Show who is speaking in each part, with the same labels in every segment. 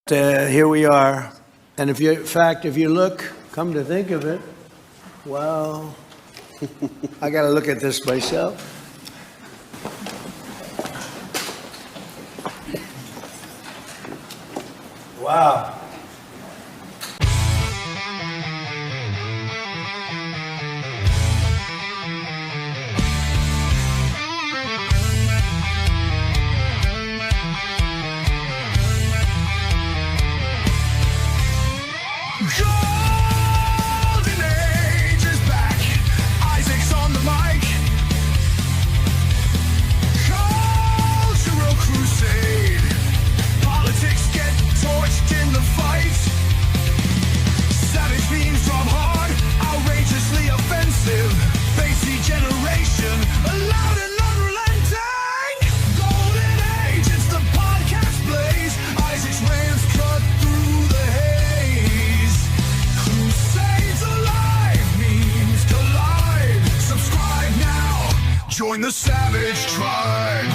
Speaker 1: Here we are. And if you look, come to think of it, well, I got to look at this myself. Wow.
Speaker 2: Join the savage tribe.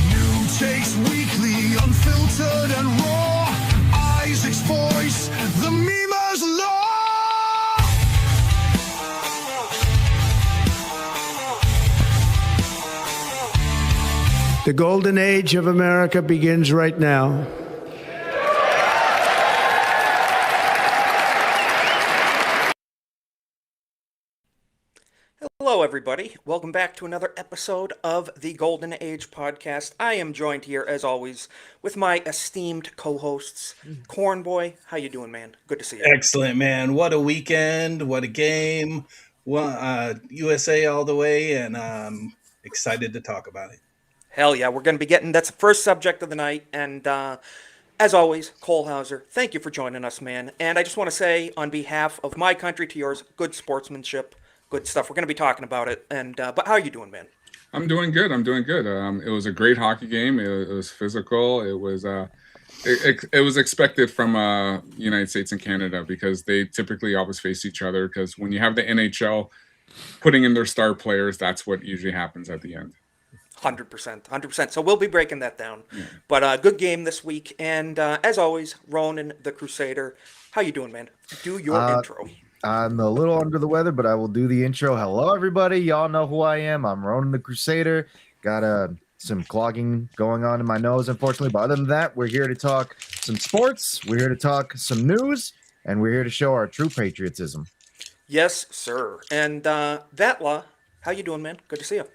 Speaker 2: New takes weekly, unfiltered and raw. Isaac's voice, the memer's law.
Speaker 1: The golden age of America begins right now.
Speaker 3: Hello, everybody. Welcome back to another episode of the Golden Age podcast. I am joined here, as always, with my esteemed co-hosts. Cornboy, how you doing, man? Good to see you.
Speaker 4: Excellent, man. What a weekend. What a game. Well, USA all the way, and I'm excited to talk about it.
Speaker 3: Hell yeah, we're going to be getting... That's the first subject of the night, and as always, Cole Hauser, thank you for joining us, man. And I just want to say, on behalf of my country to yours, good sportsmanship. Good stuff. We're going to be talking about it. And but how are you doing, man?
Speaker 5: I'm doing good. It was a great hockey game. It was physical. It was expected from United States and Canada because they typically always face each other. Because when you have the NHL putting in their star players, that's what usually happens at the end.
Speaker 3: 100%. So we'll be breaking that down. Yeah. But good game this week. And as always, Ronan the Crusader, how you doing, man? Do your intro.
Speaker 6: I'm a little under the weather, but I will do the intro. Hello, everybody. Y'all know who I am. I'm Ronan the Crusader. Got some clogging going on in my nose, unfortunately. But other than that, we're here to talk some sports. We're here to talk some news. And we're here to show our true patriotism.
Speaker 3: Yes, sir. And Vatla, how you doing, man? Good to see you.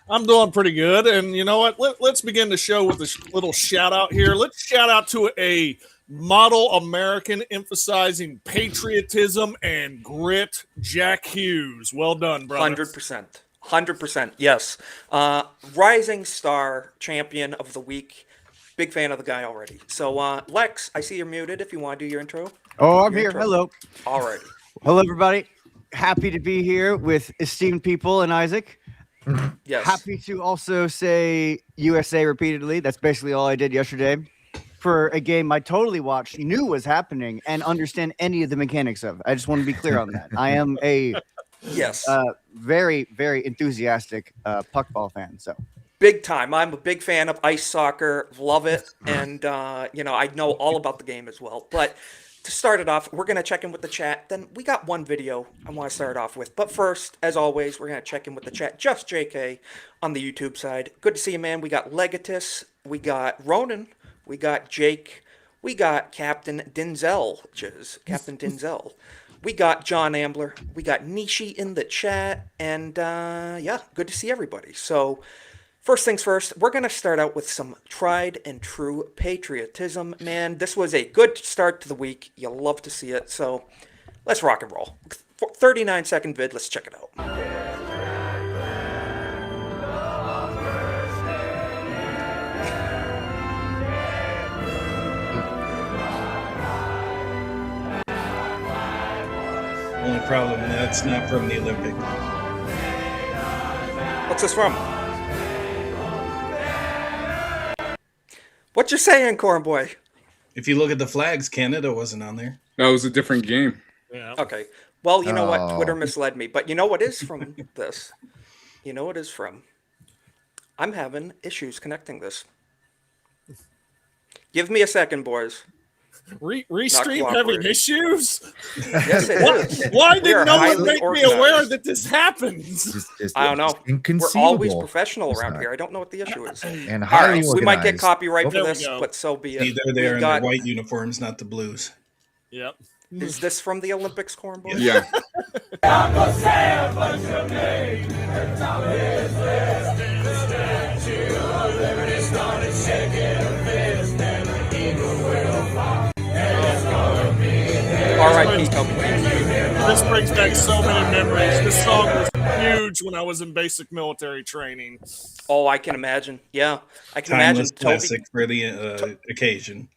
Speaker 7: I'm doing pretty good. And you know what? Let's begin the show with a little shout out here. Let's shout out to a model American emphasizing patriotism and grit, Jack Hughes. Well done, brother.
Speaker 3: 100%. Yes. Rising star champion of the week. Big fan of the guy already. So, Lex, I see you're muted if you want to do your intro.
Speaker 8: Oh, I'm here. Hello.
Speaker 3: All right.
Speaker 8: Hello, everybody. Happy to be here with esteemed people and Isaac.
Speaker 3: Yes.
Speaker 8: Happy to also say USA repeatedly. That's basically all I did yesterday. For a game I totally watched, knew was happening, and understand any of the mechanics of. I just want to be clear on that. I am a very, very enthusiastic puckball fan. So
Speaker 3: big time. I'm a big fan of ice soccer. Love it, and I know all about the game as well. But to start it off, we're gonna check in with the chat. Then we got one video I want to start off with. But first, as always, we're gonna check in with the chat. Just JK on the YouTube side. Good to see you, man. We got Legatus. We got Ronan. We got Jake. We got Captain Denzel. We got John Ambler. We got Nishi in the chat. And, good to see everybody. So, first things first, we're going to start out with some tried and true patriotism. Man, this was a good start to the week. You'll love to see it. So, let's rock and roll. 39-second vid. Let's check it out.
Speaker 4: Only problem, that's not from the Olympic.
Speaker 3: What's this from? What you saying, Cornboy?
Speaker 4: If you look at the flags, Canada wasn't on there.
Speaker 5: That was a different game.
Speaker 7: Yeah.
Speaker 3: Okay. Well, you know what? Twitter misled me. But you know what is from this? You know what it is from? I'm having issues connecting this. Give me a second, boys.
Speaker 7: Restream having
Speaker 3: cooperating.
Speaker 7: issues?
Speaker 3: Yes, it is.
Speaker 7: Why
Speaker 3: We are
Speaker 7: didn't no one
Speaker 3: highly
Speaker 7: make me aware
Speaker 3: organized.
Speaker 7: that this happens?
Speaker 3: I don't know. We're
Speaker 6: Inconceivable.
Speaker 3: always professional
Speaker 6: It's
Speaker 3: around
Speaker 6: not.
Speaker 3: here. I don't know what the issue is.
Speaker 6: And
Speaker 3: All
Speaker 6: highly
Speaker 3: right, we might get
Speaker 6: organized.
Speaker 3: copyright for
Speaker 7: There we
Speaker 3: this,
Speaker 7: go.
Speaker 3: but so be
Speaker 4: See,
Speaker 3: it.
Speaker 4: they're there
Speaker 3: We
Speaker 4: in
Speaker 3: got-
Speaker 4: their white uniforms, not the blues.
Speaker 7: Yep.
Speaker 3: Is this from the Olympics, Cornball?
Speaker 5: Yeah.
Speaker 3: R.I.P. Toby.
Speaker 7: This brings back so many memories. This song was huge when I was in basic military training.
Speaker 3: Oh, I can imagine. Yeah, I can
Speaker 4: Timeless
Speaker 3: imagine. Toby,
Speaker 4: classic for the occasion.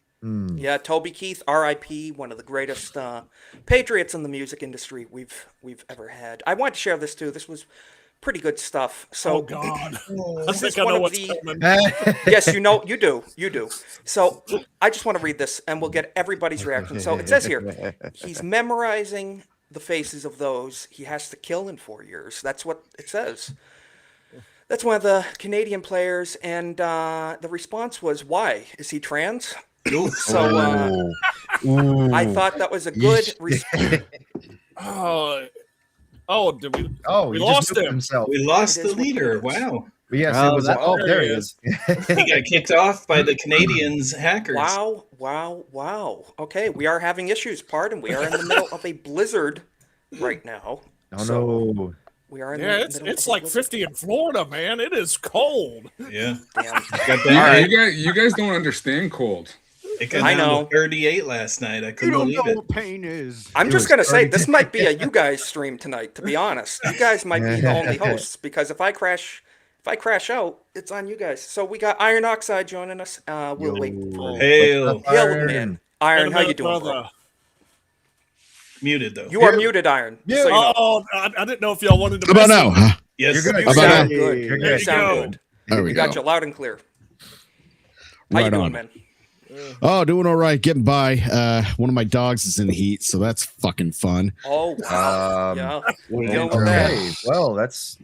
Speaker 3: yeah, Toby Keith, R.I.P. One of the greatest patriots in the music industry we've ever had. I wanted to share this too. This was pretty good stuff. So,
Speaker 7: Oh God, I
Speaker 3: this
Speaker 7: think
Speaker 3: is
Speaker 7: I
Speaker 3: one
Speaker 7: know
Speaker 3: of
Speaker 7: what's
Speaker 3: the-
Speaker 7: coming.
Speaker 3: yes, you do. So I just want to read this, and we'll get everybody's reaction. So it says here, he's memorizing the faces of those he has to kill in 4 years. That's what it says. That's one of the Canadian players, and the response was, "Why is he trans?" So I thought that was a good response.
Speaker 7: Did we?
Speaker 6: Oh,
Speaker 7: We
Speaker 6: he
Speaker 7: lost
Speaker 6: just nuked
Speaker 7: him.
Speaker 6: himself.
Speaker 4: We lost
Speaker 3: It
Speaker 4: the
Speaker 3: is what it
Speaker 4: leader.
Speaker 3: is.
Speaker 4: Wow.
Speaker 6: But yes,
Speaker 8: Oh,
Speaker 6: it was.
Speaker 8: that-
Speaker 6: There he is.
Speaker 4: He got kicked off by the Canadians hackers.
Speaker 3: Wow. Okay, we are having issues. Pardon. We are in the middle of a blizzard right now.
Speaker 6: Oh
Speaker 3: So
Speaker 6: no.
Speaker 3: we are in
Speaker 7: Yeah,
Speaker 3: the
Speaker 7: it's
Speaker 3: middle of a
Speaker 7: like
Speaker 3: blizzard.
Speaker 7: 50 in Florida, man. It is cold.
Speaker 4: Yeah.
Speaker 3: Damn.
Speaker 4: Got that.
Speaker 5: You guys don't understand cold.
Speaker 4: It got
Speaker 3: I
Speaker 4: down
Speaker 3: know.
Speaker 4: to 38 last night. I
Speaker 8: You
Speaker 4: couldn't
Speaker 8: don't
Speaker 4: believe
Speaker 8: know
Speaker 4: it.
Speaker 8: what pain is.
Speaker 3: I'm
Speaker 6: It
Speaker 3: just
Speaker 6: was
Speaker 3: gonna say
Speaker 6: 30
Speaker 3: this might be a you guys stream tonight. To be honest, you guys might be the only hosts because if I crash out, it's on you guys. So we got Iron Oxide joining us. We'll wait for
Speaker 4: Hail.
Speaker 6: What's up,
Speaker 3: Hail,
Speaker 6: Iron?
Speaker 3: man. Iron,
Speaker 7: Wait a
Speaker 3: how you
Speaker 7: minute,
Speaker 3: doing, bro?
Speaker 7: brother.
Speaker 4: Muted, though.
Speaker 3: You are muted, Iron. just so you know.
Speaker 7: Oh, I didn't know if y'all wanted to.
Speaker 9: How about
Speaker 7: miss
Speaker 9: now?
Speaker 7: it.
Speaker 9: Huh?
Speaker 4: Yes.
Speaker 6: You're good.
Speaker 3: You
Speaker 9: How about
Speaker 3: sound
Speaker 9: now?
Speaker 3: good.
Speaker 6: You're
Speaker 3: You
Speaker 7: There
Speaker 6: good.
Speaker 7: you
Speaker 3: sound
Speaker 7: go.
Speaker 3: good.
Speaker 9: There we
Speaker 3: We got
Speaker 9: go.
Speaker 3: you loud and clear. How you
Speaker 9: Right
Speaker 3: doing,
Speaker 9: on.
Speaker 3: man?
Speaker 9: Oh, doing all right. Getting by. One of my dogs is in heat, so that's fucking fun.
Speaker 3: Oh wow. Yeah.
Speaker 9: What
Speaker 3: Dealing with that.
Speaker 6: Okay. Well, that's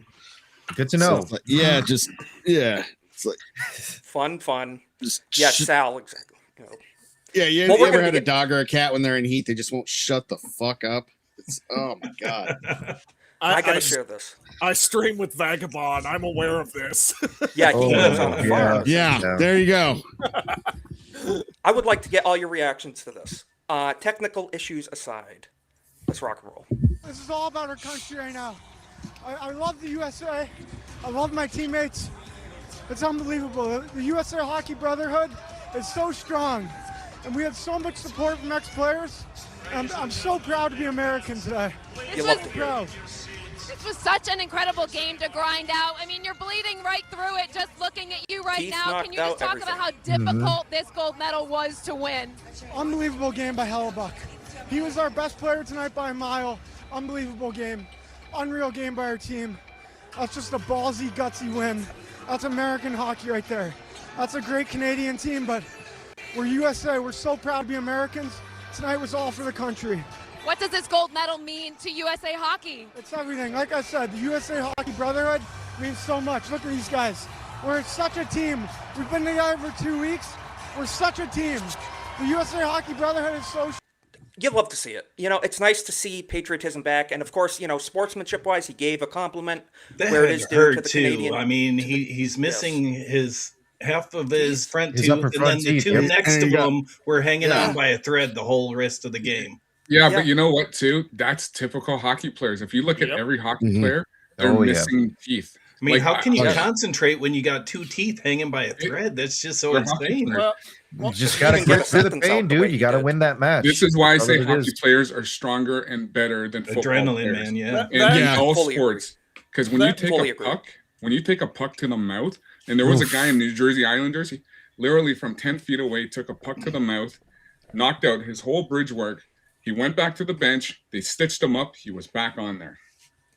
Speaker 6: good to know.
Speaker 9: So, yeah, just yeah. It's like
Speaker 3: Fun.
Speaker 9: just
Speaker 3: Yeah, Sal, exactly. You know.
Speaker 9: yeah. You,
Speaker 3: Well,
Speaker 9: you
Speaker 3: we're
Speaker 9: ever
Speaker 3: gonna
Speaker 9: had
Speaker 3: be
Speaker 9: a dog or a cat when they're in heat? They just won't shut the fuck up. It's oh my god.
Speaker 3: I gotta share this.
Speaker 7: I stream with Vagabond. I'm aware of this.
Speaker 3: Yeah, he
Speaker 6: Oh,
Speaker 3: lives on a
Speaker 6: yeah.
Speaker 3: farm.
Speaker 9: Yeah,
Speaker 6: Yeah.
Speaker 9: there you go.
Speaker 3: I would like to get all your reactions to this. Technical issues aside, let's rock and roll.
Speaker 10: This is all about our country right now. I love the USA. I love my teammates. It's unbelievable. The USA Hockey Brotherhood is so strong, and we had so much support from ex-players. I'm so proud to be American today.
Speaker 3: You
Speaker 10: So
Speaker 3: love to hear it.
Speaker 10: proud.
Speaker 11: This was such an incredible game to grind out. I mean, you're bleeding right through it just looking at you right
Speaker 3: Keith
Speaker 11: now. Can
Speaker 3: knocked
Speaker 11: you just
Speaker 3: out
Speaker 11: talk
Speaker 3: everything.
Speaker 11: about how difficult this gold medal was to win?
Speaker 10: Unbelievable game by Hellebuck. He was our best player tonight by a mile. Unbelievable game. Unreal game by our team. That's just a ballsy, gutsy win. That's American hockey right there. That's a great Canadian team, but we're USA. We're so proud to be Americans. Tonight was all for the country.
Speaker 11: What does this gold medal mean to USA hockey?
Speaker 10: It's everything. Like I said, the USA Hockey Brotherhood means so much. Look at these guys. We're such a team. We've been together for 2 weeks. We're such a team. The USA Hockey Brotherhood is so
Speaker 3: You love to see it. You know, it's nice to see patriotism back, and of course, you know, sportsmanship-wise, he gave a compliment
Speaker 4: That
Speaker 3: where it
Speaker 4: had
Speaker 3: is
Speaker 4: to
Speaker 3: due to
Speaker 4: hurt
Speaker 3: the
Speaker 4: too.
Speaker 3: Canadian.
Speaker 4: I mean, he's missing his half of his front
Speaker 6: His
Speaker 4: tooth,
Speaker 6: upper
Speaker 4: and
Speaker 6: front
Speaker 4: then the
Speaker 6: teeth,
Speaker 4: two
Speaker 6: yep.
Speaker 4: next
Speaker 9: And
Speaker 4: to
Speaker 9: you got-
Speaker 4: him were hanging
Speaker 9: Yeah.
Speaker 4: on by a thread the whole rest of the game.
Speaker 5: Yeah,
Speaker 3: Yeah.
Speaker 5: but you know what, too? That's typical hockey players. If you look at
Speaker 7: Yep.
Speaker 5: every hockey
Speaker 9: Mhm.
Speaker 5: player, they're
Speaker 6: Oh, yeah.
Speaker 5: missing teeth.
Speaker 4: I mean,
Speaker 5: Like,
Speaker 4: how can you
Speaker 5: yeah.
Speaker 4: concentrate when you got two teeth hanging by a thread? That's just so
Speaker 5: They're hockey
Speaker 4: insane.
Speaker 5: players.
Speaker 7: Well,
Speaker 6: You just
Speaker 3: he
Speaker 6: gotta
Speaker 3: didn't get
Speaker 6: grit
Speaker 3: a
Speaker 6: through the
Speaker 3: sentence out
Speaker 6: pain,
Speaker 3: the way
Speaker 6: dude.
Speaker 3: he
Speaker 6: You gotta
Speaker 3: did.
Speaker 6: win that match.
Speaker 5: This is why I
Speaker 6: That's
Speaker 5: say
Speaker 6: what it
Speaker 5: hockey
Speaker 6: is.
Speaker 5: players are stronger and better than football
Speaker 4: Adrenaline,
Speaker 5: players.
Speaker 4: man. Yeah.
Speaker 5: In
Speaker 9: Yeah.
Speaker 5: all
Speaker 3: Fully
Speaker 5: sports. Because when you take
Speaker 3: fully
Speaker 5: a
Speaker 3: agree.
Speaker 5: puck, to the mouth, and there was a guy in New Jersey Islanders, he literally from 10 feet away took a puck to the mouth, knocked out his whole bridge work. He went back to the bench. They stitched him up. He was back on there.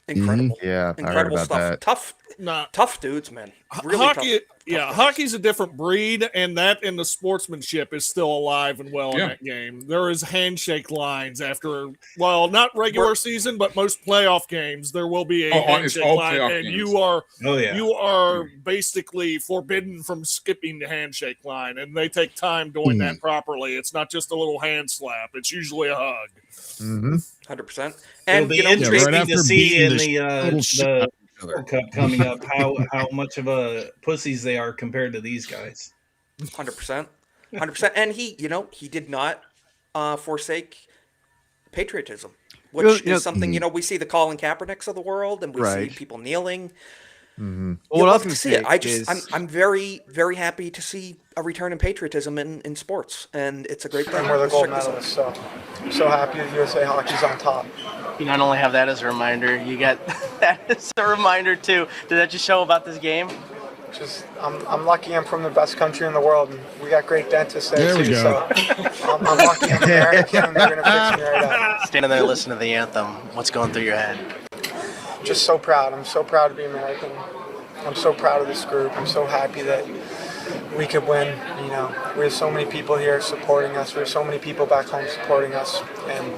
Speaker 3: Incredible.
Speaker 6: Yeah, I heard
Speaker 3: Incredible
Speaker 6: about
Speaker 3: stuff.
Speaker 6: that.
Speaker 3: Tough
Speaker 7: nah.
Speaker 3: dudes, man. Really
Speaker 7: Hockey,
Speaker 3: tough.
Speaker 7: Yeah, hockey's a different breed, and the sportsmanship is still alive and well in
Speaker 5: Yeah.
Speaker 7: that game. There is handshake lines after, well, not regular season, but most playoff games. There will be a
Speaker 5: it's
Speaker 7: handshake
Speaker 5: all
Speaker 7: line,
Speaker 5: playoff
Speaker 7: and
Speaker 5: games.
Speaker 7: you are basically forbidden from skipping the handshake line, and they take time doing that properly. It's not just a little hand slap; it's usually a hug.
Speaker 3: 100%.
Speaker 4: It'll
Speaker 3: And
Speaker 4: be
Speaker 3: you know,
Speaker 4: interesting
Speaker 9: right
Speaker 4: to
Speaker 9: after
Speaker 4: see
Speaker 9: beating
Speaker 4: in
Speaker 9: the
Speaker 4: the
Speaker 9: shit out of each other.
Speaker 4: World Cup coming up how much of a pussies they are compared to these guys.
Speaker 3: 100%. 100%. And he did not forsake patriotism, which is something, we see the Colin Kaepernicks of the world, and we see people kneeling.
Speaker 8: Well,
Speaker 3: You
Speaker 8: what I
Speaker 3: love
Speaker 8: was
Speaker 3: to
Speaker 8: gonna
Speaker 3: see
Speaker 8: say
Speaker 3: it.
Speaker 8: is-
Speaker 3: I'm very, very happy to see a return in patriotism in sports, and it's a great thing.
Speaker 10: And we're the
Speaker 3: Let's
Speaker 10: gold
Speaker 3: check this out.
Speaker 10: medalists, so I'm so happy that USA Hockey's on top.
Speaker 12: You not only have that as a reminder, you got that as a reminder too. Did that just show about this game?
Speaker 10: I'm lucky I'm from the best country in the world, and we got great dentists there,
Speaker 9: There we
Speaker 10: too.
Speaker 9: go.
Speaker 10: So I'm lucky I'm American, and they're gonna fix me right up.
Speaker 12: Standing there listening to the anthem, what's going through your head?
Speaker 10: Just so proud. I'm so proud to be American. I'm so proud of this group. I'm so happy that we could win. We have so many people here supporting us. We have so many people back home supporting us, and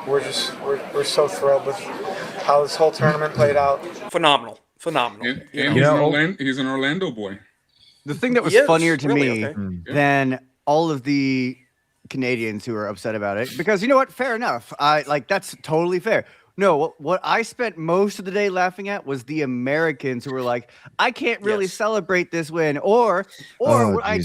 Speaker 10: we're so thrilled with how this whole tournament played out.
Speaker 3: Phenomenal.
Speaker 5: And he's an Orlando boy.
Speaker 8: The thing that was
Speaker 3: He is,
Speaker 8: funnier to
Speaker 3: really,
Speaker 8: me
Speaker 3: okay.
Speaker 8: than all of the Canadians who are upset about it, because you know what? Fair enough. That's totally fair. No, what I spent most of the day laughing at was the Americans who were like, I can't really celebrate this win. Or what I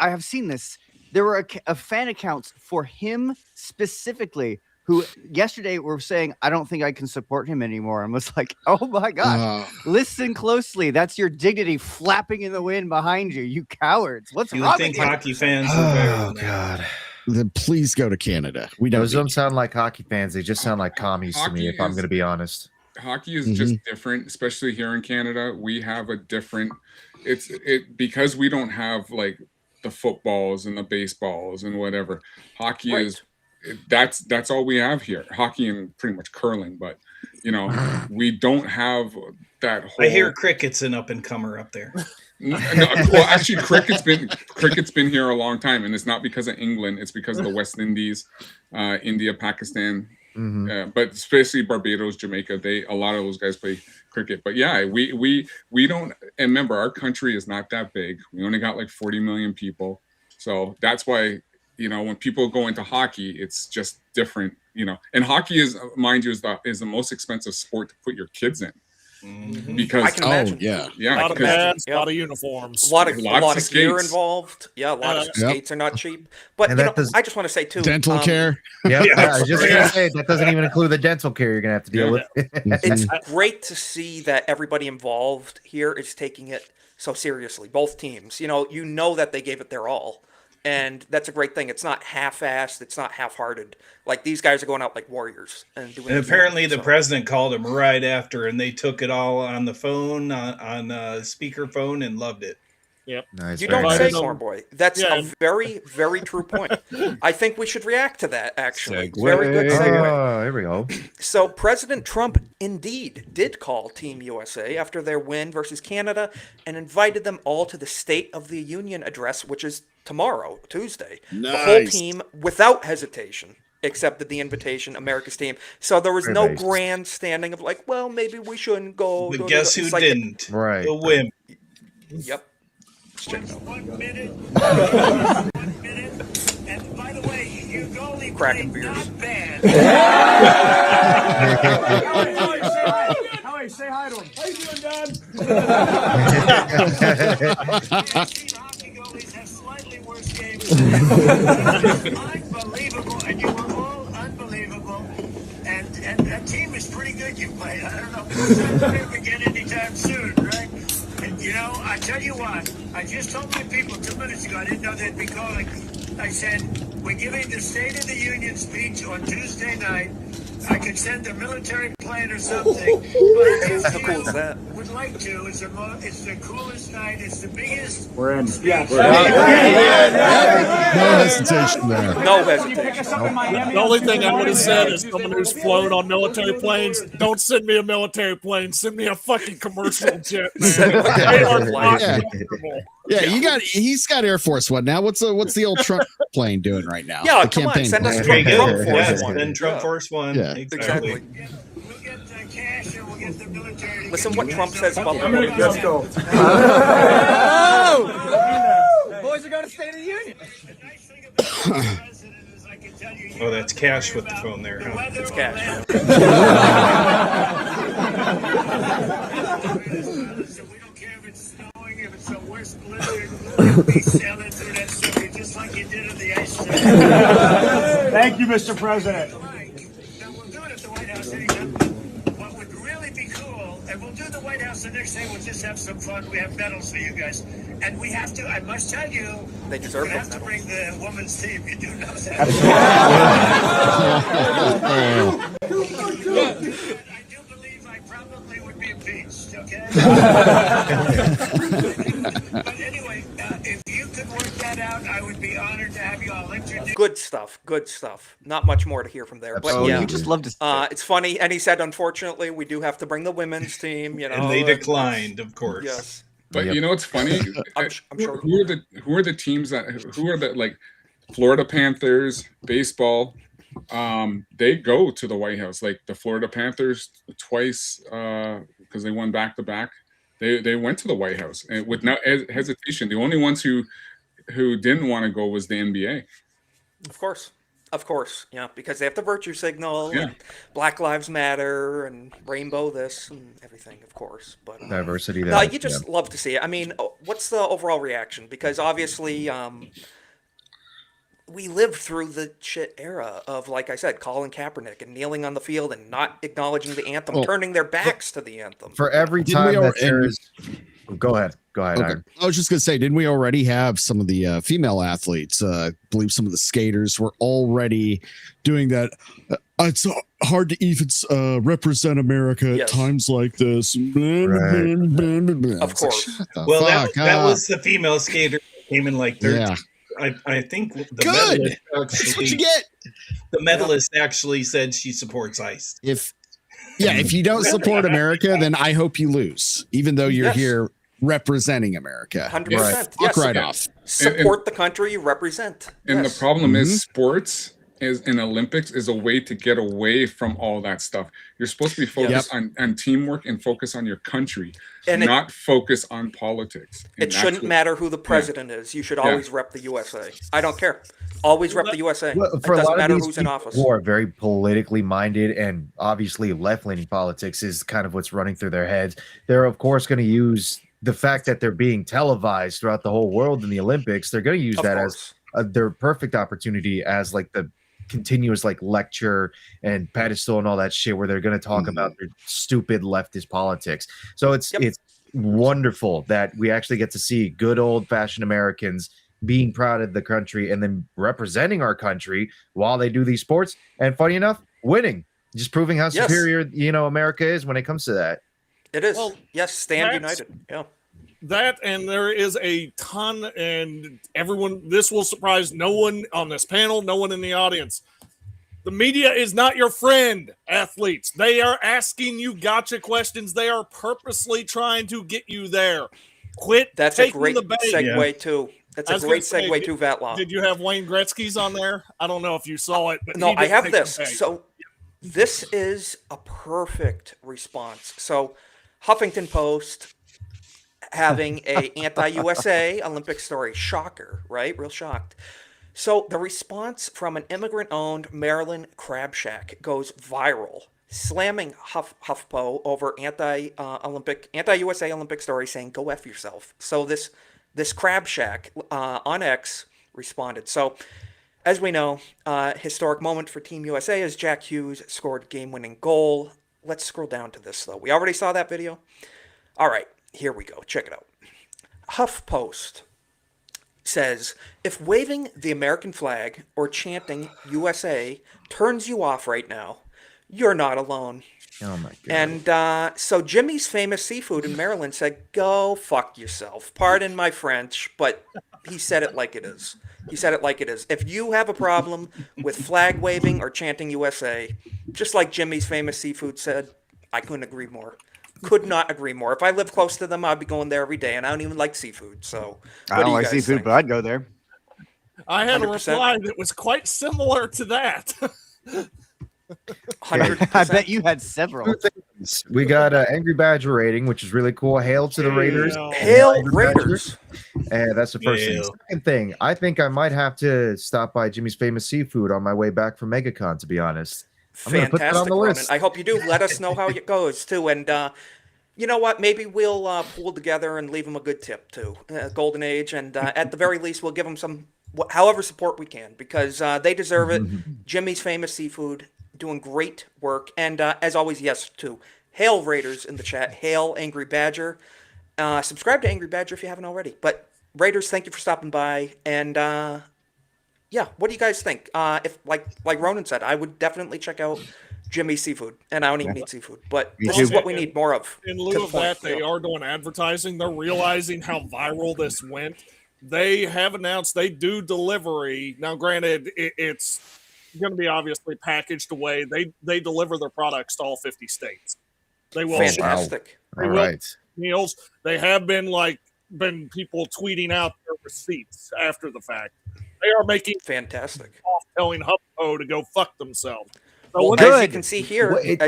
Speaker 8: have seen this. There were a fan accounts for him specifically who yesterday were saying, I don't think I can support him anymore. And was like, oh my gosh, listen closely. That's your dignity flapping in the wind behind you, you cowards. What's
Speaker 4: You
Speaker 8: wrong
Speaker 4: would think
Speaker 8: with you?
Speaker 4: hockey fans are better
Speaker 6: Oh
Speaker 4: than that.
Speaker 6: God.
Speaker 9: Then please go to Canada. We
Speaker 6: Those
Speaker 9: don't.
Speaker 6: don't sound like hockey fans. They just sound like commies to me,
Speaker 5: Hockey
Speaker 6: if I'm
Speaker 5: is-
Speaker 6: going to be honest.
Speaker 5: Hockey is just different, especially here in Canada. We have a different. Because we don't have like the footballs and the baseballs and whatever. Hockey is. That's all we have here. Hockey and pretty much curling, but we don't have that whole.
Speaker 4: I hear cricket's an up and comer up there.
Speaker 5: No, well, actually, cricket's been here a long time, and it's not because of England. It's because of the West Indies, India, Pakistan, but especially Barbados, Jamaica. A lot of those guys play cricket. But yeah, we don't. And remember, our country is not that big. We only got like 40 million people, so that's why when people go into hockey, it's just different. And hockey is, mind you, is the most expensive sport to put your kids in. Because
Speaker 3: I can imagine.
Speaker 5: yeah,
Speaker 7: A lot of pads, a
Speaker 3: yeah.
Speaker 7: lot of uniforms.
Speaker 3: A lot of
Speaker 5: Lots of
Speaker 3: gear
Speaker 5: skates.
Speaker 3: involved. Yeah, a lot of
Speaker 9: Yep.
Speaker 3: skates are not cheap. But
Speaker 6: And that does-
Speaker 3: I just want to say too,
Speaker 9: Dental care.
Speaker 6: Yeah,
Speaker 4: Yeah,
Speaker 6: I was just going to say, that doesn't even include the dental care you're going to have to deal with.
Speaker 3: It's great to see that everybody involved here is taking it so seriously. Both teams, you know that they gave it their all, and that's a great thing. It's not half-assed. It's not half-hearted. Like these guys are going out like warriors and doing.
Speaker 4: And
Speaker 3: it.
Speaker 4: apparently the
Speaker 3: So-
Speaker 4: president called him right after, and they took it all on the phone, on speakerphone, and loved it.
Speaker 6: Nice.
Speaker 3: You
Speaker 6: very
Speaker 3: don't
Speaker 6: nice.
Speaker 3: say,
Speaker 7: nice.
Speaker 3: Cornboy. That's
Speaker 7: Yeah.
Speaker 3: a very, very true point. I think we should react to that, actually.
Speaker 9: Segue.
Speaker 3: Very good segue.
Speaker 6: Oh, here we go.
Speaker 3: So President Trump indeed did call Team USA after their win versus Canada and invited them all to the State of the Union address, which is tomorrow, Tuesday. The whole
Speaker 9: Nice.
Speaker 3: team, without hesitation, accepted the invitation, America's team. So there was
Speaker 6: Very
Speaker 3: no
Speaker 6: nice.
Speaker 3: grandstanding of like, well, maybe we shouldn't go.
Speaker 4: But guess who
Speaker 3: It's like-
Speaker 4: didn't?
Speaker 6: Right.
Speaker 4: The women.
Speaker 3: Yep. Let's check it out.
Speaker 2: 1 minute. 1 minute. And by the way, your goalie
Speaker 3: Cracking
Speaker 2: played
Speaker 3: beers.
Speaker 2: not bad.
Speaker 10: Howie, say hi to him. How you doing, Dad?
Speaker 2: Hockey goalies have slightly worse games. Unbelievable, and you were all unbelievable. And that team is pretty good you played. I don't know if it's not going to begin anytime soon, right? And I tell you what, I just told my people 2 minutes ago, I didn't know they'd be calling. I said, we're giving the State of the Union speech on Tuesday night. I could send a military plane or something. But if
Speaker 3: How cool is
Speaker 2: you
Speaker 3: that?
Speaker 2: would like to, it's the coolest night. It's the biggest.
Speaker 6: We're in.
Speaker 9: No hesitation there.
Speaker 3: No hesitation.
Speaker 7: The only thing I would have said is someone who's flown on military planes, don't send me a military plane. Send me a fucking commercial jet, man. They are not
Speaker 9: Yeah.
Speaker 7: comfortable.
Speaker 9: Yeah, he's got Air Force One now. What's the old Trump plane doing right now?
Speaker 3: Yeah,
Speaker 9: The
Speaker 3: come on,
Speaker 9: campaign
Speaker 3: send us
Speaker 9: plane.
Speaker 3: Trump
Speaker 4: Yes,
Speaker 3: Force One.
Speaker 4: then Trump
Speaker 3: Yeah.
Speaker 4: Force One.
Speaker 9: Yeah.
Speaker 4: Exactly.
Speaker 3: Exactly.
Speaker 2: We'll get the cash and we'll get the military. to
Speaker 3: Listen
Speaker 2: get
Speaker 3: what
Speaker 2: you
Speaker 3: Trump
Speaker 2: guys
Speaker 3: says
Speaker 2: up.
Speaker 3: about the
Speaker 2: Let's
Speaker 3: go.
Speaker 13: Boys are going to State of the Union.
Speaker 2: The nice thing about the president is I can tell you.
Speaker 4: Oh, that's Cash with the phone there, huh?
Speaker 3: It's Cash.
Speaker 2: So we don't care if it's snowing, if it's the worst blizzard, we sail it through that sucker just like you did at the ice cream.
Speaker 13: Thank you, Mr. President.
Speaker 2: Now we'll do it at the White House anytime. What would really be cool, and we'll do the White House the next day, we'll just have some fun. We have medals for you guys. And we have to, I must tell you,
Speaker 3: They deserve
Speaker 2: we have
Speaker 3: those
Speaker 2: to
Speaker 3: medals.
Speaker 2: bring the women's team. You do know that. I do believe I probably would be impeached, okay? But anyway, if you could work that out, I would be honored to have you all introduce.
Speaker 3: Good stuff. Good stuff. Not much more to hear from there, but
Speaker 8: Oh,
Speaker 3: yeah.
Speaker 8: you just love to.
Speaker 3: It's funny, and he said, unfortunately, we do have to bring the women's team. You know,
Speaker 4: And they declined, of course.
Speaker 3: Yes,
Speaker 5: But you know what's funny?
Speaker 3: I'm sure.
Speaker 5: Who are the teams who are the like Florida Panthers baseball? They go to the White House. Like the Florida Panthers twice because they won back to back. They went to the White House and with no hesitation. The only ones who didn't want to go was the NBA.
Speaker 3: Of course, yeah, because they have the virtue signal,
Speaker 5: Yeah.
Speaker 3: and Black Lives Matter, and rainbow this and everything, of course. But
Speaker 6: Diversity there.
Speaker 3: no, you just love to see it. I mean, what's the overall reaction? Because obviously, we lived through the shit era of, like I said, Colin Kaepernick and kneeling on the field and not acknowledging the anthem,
Speaker 9: Well,
Speaker 3: turning their backs to the anthem.
Speaker 6: For every
Speaker 9: Didn't we
Speaker 6: time that
Speaker 9: already-
Speaker 6: there is. Go ahead. Go ahead.
Speaker 9: Okay.
Speaker 6: Aaron.
Speaker 9: I was just gonna say, didn't we already have some of the female athletes? I believe some of the skaters were already doing that. It's hard to even represent America at
Speaker 3: Yes.
Speaker 9: times like this.
Speaker 3: Of course.
Speaker 4: Well, that was the female skater that came in like third.
Speaker 9: Yeah.
Speaker 4: I think the
Speaker 9: Good.
Speaker 4: medalist
Speaker 9: That's what
Speaker 4: actually,
Speaker 9: you get.
Speaker 4: the medalist actually said she supports ICE.
Speaker 9: If you don't support America, then I hope you lose, even though you're
Speaker 3: Yes.
Speaker 9: here representing America.
Speaker 3: 100%.
Speaker 9: Fuck
Speaker 3: Yes.
Speaker 9: right off.
Speaker 3: Support the country you represent.
Speaker 5: And
Speaker 3: Yes.
Speaker 5: the problem is sports is in Olympics is a way to get away from all that stuff. You're supposed to be focused on teamwork and focus on your country,
Speaker 3: And
Speaker 5: not focus on politics. And
Speaker 3: It
Speaker 5: that's
Speaker 3: shouldn't
Speaker 5: what-
Speaker 3: matter who the president is. You should
Speaker 5: Yeah.
Speaker 3: always rep the USA. I don't care. Always rep the USA.
Speaker 6: Well,
Speaker 3: It
Speaker 6: for a
Speaker 3: doesn't
Speaker 6: lot of
Speaker 3: matter
Speaker 6: these
Speaker 3: who's in
Speaker 6: people
Speaker 3: office.
Speaker 6: who are very politically minded and obviously left-leaning politics is kind of what's running through their heads. They're of course going to use the fact that they're being televised throughout the whole world in the Olympics. They're going to use
Speaker 3: Of
Speaker 6: that
Speaker 3: course.
Speaker 6: as their perfect opportunity as like the continuous like lecture and pedestal and all that shit where they're going to talk about their stupid leftist politics. So it's wonderful that we actually get to see good old-fashioned Americans being proud of the country and then representing our country while they do these sports. And funny enough, winning, just proving how
Speaker 3: Yes.
Speaker 6: superior, America is when it comes to that.
Speaker 3: It is.
Speaker 7: Well,
Speaker 3: Yes, stand
Speaker 7: that's-
Speaker 3: united. Yeah.
Speaker 7: That, and there is a ton, and everyone, this will surprise no one on this panel, no one in the audience. The media is not your friend, athletes. They are asking you gotcha questions. They are purposely trying to get you there. Quit
Speaker 3: That's a
Speaker 7: taking
Speaker 3: great
Speaker 7: the bait.
Speaker 3: segue too. That's
Speaker 7: I
Speaker 3: a
Speaker 7: was
Speaker 3: great
Speaker 7: gonna say,
Speaker 3: segue to Vatlaw.
Speaker 7: Did you have Wayne Gretzky's on there? I don't know if you saw it, but
Speaker 3: No,
Speaker 7: he
Speaker 3: I
Speaker 7: did
Speaker 3: have
Speaker 7: take the
Speaker 3: this.
Speaker 7: bait.
Speaker 3: So this is a perfect response. So Huffington Post having a anti-USA Olympic story. Shocker, right? Real shocked. So the response from an immigrant-owned Maryland crab shack goes viral, slamming HuffPo over anti-USA Olympic story, saying "Go F yourself." So this crab shack on X responded. So as we know, historic moment for Team USA as Jack Hughes scored game-winning goal. Let's scroll down to this though. We already saw that video. All right, here we go. Check it out. HuffPost says, if waving the American flag or chanting USA turns you off right now, You're not alone.
Speaker 6: Oh my god.
Speaker 3: And so Jimmy's Famous Seafood in Maryland said, "Go fuck yourself." Pardon my French, but he said it like it is. He said it like it is. If you have a problem with flag waving or chanting USA, just like Jimmy's Famous Seafood said, I couldn't agree more. Could not agree more. If I lived close to them, I'd be going there every day, and I don't even like seafood. So,
Speaker 8: I
Speaker 3: what do
Speaker 8: don't
Speaker 3: you
Speaker 8: like
Speaker 3: guys
Speaker 8: seafood,
Speaker 3: think?
Speaker 8: but I'd go there.
Speaker 7: I had a
Speaker 3: 100%.
Speaker 7: reply that was quite similar to that.
Speaker 3: 100%.
Speaker 8: I bet you had several.
Speaker 6: We got Angry Badger rating, which is really cool. Hail to the Raiders.
Speaker 3: Hail
Speaker 6: Angry Badger.
Speaker 3: Raiders.
Speaker 6: And that's the first thing.
Speaker 4: Hail.
Speaker 6: Second thing, I think I might have to stop by Jimmy's Famous Seafood on my way back from MegaCon, to be honest. I'm gonna put that on
Speaker 3: Fantastic,
Speaker 6: the
Speaker 3: Ronan.
Speaker 6: list.
Speaker 3: I hope you do. Let us know how it goes too. And you know what? Maybe we'll pool together and leave them a good tip too. Golden Age, and at the very least, we'll give them some, however support we can, because they deserve it. Jimmy's Famous Seafood doing great work, and as always, yes to Hail Raiders in the chat. Hail Angry Badger. Subscribe to Angry Badger if you haven't already. But Raiders, thank you for stopping by. And yeah, what do you guys think? If like Ronan said, I would definitely check out Jimmy's Seafood, and I don't even eat seafood, but this is what we need more of.
Speaker 7: In
Speaker 3: to
Speaker 7: lieu
Speaker 3: the
Speaker 7: of
Speaker 3: point.
Speaker 7: that, they are doing advertising. They're realizing how viral this went. They have announced they do delivery. Now, granted, it's going to be obviously packaged away. They deliver their products to all 50 states. They will ship
Speaker 3: Fantastic.
Speaker 6: All right.
Speaker 7: meals. They have been people tweeting out their receipts after the fact. They are making
Speaker 3: Fantastic.
Speaker 7: off telling HubSpot to go fuck themselves. So
Speaker 3: Well,
Speaker 7: what-
Speaker 3: as you
Speaker 8: Good.
Speaker 3: can see here,
Speaker 6: Well, it-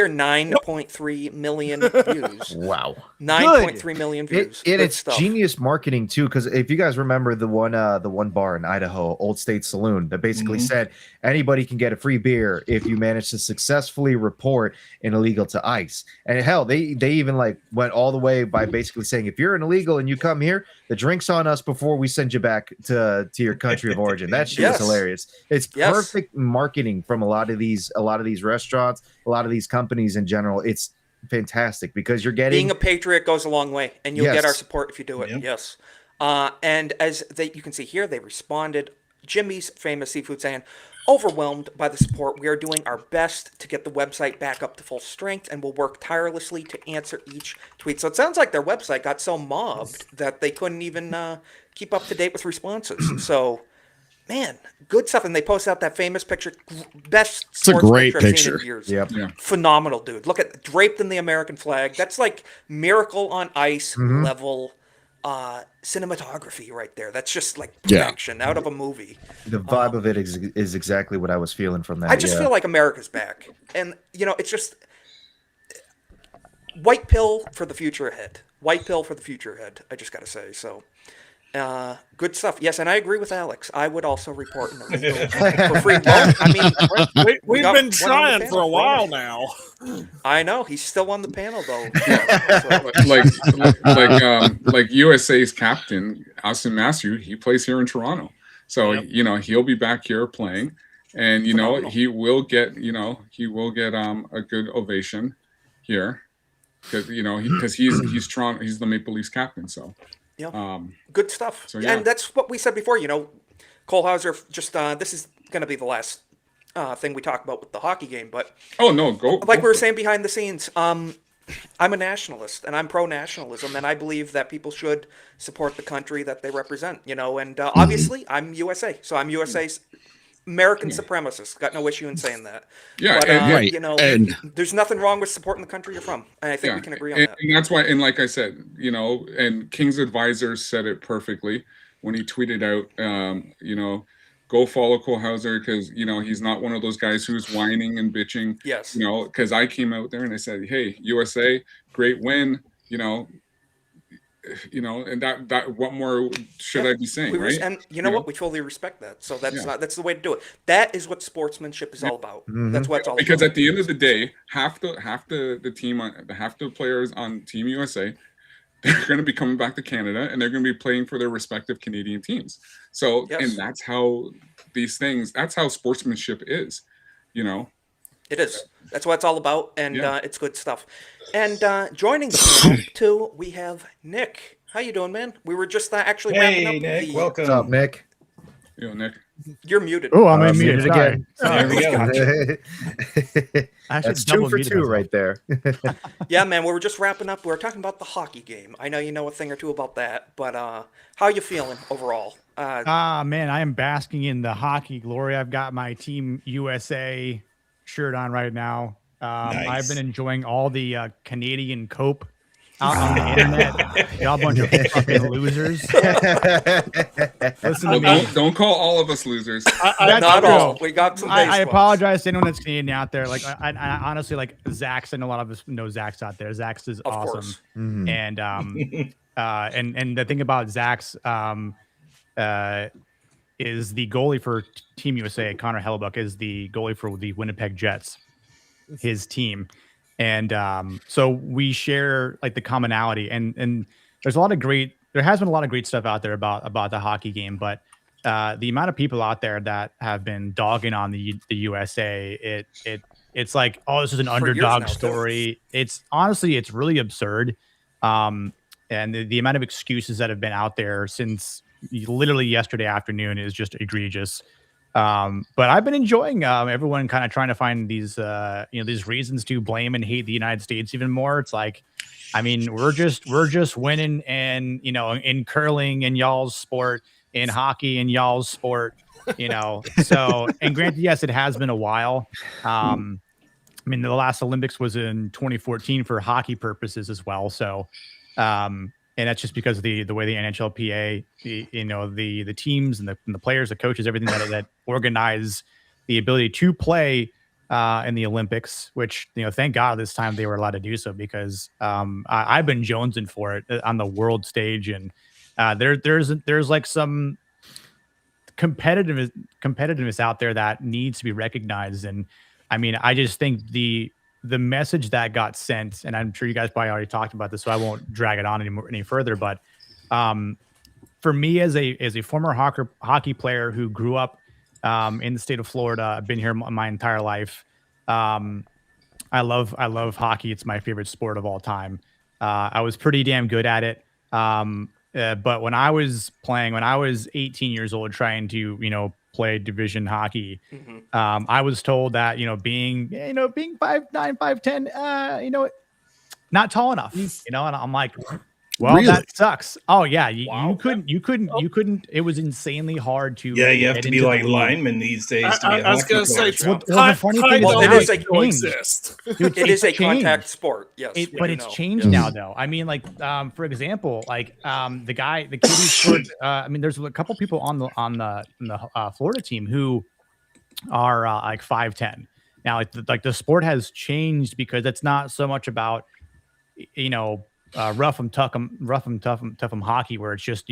Speaker 3: 9.3 million views.
Speaker 6: Wow.
Speaker 3: 9.3 million views. Good
Speaker 6: It's
Speaker 3: stuff.
Speaker 6: genius marketing too, because if you guys remember the one bar in Idaho, Old State Saloon, that basically said anybody can get a free beer if you manage to successfully report an illegal to ICE. And hell, they even went all the way by basically saying if you're an illegal and you come here, the drink's on us before we send you back to your country of origin. That shit
Speaker 3: Yes.
Speaker 6: is hilarious. It's
Speaker 3: Yes.
Speaker 6: perfect marketing from a lot of these restaurants, a lot of these companies in general. It's fantastic because you're getting
Speaker 3: Being a patriot goes a long way, and you'll
Speaker 6: Yes.
Speaker 3: get our support if you do it.
Speaker 4: Yep.
Speaker 3: Yes. And as you can see here, they responded. Jimmy's Famous Seafood saying, "Overwhelmed by the support, we are doing our best to get the website back up to full strength, and will work tirelessly to answer each tweet." So it sounds like their website got so mobbed that they couldn't even keep up to date with responses. So, man, good stuff. And they posted out that famous picture, best
Speaker 9: It's a
Speaker 3: sports
Speaker 9: great
Speaker 3: I've seen
Speaker 9: picture.
Speaker 3: in years.
Speaker 6: Yep.
Speaker 5: Yeah.
Speaker 3: Phenomenal, dude. Look at draped in the American flag. That's like Miracle on Ice level cinematography right there. That's just like
Speaker 9: Yeah.
Speaker 3: perfection out of a movie.
Speaker 6: the vibe of it is exactly what I was feeling from that.
Speaker 3: I just feel like America's back, and it's just white pill for the future ahead. White pill for the future ahead. I just gotta say so. Good stuff. Yes, and I agree with Alex. I would also report an illegal for free loan. I mean,
Speaker 7: we've
Speaker 3: got
Speaker 7: been
Speaker 3: one on the
Speaker 7: trying
Speaker 3: panel,
Speaker 7: for a while
Speaker 3: Ronan.
Speaker 7: now.
Speaker 3: I know he's still on the panel though.
Speaker 5: like USA's captain Austin Matthew, he plays here in Toronto, so
Speaker 7: Yep.
Speaker 5: he'll be back here playing, and
Speaker 3: Phenomenal.
Speaker 5: he will get a good ovation here because he's Toronto, he's the Maple Leafs captain, so
Speaker 3: Yeah. Good stuff.
Speaker 5: So, yeah.
Speaker 3: And that's what we said before. Cole Hauser just this is going to be the last thing we talk about with the hockey game, but
Speaker 5: oh no, go
Speaker 3: like
Speaker 5: go
Speaker 3: we were
Speaker 5: for it.
Speaker 3: saying behind the scenes, I'm a nationalist and I'm pro-nationalism, and I believe that people should support the country that they represent. And obviously I'm USA, so I'm USA's American supremacist. Got no issue in saying that.
Speaker 5: Yeah,
Speaker 3: but,
Speaker 5: and-
Speaker 9: Right, and-
Speaker 3: there's nothing wrong with supporting the country you're from, and I think we can agree on
Speaker 5: and,
Speaker 3: that.
Speaker 5: and that's why, and like I said, and King's advisor said it perfectly when he tweeted out, go follow Cole Hauser because he's not one of those guys who's whining and bitching.
Speaker 3: Yes.
Speaker 5: Because I came out there and I said, hey, USA, great win. And that what more should I be saying,
Speaker 3: We
Speaker 5: right?
Speaker 3: and you know what? We totally respect that. So that's the way to do it. That is what sportsmanship is all about. That's what it's all
Speaker 5: Because
Speaker 3: about.
Speaker 5: at the end of the day, half the team half the players on Team USA, they're going to be coming back to Canada and they're going to be playing for their respective Canadian teams. So
Speaker 3: Yes.
Speaker 5: and that's how that's how sportsmanship is,
Speaker 3: It is. That's what it's all about, and
Speaker 5: Yeah.
Speaker 3: it's good stuff. And joining the panel too, we have Nick. How you doing, man? We were just actually wrapping
Speaker 4: Hey,
Speaker 3: up
Speaker 4: Nick,
Speaker 3: the
Speaker 4: welcome.
Speaker 6: What's up, Nick?
Speaker 5: Yo, Nick.
Speaker 3: You're muted.
Speaker 14: Oh, I'm
Speaker 6: Muted
Speaker 14: unmuted.
Speaker 6: again.
Speaker 4: There we go.
Speaker 6: That's 2 for 2 right there.
Speaker 3: Yeah, man, we were just wrapping up. We were talking about the hockey game. I know you know a thing or two about that, but how are you feeling overall?
Speaker 14: Man, I am basking in the hockey glory. I've got my Team USA shirt on right now.
Speaker 4: Nice.
Speaker 14: I've been enjoying all the Canadian cope out on the internet. Y'all bunch of fucking losers. Listen to me.
Speaker 5: Don't call all of us losers.
Speaker 14: That's
Speaker 3: Not
Speaker 14: true.
Speaker 3: all. We got some.
Speaker 14: I
Speaker 3: base ones.
Speaker 14: apologize to anyone that's Canadian out there. Like, I honestly, like Zach's, I know a lot of us know Zach's out there. Zach's is
Speaker 3: Of
Speaker 14: awesome.
Speaker 3: course.
Speaker 14: And and the thing about Zach's is the goalie for Team USA, Connor Hellebuck, is the goalie for the Winnipeg Jets, his team. And so we share like the commonality, and there has been a lot of great stuff out there about the hockey game, but the amount of people out there that have been dogging on the USA, it's like, oh, this is an underdog story. It's honestly, it's really absurd. And the amount of excuses that have been out there since literally yesterday afternoon is just egregious. But I've been enjoying everyone kind of trying to find these these reasons to blame and hate the United States even more. It's like, I mean, we're just winning, and in curling in y'all's sport, in hockey in y'all's sport, So, and granted, yes, it has been a while. I mean, the last Olympics was in 2014 for hockey purposes as well. So, and that's just because of the way the NHLPA, the teams and the players, the coaches, everything that organize the ability to play in the Olympics, which, thank God this time they were allowed to do so, because I've been jonesing for it on the world stage. And there's like some competitiveness out there that needs to be recognized. And I mean, I just think the message that got sent, and I'm sure you guys probably already talked about this, so I won't drag it on any further. But for me, as a former hockey player who grew up in the state of Florida, I've been here my entire life. I love hockey. It's my favorite sport of all time. I was pretty damn good at it. But when I was 18 years old, trying to play division hockey, I was told that being 5'9", 5'10", not tall enough, and I'm like, well,
Speaker 9: Really?
Speaker 14: that sucks. Oh yeah, you couldn't. It was insanely hard to.
Speaker 4: Yeah, you have
Speaker 14: get
Speaker 4: to be
Speaker 14: into
Speaker 4: like
Speaker 14: the league.
Speaker 4: linemen these days to be
Speaker 7: I
Speaker 4: a
Speaker 7: was
Speaker 4: hockey
Speaker 7: gonna say,
Speaker 4: player.
Speaker 14: Well, the funny thing is,
Speaker 3: Well,
Speaker 14: now
Speaker 3: it is
Speaker 14: it's
Speaker 3: a-
Speaker 14: changed.
Speaker 7: exist.
Speaker 14: Dude,
Speaker 3: It is a
Speaker 14: it's changed.
Speaker 3: contact sport. Yes,
Speaker 14: But it's changed
Speaker 3: Yes.
Speaker 14: now, though. I mean, like, for example, like the kid who scored. I mean, there's a couple people on the Florida team who are like 5'10". Now, like the sport has changed, because it's not so much about rough and tough 'em hockey, where it's just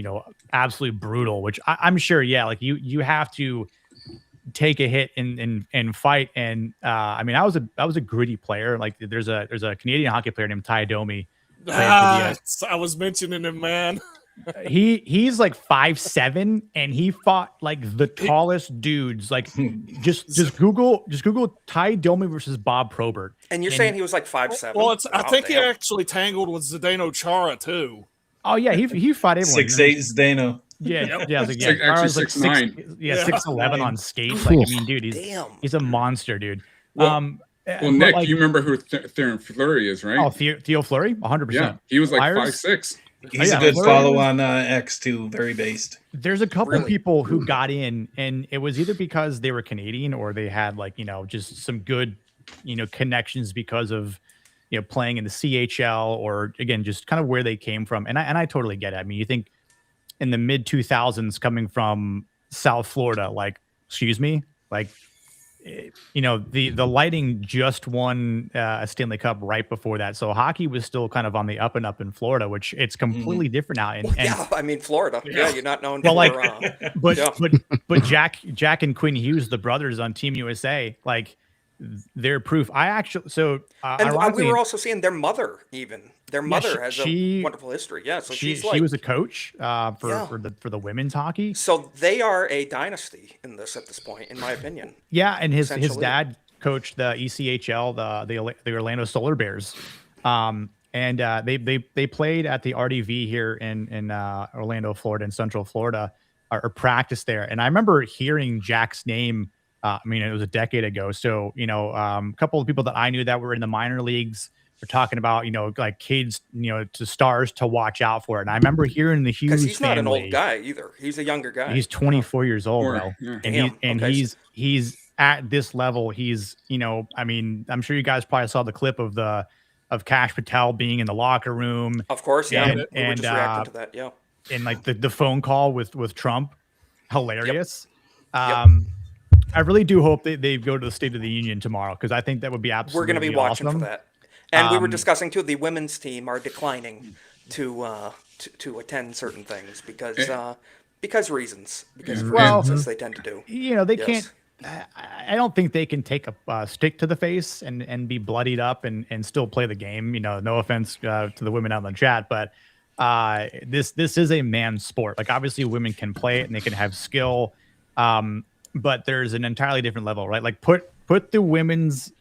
Speaker 14: absolutely brutal. Which I'm sure, yeah, like you have to take a hit and fight. And I mean, I was a gritty player. Like there's a Canadian hockey player named Ty Domi.
Speaker 7: I was mentioning him, man.
Speaker 14: He's like 5'7", and he fought like the tallest dudes. Like just Google Ty Domi versus Bob Probert.
Speaker 3: And you're saying he was like 5'7"?
Speaker 7: Well, I think he
Speaker 3: damn.
Speaker 7: actually tangled with Zdeno Chara too.
Speaker 14: Oh yeah, he fought everyone.
Speaker 4: 6'8" Zdeno.
Speaker 14: Yeah, yeah, like,
Speaker 5: Actually,
Speaker 14: Chara's like
Speaker 5: 6'9".
Speaker 14: Yeah,
Speaker 7: Yeah.
Speaker 14: 6'11" on skates. Like, I mean, dude, he's a monster, dude.
Speaker 5: Well,
Speaker 14: But,
Speaker 5: Nick,
Speaker 14: like,
Speaker 5: you remember who Theron Fleury is, right?
Speaker 14: Oh, Theo Fleury, 100%.
Speaker 5: Yeah, he was like
Speaker 14: Flyers?
Speaker 5: 5'6".
Speaker 4: He's
Speaker 14: yeah,
Speaker 4: a good
Speaker 14: Fleury
Speaker 4: follow
Speaker 14: was-
Speaker 4: on X too. Very based.
Speaker 14: There's a couple
Speaker 3: Really?
Speaker 14: people who got in, and it was either because they were Canadian, or they had like just some good connections because of playing in the CHL, or again just kind of where they came from. And I totally get it. I mean, you think in the mid 2000s, coming from South Florida, like, excuse me, like, the Lightning just won a Stanley Cup right before that, so hockey was still kind of on the up and up in Florida, which it's completely different now. And
Speaker 3: Yeah, I mean Florida. Yeah, you're not known
Speaker 14: Well,
Speaker 3: for.
Speaker 14: like, but
Speaker 3: yeah.
Speaker 14: but Jack and Quinn Hughes, the brothers on Team USA, like, they're proof. I actually
Speaker 3: And
Speaker 14: ironically,
Speaker 3: we were also seeing their mother. Even their mother has
Speaker 14: she-
Speaker 3: a wonderful history. Yeah, so
Speaker 14: she
Speaker 3: she's like.
Speaker 14: was a coach for
Speaker 3: Yeah.
Speaker 14: for the women's hockey.
Speaker 3: So they are a dynasty at this point, in my opinion.
Speaker 14: Yeah, and his
Speaker 3: Essentially.
Speaker 14: dad coached the ECHL, the Orlando Solar Bears, and they played at the RDV here in Orlando, Florida, in Central Florida, or practice there. And I remember hearing Jack's name. I mean, it was a decade ago. So, a couple of people that I knew that were in the minor leagues were talking about, like kids, to stars to watch out for. And I remember hearing the huge
Speaker 3: Because he's not an
Speaker 14: family.
Speaker 3: old guy either. He's a younger guy.
Speaker 14: He's 24 years old,
Speaker 5: Or-
Speaker 14: bro.
Speaker 5: yeah.
Speaker 14: And
Speaker 3: Damn,
Speaker 14: he's at this level. He's, I mean, I'm sure you guys probably saw the clip of Cash Patel being in the locker room.
Speaker 3: Of course, yeah.
Speaker 14: And,
Speaker 3: we were just reacting to that, yeah.
Speaker 14: And like the phone call with Trump, hilarious.
Speaker 3: Yep.
Speaker 14: I really do hope they go to the State of the Union tomorrow, because I think that would be absolutely
Speaker 3: We're going to be watching
Speaker 14: awesome.
Speaker 3: for that. And we were discussing too, the women's team are declining to attend certain things because reasons, as they tend to do.
Speaker 14: They
Speaker 3: Yes.
Speaker 14: can't. I don't think they can take a stick to the face and be bloodied up and still play the game. No offense to the women out in the chat, but this is a man's sport. Like, obviously women can play it and they can have skill, but there's an entirely different level, right? Like put the women's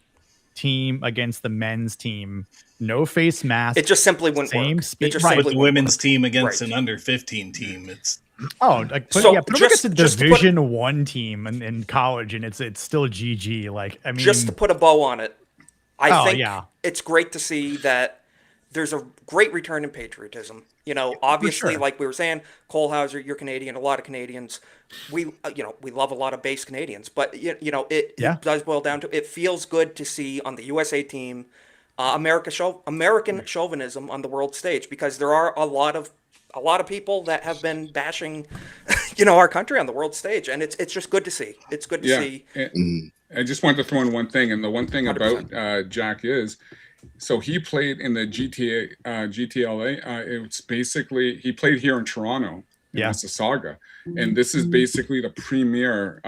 Speaker 14: team against the men's team, no face mask.
Speaker 3: It just simply wouldn't
Speaker 14: same
Speaker 3: work.
Speaker 14: speed.
Speaker 3: It just
Speaker 14: Right.
Speaker 4: Put
Speaker 3: simply
Speaker 4: the
Speaker 3: wouldn't
Speaker 4: women's
Speaker 3: work.
Speaker 4: team against
Speaker 3: Right.
Speaker 4: an under 15 team. It's
Speaker 14: Put
Speaker 3: So,
Speaker 14: them against a
Speaker 3: just to put-
Speaker 14: Division One team in college, and it's still GG. Like, I mean,
Speaker 3: Just to put a bow on it, I think
Speaker 14: yeah.
Speaker 3: it's great to see that there's a great return in patriotism. Obviously,
Speaker 14: sure.
Speaker 3: like we were saying, Cole Hauser, you're Canadian. A lot of Canadians, we love a lot of base Canadians, but it does boil down to, it feels good to see on the USA team American chauvinism on the world stage, because there are a lot of people that have been bashing, our country on the world stage, and it's just good to see. It's good to see.
Speaker 5: I just wanted to throw in one thing, and the one thing
Speaker 3: 100%.
Speaker 5: about Jack is, so he played in the GTLA. It's basically, he played here in Toronto, in Mississauga, and this is basically the premier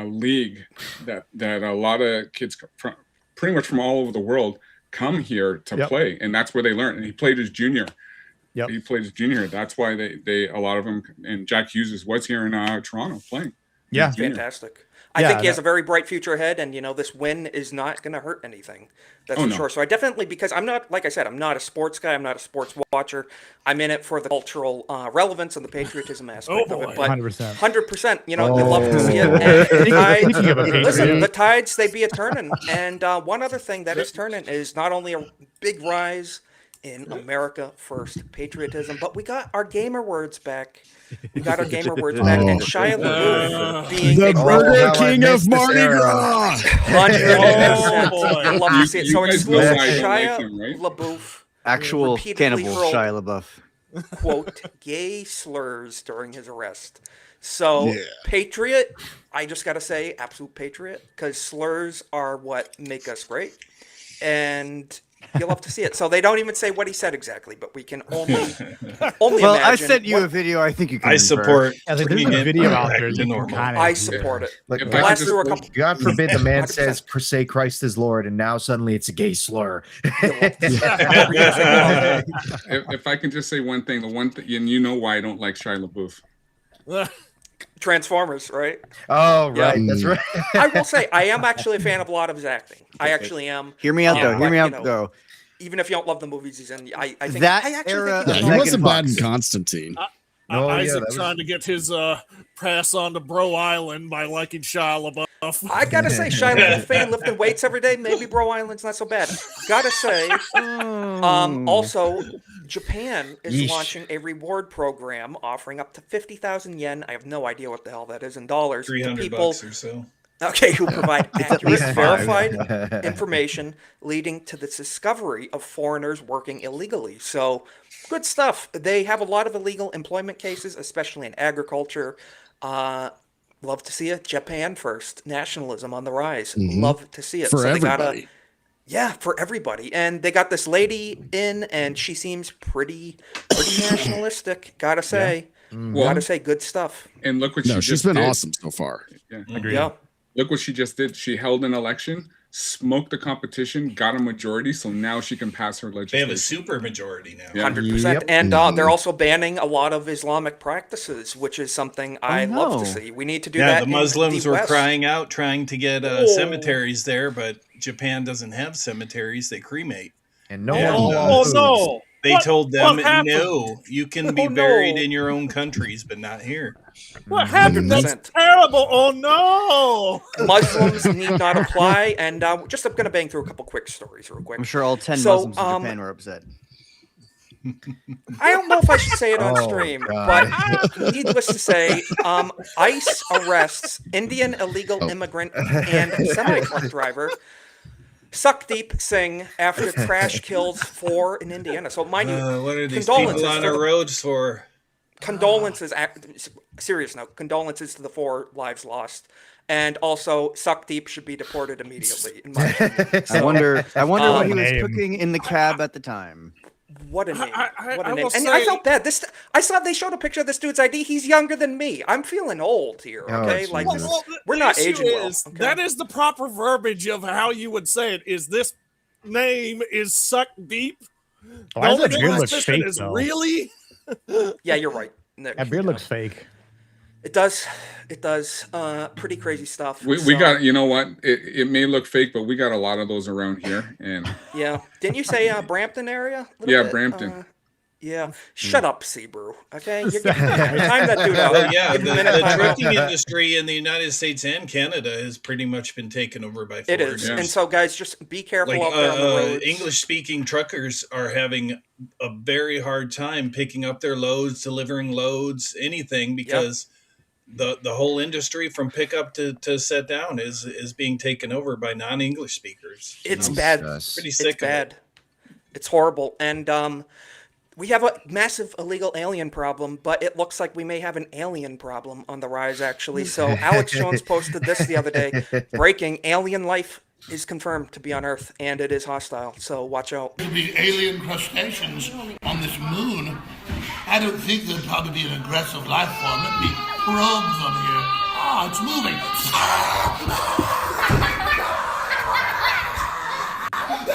Speaker 5: league that a lot of kids from pretty much from all over the world come here to play, and that's where they learn. And he played as junior.
Speaker 14: Yep.
Speaker 5: He played as junior. That's why they a lot of them, and Jack Hughes was here in Toronto playing.
Speaker 14: Yeah.
Speaker 5: As junior.
Speaker 3: Fantastic. I think he has a very bright future ahead, and this win is not going to hurt anything. That's for sure. So I definitely, because I'm not, like I said, I'm not a sports guy. I'm not a sports watcher. I'm in it for the cultural relevance and the patriotism aspect of it. But
Speaker 14: 100%.
Speaker 3: 100%. You love to see it. And
Speaker 14: Speaking of a
Speaker 3: listen,
Speaker 14: patriot.
Speaker 3: the tides, they be a turning. And one other thing that is turning is not only a big rise in America First patriotism, but we got our gamer words back. And Shia LaBeouf being
Speaker 9: The
Speaker 3: a
Speaker 9: Burger
Speaker 6: how I
Speaker 9: King of
Speaker 6: missed this
Speaker 9: Mardi
Speaker 6: era.
Speaker 9: Gras.
Speaker 3: 100%. I love to see it. So
Speaker 5: You
Speaker 3: it's
Speaker 5: guys know why I don't
Speaker 3: Shia
Speaker 5: like him, right?
Speaker 3: LaBeouf
Speaker 8: Actual
Speaker 3: repeatedly
Speaker 8: cannibal
Speaker 3: hurled,
Speaker 8: Shia LaBeouf.
Speaker 3: quote, gay slurs during his arrest. So,
Speaker 9: Yeah.
Speaker 3: patriot, I just got to say, absolute patriot, because slurs are what make us great. And you'll have to see it. So they don't even say what he said exactly, but we can only
Speaker 8: Well, I
Speaker 3: imagine
Speaker 8: sent you
Speaker 3: what-
Speaker 8: a video. I think you can.
Speaker 4: I
Speaker 8: infer.
Speaker 4: support.
Speaker 14: Yeah, there's
Speaker 4: bringing
Speaker 14: a
Speaker 4: it
Speaker 14: video out
Speaker 4: back
Speaker 14: there.
Speaker 4: to
Speaker 14: You can
Speaker 4: normal.
Speaker 14: kind
Speaker 3: I
Speaker 14: of.
Speaker 3: support it.
Speaker 6: Like,
Speaker 5: If I
Speaker 6: God,
Speaker 5: could
Speaker 3: Blast
Speaker 5: just-
Speaker 3: through a couple.
Speaker 6: God forbid the man
Speaker 3: 100%.
Speaker 6: says, say Christ is Lord, and now suddenly it's a gay slur.
Speaker 5: If I can just say one thing, and you know why I don't like Shia LaBeouf.
Speaker 3: Transformers, right?
Speaker 6: Oh, right.
Speaker 3: Yeah.
Speaker 6: That's right.
Speaker 3: I will say, I am actually a fan of a lot of his acting. I actually am.
Speaker 8: Hear me out, though. Hear me
Speaker 3: You
Speaker 8: out,
Speaker 3: know,
Speaker 8: though.
Speaker 3: Even if you don't love the movies he's in, I think
Speaker 8: That
Speaker 3: I actually
Speaker 8: era
Speaker 3: think
Speaker 9: Yeah,
Speaker 3: he's
Speaker 9: he
Speaker 8: Megan
Speaker 9: wasn't bad in
Speaker 8: Fox.
Speaker 9: Constantine.
Speaker 6: Oh, yeah,
Speaker 7: Isaac
Speaker 6: that was-
Speaker 7: trying to get his pass on to Bro Island by liking Shia LaBeouf.
Speaker 3: I gotta say, Shia LaBeouf fan lifting weights every day. Maybe Bro Island's not so bad. Gotta say, also, Japan is
Speaker 6: Yeesh.
Speaker 3: launching a reward program offering up to 50,000 yen. I have no idea what the hell that is in dollars. to
Speaker 4: $300
Speaker 3: people,
Speaker 4: or so.
Speaker 3: okay, who provide
Speaker 8: at
Speaker 3: accurate,
Speaker 8: least 5.
Speaker 3: verified information leading to the discovery of foreigners working illegally. So, good stuff. They have a lot of illegal employment cases, especially in agriculture. Love to see it. Japan first. Nationalism on the rise. Love to see it.
Speaker 9: For
Speaker 3: so they
Speaker 9: everybody.
Speaker 3: yeah, for everybody. And they got this lady in, and she seems pretty nationalistic. Gotta say. Gotta say, good stuff.
Speaker 5: And look what
Speaker 9: No,
Speaker 5: she
Speaker 9: she's
Speaker 5: just
Speaker 9: been
Speaker 5: did.
Speaker 9: awesome so far.
Speaker 5: Yeah.
Speaker 14: Agreed.
Speaker 3: Yeah.
Speaker 5: Look what she just did. She held an election, smoked the competition, got a majority, so now she can pass her
Speaker 4: They
Speaker 5: legislation.
Speaker 4: have a super majority now.
Speaker 5: Yeah.
Speaker 3: 100%.
Speaker 6: Yep.
Speaker 3: And they're also banning a lot of Islamic practices, which is something I love to
Speaker 8: no.
Speaker 3: see. We need to do
Speaker 4: Yeah,
Speaker 3: that.
Speaker 4: the
Speaker 3: in
Speaker 4: Muslims were
Speaker 3: West.
Speaker 4: crying out, trying to get
Speaker 3: Oh.
Speaker 4: cemeteries there, but Japan doesn't have cemeteries; they cremate.
Speaker 6: And no
Speaker 4: Yeah.
Speaker 6: one
Speaker 7: Oh
Speaker 6: moves.
Speaker 7: no!
Speaker 4: They
Speaker 7: What-
Speaker 4: told them,
Speaker 7: what happened?
Speaker 4: no, you can be
Speaker 3: Oh,
Speaker 4: buried
Speaker 3: no.
Speaker 4: in your own countries, but not here.
Speaker 7: What happened? That's
Speaker 3: 100%.
Speaker 7: terrible. Oh no!
Speaker 3: Muslims need not apply. And I'm going to bang through a couple quick stories real quick.
Speaker 8: I'm sure all 10
Speaker 3: So,
Speaker 8: Muslims in Japan were upset.
Speaker 3: I don't know if I should say it on
Speaker 6: Oh,
Speaker 3: stream,
Speaker 6: God.
Speaker 3: but needless to say, ICE arrests Indian illegal immigrant and semi-truck driver Suckdeep Singh after crash kills 4 in Indiana. So mind you,
Speaker 4: What are these people
Speaker 3: condolences
Speaker 4: on
Speaker 3: for
Speaker 4: our
Speaker 3: the-
Speaker 4: roads for?
Speaker 3: condolences. Serious note, condolences to the 4 lives lost. And also, Suckdeep should be deported immediately. In my opinion.
Speaker 8: I
Speaker 3: So,
Speaker 8: wonder what he was
Speaker 14: name.
Speaker 8: cooking in the cab at the time.
Speaker 3: what a name! What a
Speaker 7: I
Speaker 3: name!
Speaker 7: will
Speaker 3: And I
Speaker 7: say-
Speaker 3: felt bad. I saw they showed a picture of this dude's ID. He's younger than me. I'm feeling old here.
Speaker 6: Oh,
Speaker 3: Okay, like
Speaker 6: Jesus.
Speaker 3: we're
Speaker 7: the
Speaker 3: not
Speaker 7: issue
Speaker 3: aging well.
Speaker 7: is,
Speaker 3: okay?
Speaker 7: That is the proper verbiage of how you would say it. Is this name is Suck Deep?
Speaker 14: Why does
Speaker 7: The
Speaker 14: that
Speaker 7: only
Speaker 14: beard look
Speaker 7: suspicion
Speaker 14: fake,
Speaker 7: is
Speaker 14: though?
Speaker 7: really?
Speaker 3: Yeah, you're right, Nick.
Speaker 14: That beard looks fake.
Speaker 3: It does. It does. Pretty crazy stuff.
Speaker 5: We
Speaker 3: So,
Speaker 5: got, you know what? It may look fake, but we got a lot of those around here. And
Speaker 3: Yeah. Didn't you say Brampton area? A little
Speaker 5: yeah,
Speaker 3: bit?
Speaker 5: Brampton.
Speaker 3: Yeah. Shut up, Seabrew. Okay. Time that dude out.
Speaker 4: Well, yeah,
Speaker 3: Give
Speaker 4: the,
Speaker 3: him a minute
Speaker 4: the
Speaker 3: time out.
Speaker 4: trucking industry in the United States and Canada has pretty much been taken over by
Speaker 3: It
Speaker 4: foreigners.
Speaker 3: is.
Speaker 5: Yeah.
Speaker 3: And so, guys, just be careful
Speaker 4: Like
Speaker 3: out there on the roads.
Speaker 4: English-speaking truckers are having a very hard time picking up their loads, delivering loads, anything, because the whole industry from pickup to set down is being taken over by non-English speakers.
Speaker 3: It's
Speaker 6: Jesus.
Speaker 3: bad.
Speaker 4: Pretty sick
Speaker 3: It's
Speaker 4: of it.
Speaker 3: bad. It's horrible. And we have a massive illegal alien problem, but it looks like we may have an alien problem on the rise, actually. So Alex Jones posted this the other day. Breaking: alien life is confirmed to be on Earth, and it is hostile. So watch out.
Speaker 15: There'll be alien crustaceans on this moon. I don't think there'll probably be an aggressive life form. There'll be probes on here. Ah, it's moving.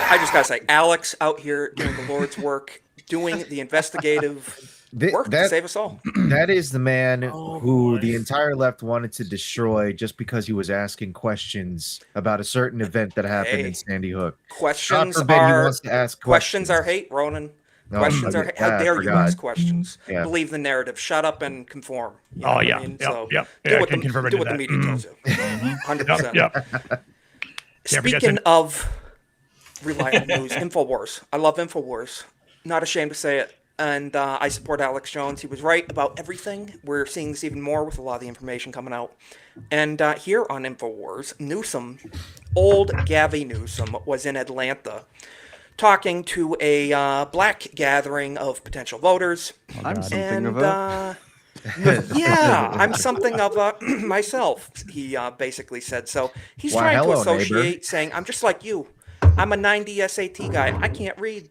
Speaker 3: I just gotta say, Alex out here doing the Lord's work, doing the investigative work to save us all.
Speaker 6: That is the man
Speaker 3: Oh,
Speaker 6: who the entire left wanted to destroy just because he was asking questions about a certain event that happened
Speaker 3: Hey.
Speaker 6: in Sandy Hook.
Speaker 3: Questions
Speaker 6: God forbid he
Speaker 3: are
Speaker 6: wants to ask
Speaker 3: questions are hate, Ronan.
Speaker 6: No,
Speaker 3: Questions
Speaker 6: I
Speaker 3: are
Speaker 6: get
Speaker 3: how
Speaker 6: that,
Speaker 3: dare
Speaker 6: I
Speaker 3: you
Speaker 6: forgot.
Speaker 3: ask questions?
Speaker 6: Yeah.
Speaker 3: Believe the narrative. Shut up and conform. You know
Speaker 14: Oh,
Speaker 3: what I
Speaker 14: yeah.
Speaker 3: mean?
Speaker 14: Yep,
Speaker 3: So
Speaker 14: yep.
Speaker 3: do
Speaker 14: Yeah, I
Speaker 3: what
Speaker 14: can
Speaker 3: the,
Speaker 14: confirm I
Speaker 3: do
Speaker 14: did
Speaker 3: what the
Speaker 14: that.
Speaker 3: media tells you. 100%.
Speaker 14: Yep. Can't forget
Speaker 3: Speaking
Speaker 14: to-
Speaker 3: of reliable news, Infowars. I love Infowars. Not ashamed to say it. And I support Alex Jones. He was right about everything. We're seeing this even more with a lot of the information coming out. And here on Infowars, Newsom, old Gavin Newsom, was in Atlanta talking to a black gathering of potential voters.
Speaker 8: I'm something
Speaker 3: and,
Speaker 8: of a.
Speaker 3: yeah, I'm something of a myself, he basically said. So he's
Speaker 6: Why,
Speaker 3: trying to
Speaker 6: hello, neighbor.
Speaker 3: associate, saying, I'm just like you. I'm a 90 SAT guy. I can't read.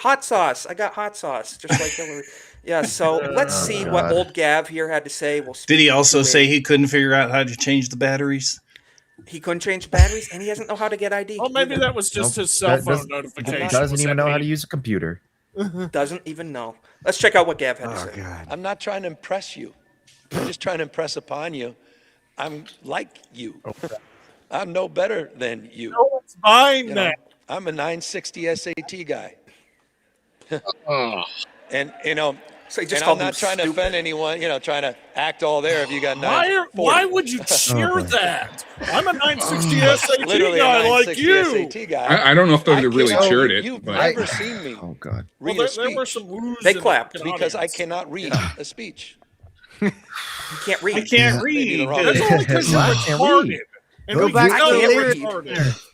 Speaker 3: Hot sauce. I got hot sauce, just like Hillary. Yeah, so let's see what
Speaker 6: God.
Speaker 3: old Gav here had to say. We'll
Speaker 4: Did he
Speaker 3: speak
Speaker 4: also
Speaker 3: to
Speaker 4: say
Speaker 3: it.
Speaker 4: he couldn't figure out how to change the batteries?
Speaker 3: He couldn't change batteries, and he doesn't know how to get ID?
Speaker 7: Oh, maybe that was just
Speaker 6: Nope.
Speaker 7: his cell
Speaker 6: That
Speaker 7: phone
Speaker 6: doesn't-
Speaker 7: notification.
Speaker 6: Doesn't
Speaker 7: was
Speaker 6: even
Speaker 7: that
Speaker 6: know how
Speaker 7: he-
Speaker 6: to use a computer.
Speaker 3: Doesn't even know. Let's check out what Gav had to
Speaker 8: Oh,
Speaker 3: say.
Speaker 8: God.
Speaker 16: I'm not trying to impress you. I'm just trying to impress upon you. I'm like you. I'm no better than you.
Speaker 7: No, it's mine
Speaker 16: You know,
Speaker 7: now.
Speaker 16: I'm a 960 SAT guy. And
Speaker 3: So he just
Speaker 16: and
Speaker 3: called
Speaker 16: I'm
Speaker 3: him
Speaker 16: not trying to
Speaker 3: stupid.
Speaker 16: offend anyone, trying to act all there if you got
Speaker 7: Why would you cheer
Speaker 6: God.
Speaker 7: that? I'm a 960 SAT
Speaker 16: literally a
Speaker 7: guy like
Speaker 16: 960
Speaker 7: you.
Speaker 16: SAT guy.
Speaker 5: I don't know if they
Speaker 16: I
Speaker 5: really
Speaker 16: can't-
Speaker 5: cheered it,
Speaker 16: You've
Speaker 5: but
Speaker 16: never seen me
Speaker 6: Oh God.
Speaker 7: Well,
Speaker 16: read a
Speaker 7: there were
Speaker 16: speech
Speaker 7: some woos
Speaker 3: They
Speaker 7: in the
Speaker 3: clapped.
Speaker 7: fucking
Speaker 16: because I
Speaker 7: audience.
Speaker 16: cannot read a speech.
Speaker 3: He can't read.
Speaker 4: I can't
Speaker 16: Maybe the
Speaker 4: read.
Speaker 16: wrong-
Speaker 7: That's only because you're
Speaker 6: I can't
Speaker 7: retarded.
Speaker 6: read.
Speaker 7: And
Speaker 6: Go
Speaker 7: we
Speaker 6: back
Speaker 7: know
Speaker 3: to the
Speaker 7: you're
Speaker 3: lyrics.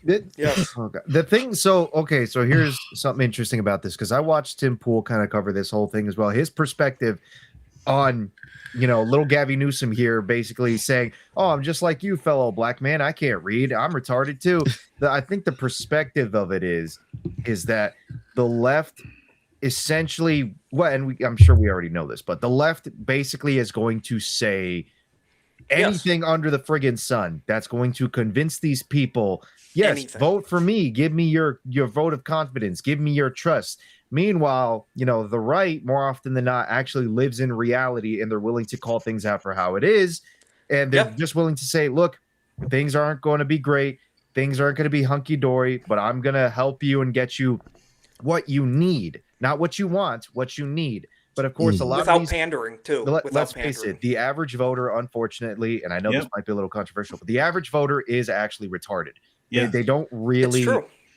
Speaker 7: retarded.
Speaker 3: Yes.
Speaker 6: Oh, God. The thing, so here's something interesting about this because I watched Tim Pool kind of cover this whole thing as well. His perspective on, little Gavin Newsom here basically saying, "Oh, I'm just like you, fellow black man. I can't read. I'm retarded too." I think the perspective of it is that the left essentially, I'm sure we already know this, but the left basically is going to say anything under the friggin' sun that's going to convince these people, yes,
Speaker 3: Anything.
Speaker 6: vote for me, give me your vote of confidence, give me your trust. Meanwhile, the right more often than not actually lives in reality and they're willing to call things out for how it is, and they're just willing to say, look, things aren't going to be great, things aren't going to be hunky-dory, but I'm going to help you and get you what you need, not what you want, what you need. But of course, a lot
Speaker 3: without
Speaker 6: of these,
Speaker 3: pandering too.
Speaker 6: let's face it, the average voter, unfortunately, and I know this might be a little controversial, but the average voter is actually retarded. They don't really,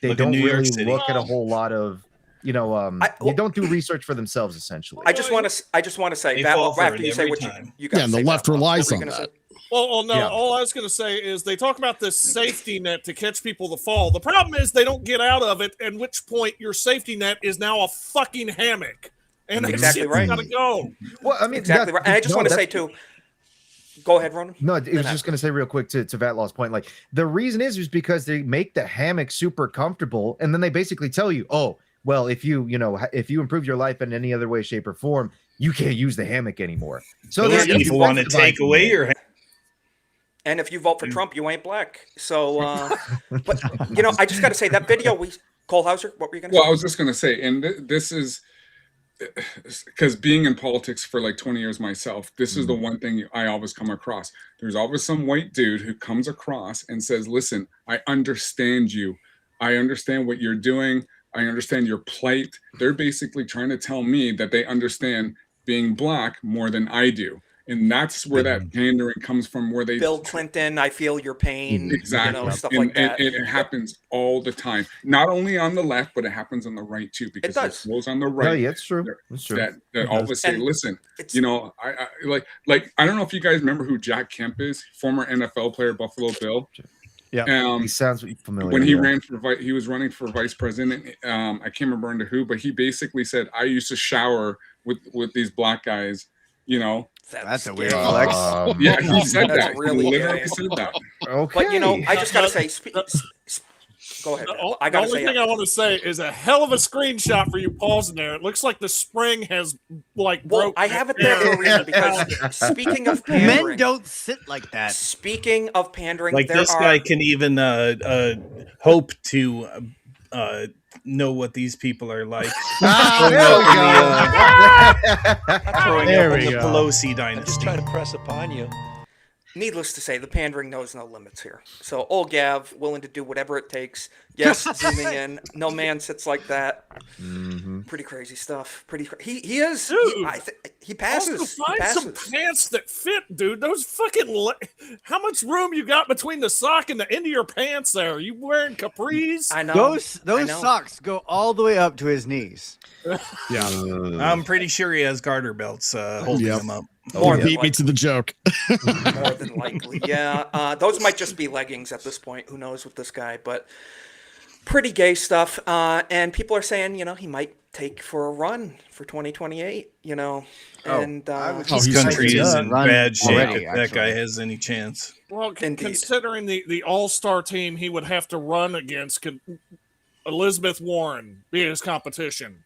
Speaker 6: they don't really look at a whole lot of, you don't do research for themselves, essentially.
Speaker 3: I just want to say
Speaker 4: They
Speaker 3: that
Speaker 4: fall for
Speaker 3: after
Speaker 4: it
Speaker 3: you say
Speaker 4: every
Speaker 3: what
Speaker 4: time.
Speaker 3: you got.
Speaker 9: Yeah, and the left relies on
Speaker 3: gonna
Speaker 9: that.
Speaker 3: say?
Speaker 7: Well, no.
Speaker 6: Yeah.
Speaker 7: All I was going to say is they talk about this safety net to catch people to fall. The problem is they don't get out of it, at which point your safety net is now a fucking hammock. And
Speaker 3: Exactly right.
Speaker 7: Gotta go.
Speaker 6: Well, I mean,
Speaker 3: Exactly right. And I just want to say too. Go ahead, Ronan.
Speaker 6: No, it was just going to say real quick to Vatlaw's point. Like, the reason is because they make the hammock super comfortable, and then they basically tell you, oh, well, if you improve your life in any other way, shape, or form, you can't use the hammock anymore. So
Speaker 4: those people want to take away your hammock.
Speaker 3: And if you vote for Trump, you ain't black. So, but I just got to say that video Cole Hauser, what were you going to say?
Speaker 5: Well, I was just going to say, and this is because being in politics for like 20 years myself, this is the one thing I always come across. There's always some white dude who comes across and says, listen, I understand you. I understand what you're doing. I understand your plight. They're basically trying to tell me that they understand being black more than I do. And that's where that pandering comes from, where they
Speaker 3: Bill Clinton, I feel your pain.
Speaker 5: Exactly.
Speaker 3: Stuff
Speaker 5: and,
Speaker 3: like that.
Speaker 5: And it happens all the time. Not only on the left, but it happens on the right too. Because there's those on the right.
Speaker 6: Yeah, it's true. It's true.
Speaker 5: That always say, listen, I like I don't know if you guys remember who Jack Kemp is, former NFL player, Buffalo Bill.
Speaker 6: Yeah, he sounds familiar.
Speaker 5: When he he was running for vice president. I can't remember under who, but he basically said, I used to shower with these black guys,
Speaker 8: That's a weird flex.
Speaker 5: Yeah, he said
Speaker 3: That's
Speaker 5: that.
Speaker 3: really
Speaker 5: He literally
Speaker 3: scary.
Speaker 5: said that.
Speaker 6: Okay.
Speaker 3: But I just gotta say, go ahead. I
Speaker 7: The
Speaker 3: gotta
Speaker 7: only
Speaker 3: say,
Speaker 7: thing I want to say is a hell of a screenshot for you pausing there. It looks like the spring has broke.
Speaker 3: I have it there for a reason because speaking of pandering,
Speaker 8: Men don't sit like that.
Speaker 3: Speaking of pandering,
Speaker 4: Like this guy can even hope to know what these people are like. Throwing
Speaker 14: There
Speaker 4: up
Speaker 14: we
Speaker 4: in the
Speaker 14: go.
Speaker 4: Pelosi
Speaker 16: I'm
Speaker 4: dynasty.
Speaker 16: just trying to press upon you.
Speaker 3: Needless to say, the pandering knows no limits here. So, old Gav, willing to do whatever it takes. Yes, zooming in. No man sits like that. Pretty crazy stuff. He is.
Speaker 7: Dude,
Speaker 3: he passes.
Speaker 7: Also, find
Speaker 3: he
Speaker 7: some
Speaker 3: passes.
Speaker 7: pants that fit, dude. Those fucking. How much room you got between the sock and the end of your pants there? Are you wearing capris?
Speaker 3: I know.
Speaker 8: Those socks go all the way up to his knees.
Speaker 9: Yeah.
Speaker 4: I'm pretty sure he has garter belts holding
Speaker 9: Yep.
Speaker 4: him up.
Speaker 3: More than
Speaker 9: Beat me to the joke.
Speaker 3: More than likely, yeah. Those might just be leggings at this point. Who knows with this guy? But pretty gay stuff. And people are saying, he might take for a run for 2028. And
Speaker 4: His country is in bad shape
Speaker 8: already,
Speaker 4: if that guy has any chance.
Speaker 7: Well,
Speaker 3: Indeed.
Speaker 7: considering the all-star team he would have to run against, could Elizabeth Warren be his competition?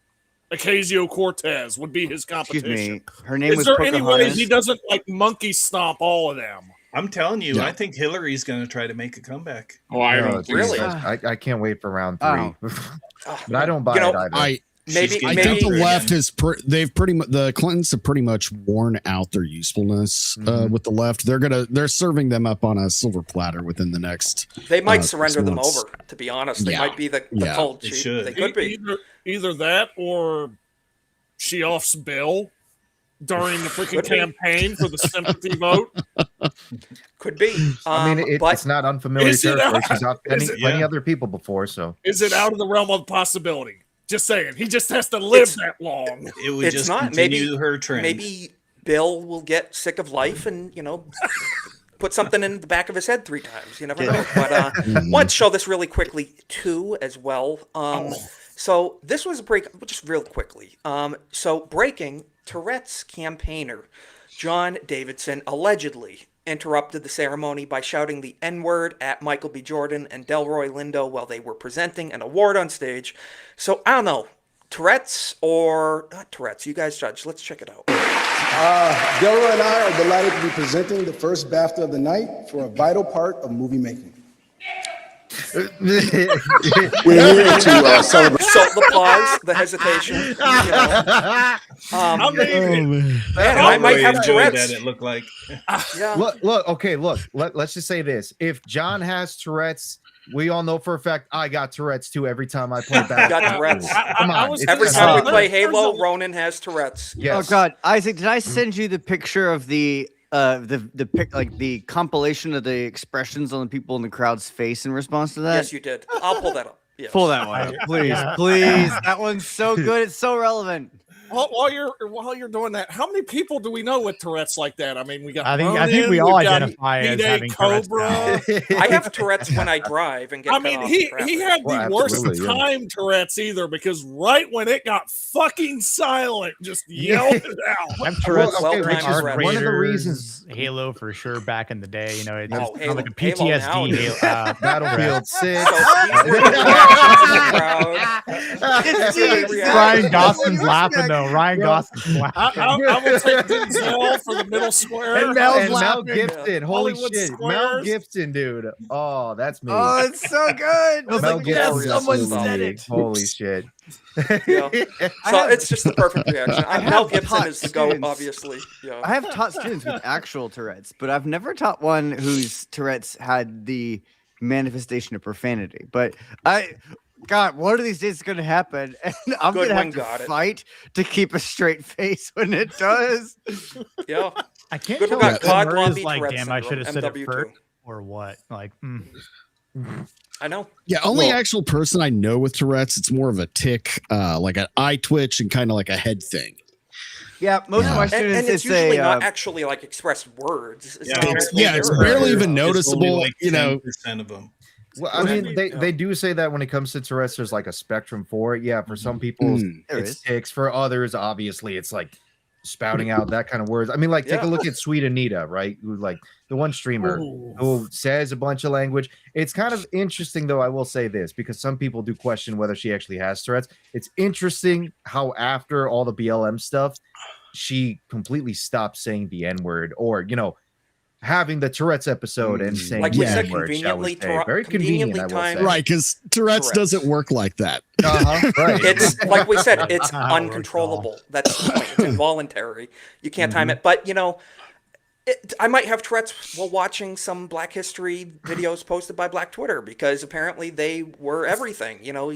Speaker 7: Ocasio-Cortez would be his competition.
Speaker 8: Excuse me. Her name
Speaker 7: Is
Speaker 8: was
Speaker 7: there any way
Speaker 8: Pocahontas.
Speaker 7: he doesn't monkey stomp all of them?
Speaker 4: I'm telling you,
Speaker 9: Yeah.
Speaker 4: I think Hillary's going to try to make a comeback.
Speaker 5: Oh, I
Speaker 6: No,
Speaker 5: don't think
Speaker 3: Really?
Speaker 5: so.
Speaker 6: I can't wait for round
Speaker 8: Oh.
Speaker 6: 3. But I don't buy it either.
Speaker 9: I
Speaker 3: maybe
Speaker 9: think the left has they've pretty much the Clintons have pretty much worn out their usefulness with the left. They're serving them up on a silver platter within the next.
Speaker 3: they might
Speaker 9: 6
Speaker 3: surrender them
Speaker 9: months.
Speaker 3: over. To be honest, they
Speaker 9: Yeah.
Speaker 3: might be the
Speaker 9: Yeah.
Speaker 3: cold
Speaker 4: They
Speaker 3: sheep.
Speaker 4: should.
Speaker 3: They could be.
Speaker 7: Either that or she offs Bill during the freaking
Speaker 3: Could be.
Speaker 7: campaign for the sympathy vote.
Speaker 3: Could be.
Speaker 6: I mean,
Speaker 3: but
Speaker 6: it's not unfamiliar
Speaker 7: Is it-
Speaker 6: territory. She's off
Speaker 7: is it-
Speaker 6: plenty other people before, so.
Speaker 7: Is it out of the realm of possibility? Just saying. He just has to live that long.
Speaker 4: It would
Speaker 3: It's
Speaker 4: just
Speaker 3: not.
Speaker 4: continue
Speaker 3: Maybe
Speaker 4: her trend.
Speaker 3: Maybe Bill will get sick of life and put something in the back of his head 3 times. You never know. But want to show this really quickly too, as well. So this was a break, just real quickly. So breaking, Tourette's campaigner John Davidson allegedly interrupted the ceremony by shouting the N-word at Michael B. Jordan and Delroy Lindo while they were presenting an award on stage. So I don't know, Tourette's or not Tourette's? You guys judge. Let's check it out.
Speaker 17: Delroy and I are delighted to be presenting the first BAFTA of the night for a vital part of movie making. We're here to celebrate.
Speaker 3: So the pause, the hesitation.
Speaker 7: I mean,
Speaker 3: Man, I might have
Speaker 4: enjoyed
Speaker 3: Tourette's.
Speaker 4: that. It looked like
Speaker 3: Yeah.
Speaker 6: Look. Okay, look. Let's just say this: if John has Tourette's, we all know for a fact I got Tourette's too every time I play
Speaker 3: You got
Speaker 6: Battlefield.
Speaker 3: Tourette's.
Speaker 6: Come on, it's
Speaker 3: Every
Speaker 6: just
Speaker 3: time we
Speaker 6: not-
Speaker 3: play Halo, Ronan has Tourette's.
Speaker 6: Yes.
Speaker 8: Oh God, Isaac, did I send you the picture of the the compilation of the expressions on the people in the crowd's face in response to that?
Speaker 3: Yes, you did. I'll pull that up. Yes.
Speaker 8: Pull that one up, please, please. That one's so good. It's so relevant.
Speaker 7: While you're doing that, how many people do we know with Tourette's like that? I mean, we got.
Speaker 14: I think
Speaker 7: Ronan,
Speaker 14: we all
Speaker 7: we've got
Speaker 14: identify as
Speaker 7: D-Day
Speaker 14: having Tourette's
Speaker 7: Cobra.
Speaker 3: I have Tourette's when I drive and get.
Speaker 7: I mean, he had the worst
Speaker 6: absolutely, yeah.
Speaker 7: time Tourette's either, because right when it got fucking silent, just yelled it out.
Speaker 14: I'm Tourette's.
Speaker 6: Well, okay,
Speaker 14: which
Speaker 6: which
Speaker 14: is
Speaker 6: is one of the reasons-
Speaker 14: Halo for sure back in the day. You know, it's
Speaker 3: Oh,
Speaker 14: kind
Speaker 3: Halo-
Speaker 14: of like a
Speaker 3: Halo
Speaker 14: PTSD.
Speaker 3: nowadays.
Speaker 6: Battlefield 6.
Speaker 3: So these were the reactions in the crowd. These were the reactions.
Speaker 14: Ryan Gosling's laughing though. Ryan Gosling's laughing.
Speaker 7: I will take Denzel for the middle square.
Speaker 14: And Mel's
Speaker 6: And Mel
Speaker 14: laughing.
Speaker 6: Gibson, holy
Speaker 7: Hollywood
Speaker 6: shit, Mel
Speaker 7: Squares.
Speaker 6: Gibson, dude. Oh, that's me.
Speaker 8: Oh, it's so good.
Speaker 3: It was
Speaker 6: Mel
Speaker 3: like,
Speaker 6: Gibson,
Speaker 3: yes,
Speaker 8: someone
Speaker 6: absolutely
Speaker 8: said
Speaker 6: me.
Speaker 8: it.
Speaker 6: Holy shit.
Speaker 3: Yeah. So it's just the perfect reaction.
Speaker 8: I
Speaker 3: Mel
Speaker 8: have
Speaker 3: Gibson
Speaker 8: taught
Speaker 3: is the GOAT,
Speaker 8: students.
Speaker 3: obviously. Yeah.
Speaker 8: I have taught students with actual Tourette's, but I've never taught one whose Tourette's had the manifestation of profanity. But God, one of these days it's going to happen, and I'm
Speaker 3: Good
Speaker 8: going to
Speaker 3: one
Speaker 8: have
Speaker 3: got
Speaker 8: to
Speaker 3: it.
Speaker 8: fight to keep a straight face when it does.
Speaker 3: Yeah.
Speaker 14: I can't
Speaker 3: Good
Speaker 14: tell
Speaker 3: one
Speaker 14: if
Speaker 3: got
Speaker 14: Tim
Speaker 3: Cod
Speaker 14: Murray's
Speaker 3: Lumpy
Speaker 14: like,
Speaker 3: Tourette's
Speaker 14: damn, I should
Speaker 3: syndrome,
Speaker 14: have said it
Speaker 3: MW2.
Speaker 14: first, or what? Like,
Speaker 3: I know.
Speaker 9: Yeah, only
Speaker 6: Well-
Speaker 9: actual person I know with Tourette's, it's more of a tick, like an eye twitch and kind of like a head thing.
Speaker 8: Yeah, most of my
Speaker 3: And
Speaker 8: students,
Speaker 3: it's usually
Speaker 8: a,
Speaker 3: not actually like expressed words. It's
Speaker 4: Yeah,
Speaker 3: not
Speaker 4: it's-
Speaker 3: really
Speaker 9: Yeah, it's
Speaker 3: words.
Speaker 9: barely even
Speaker 4: It's only
Speaker 9: noticeable.
Speaker 4: like
Speaker 9: You know,
Speaker 4: 10% of them.
Speaker 6: Well, I mean, they do say that when it comes to Tourette's, there's like a spectrum for it. Yeah, for some people,
Speaker 8: There
Speaker 6: it's
Speaker 8: is.
Speaker 6: tics. For others, obviously, it's like spouting out that kind of words. I mean, like, take a
Speaker 3: Yeah.
Speaker 6: look at Sweet Anita, right? Who, like, the one streamer who says a bunch of language. It's kind of interesting, though, I will say this, because some people do question whether she actually has Tourette's. It's interesting how after all the BLM stuff, she completely stopped saying the N-word, or, you know, having the Tourette's episode and saying
Speaker 3: Like
Speaker 6: the
Speaker 3: we said,
Speaker 6: N-word, shall we
Speaker 3: conveniently
Speaker 6: say. Very convenient, I will
Speaker 3: timed.
Speaker 6: say.
Speaker 9: right? Because Tourette's
Speaker 3: Tourette's.
Speaker 9: doesn't work like that.
Speaker 6: Right.
Speaker 3: It's like we said, it's
Speaker 14: Not how it works,
Speaker 3: uncontrollable. That's the point. It's involuntary. You can't time it. But you know, I might have Tourette's while watching some Black History videos posted by Black Twitter, because apparently they were everything. You know,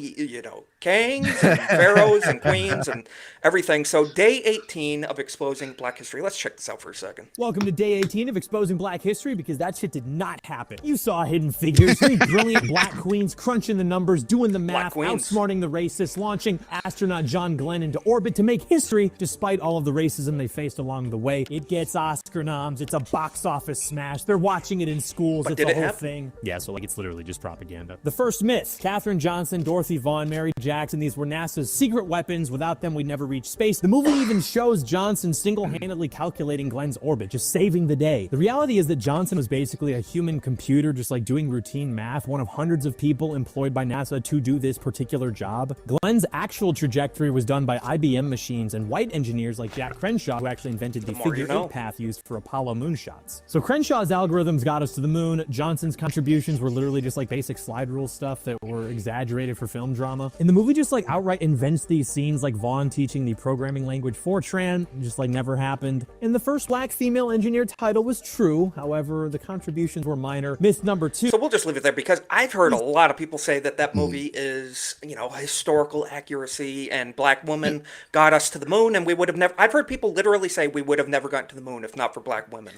Speaker 3: kings and pharaohs and queens and everything. So day 18 of exposing Black History. Let's check this out for a second.
Speaker 18: Welcome to day 18 of Exposing Black History, because that shit did not happen. You saw Hidden Figures, three brilliant black queens crunching the numbers, doing the math,
Speaker 3: queens.
Speaker 18: outsmarting the racists, launching astronaut John Glenn into orbit to make history despite all of the racism they faced along the way. It gets Oscar noms, it's a box office smash, they're watching it in schools,
Speaker 3: But
Speaker 18: it's
Speaker 3: did
Speaker 18: a
Speaker 3: it
Speaker 18: whole
Speaker 3: happen?
Speaker 18: thing. Yeah, so like it's literally just propaganda. The first myth, Katherine Johnson, Dorothy Vaughan, Mary Jackson, these were NASA's secret weapons. Without them, we'd never reach space. The movie even shows Johnson single-handedly calculating Glenn's orbit, just saving the day. The reality is that Johnson was basically a human computer, just like doing routine math, one of hundreds of people employed by NASA to do this particular job. Glenn's actual trajectory was done by IBM machines and white engineers like Jack Crenshaw, who actually invented the
Speaker 3: The more you
Speaker 18: figure
Speaker 3: know.
Speaker 18: eight path used for Apollo moonshots. So Crenshaw's algorithms got us to the moon. Johnson's contributions were literally just like basic slide rule stuff that were exaggerated for film drama. And the movie just like outright invents these scenes, like Vaughn teaching the programming language Fortran, just like never happened. And the first black female engineer title was true. However, the contributions were minor. Myth number 2.
Speaker 3: So we'll just leave it there, because I've heard a lot of people say that that movie is, you know, historical accuracy, and black women got us to the moon, and we would have never. I've heard people literally say we would have never gotten to the moon if not for black women.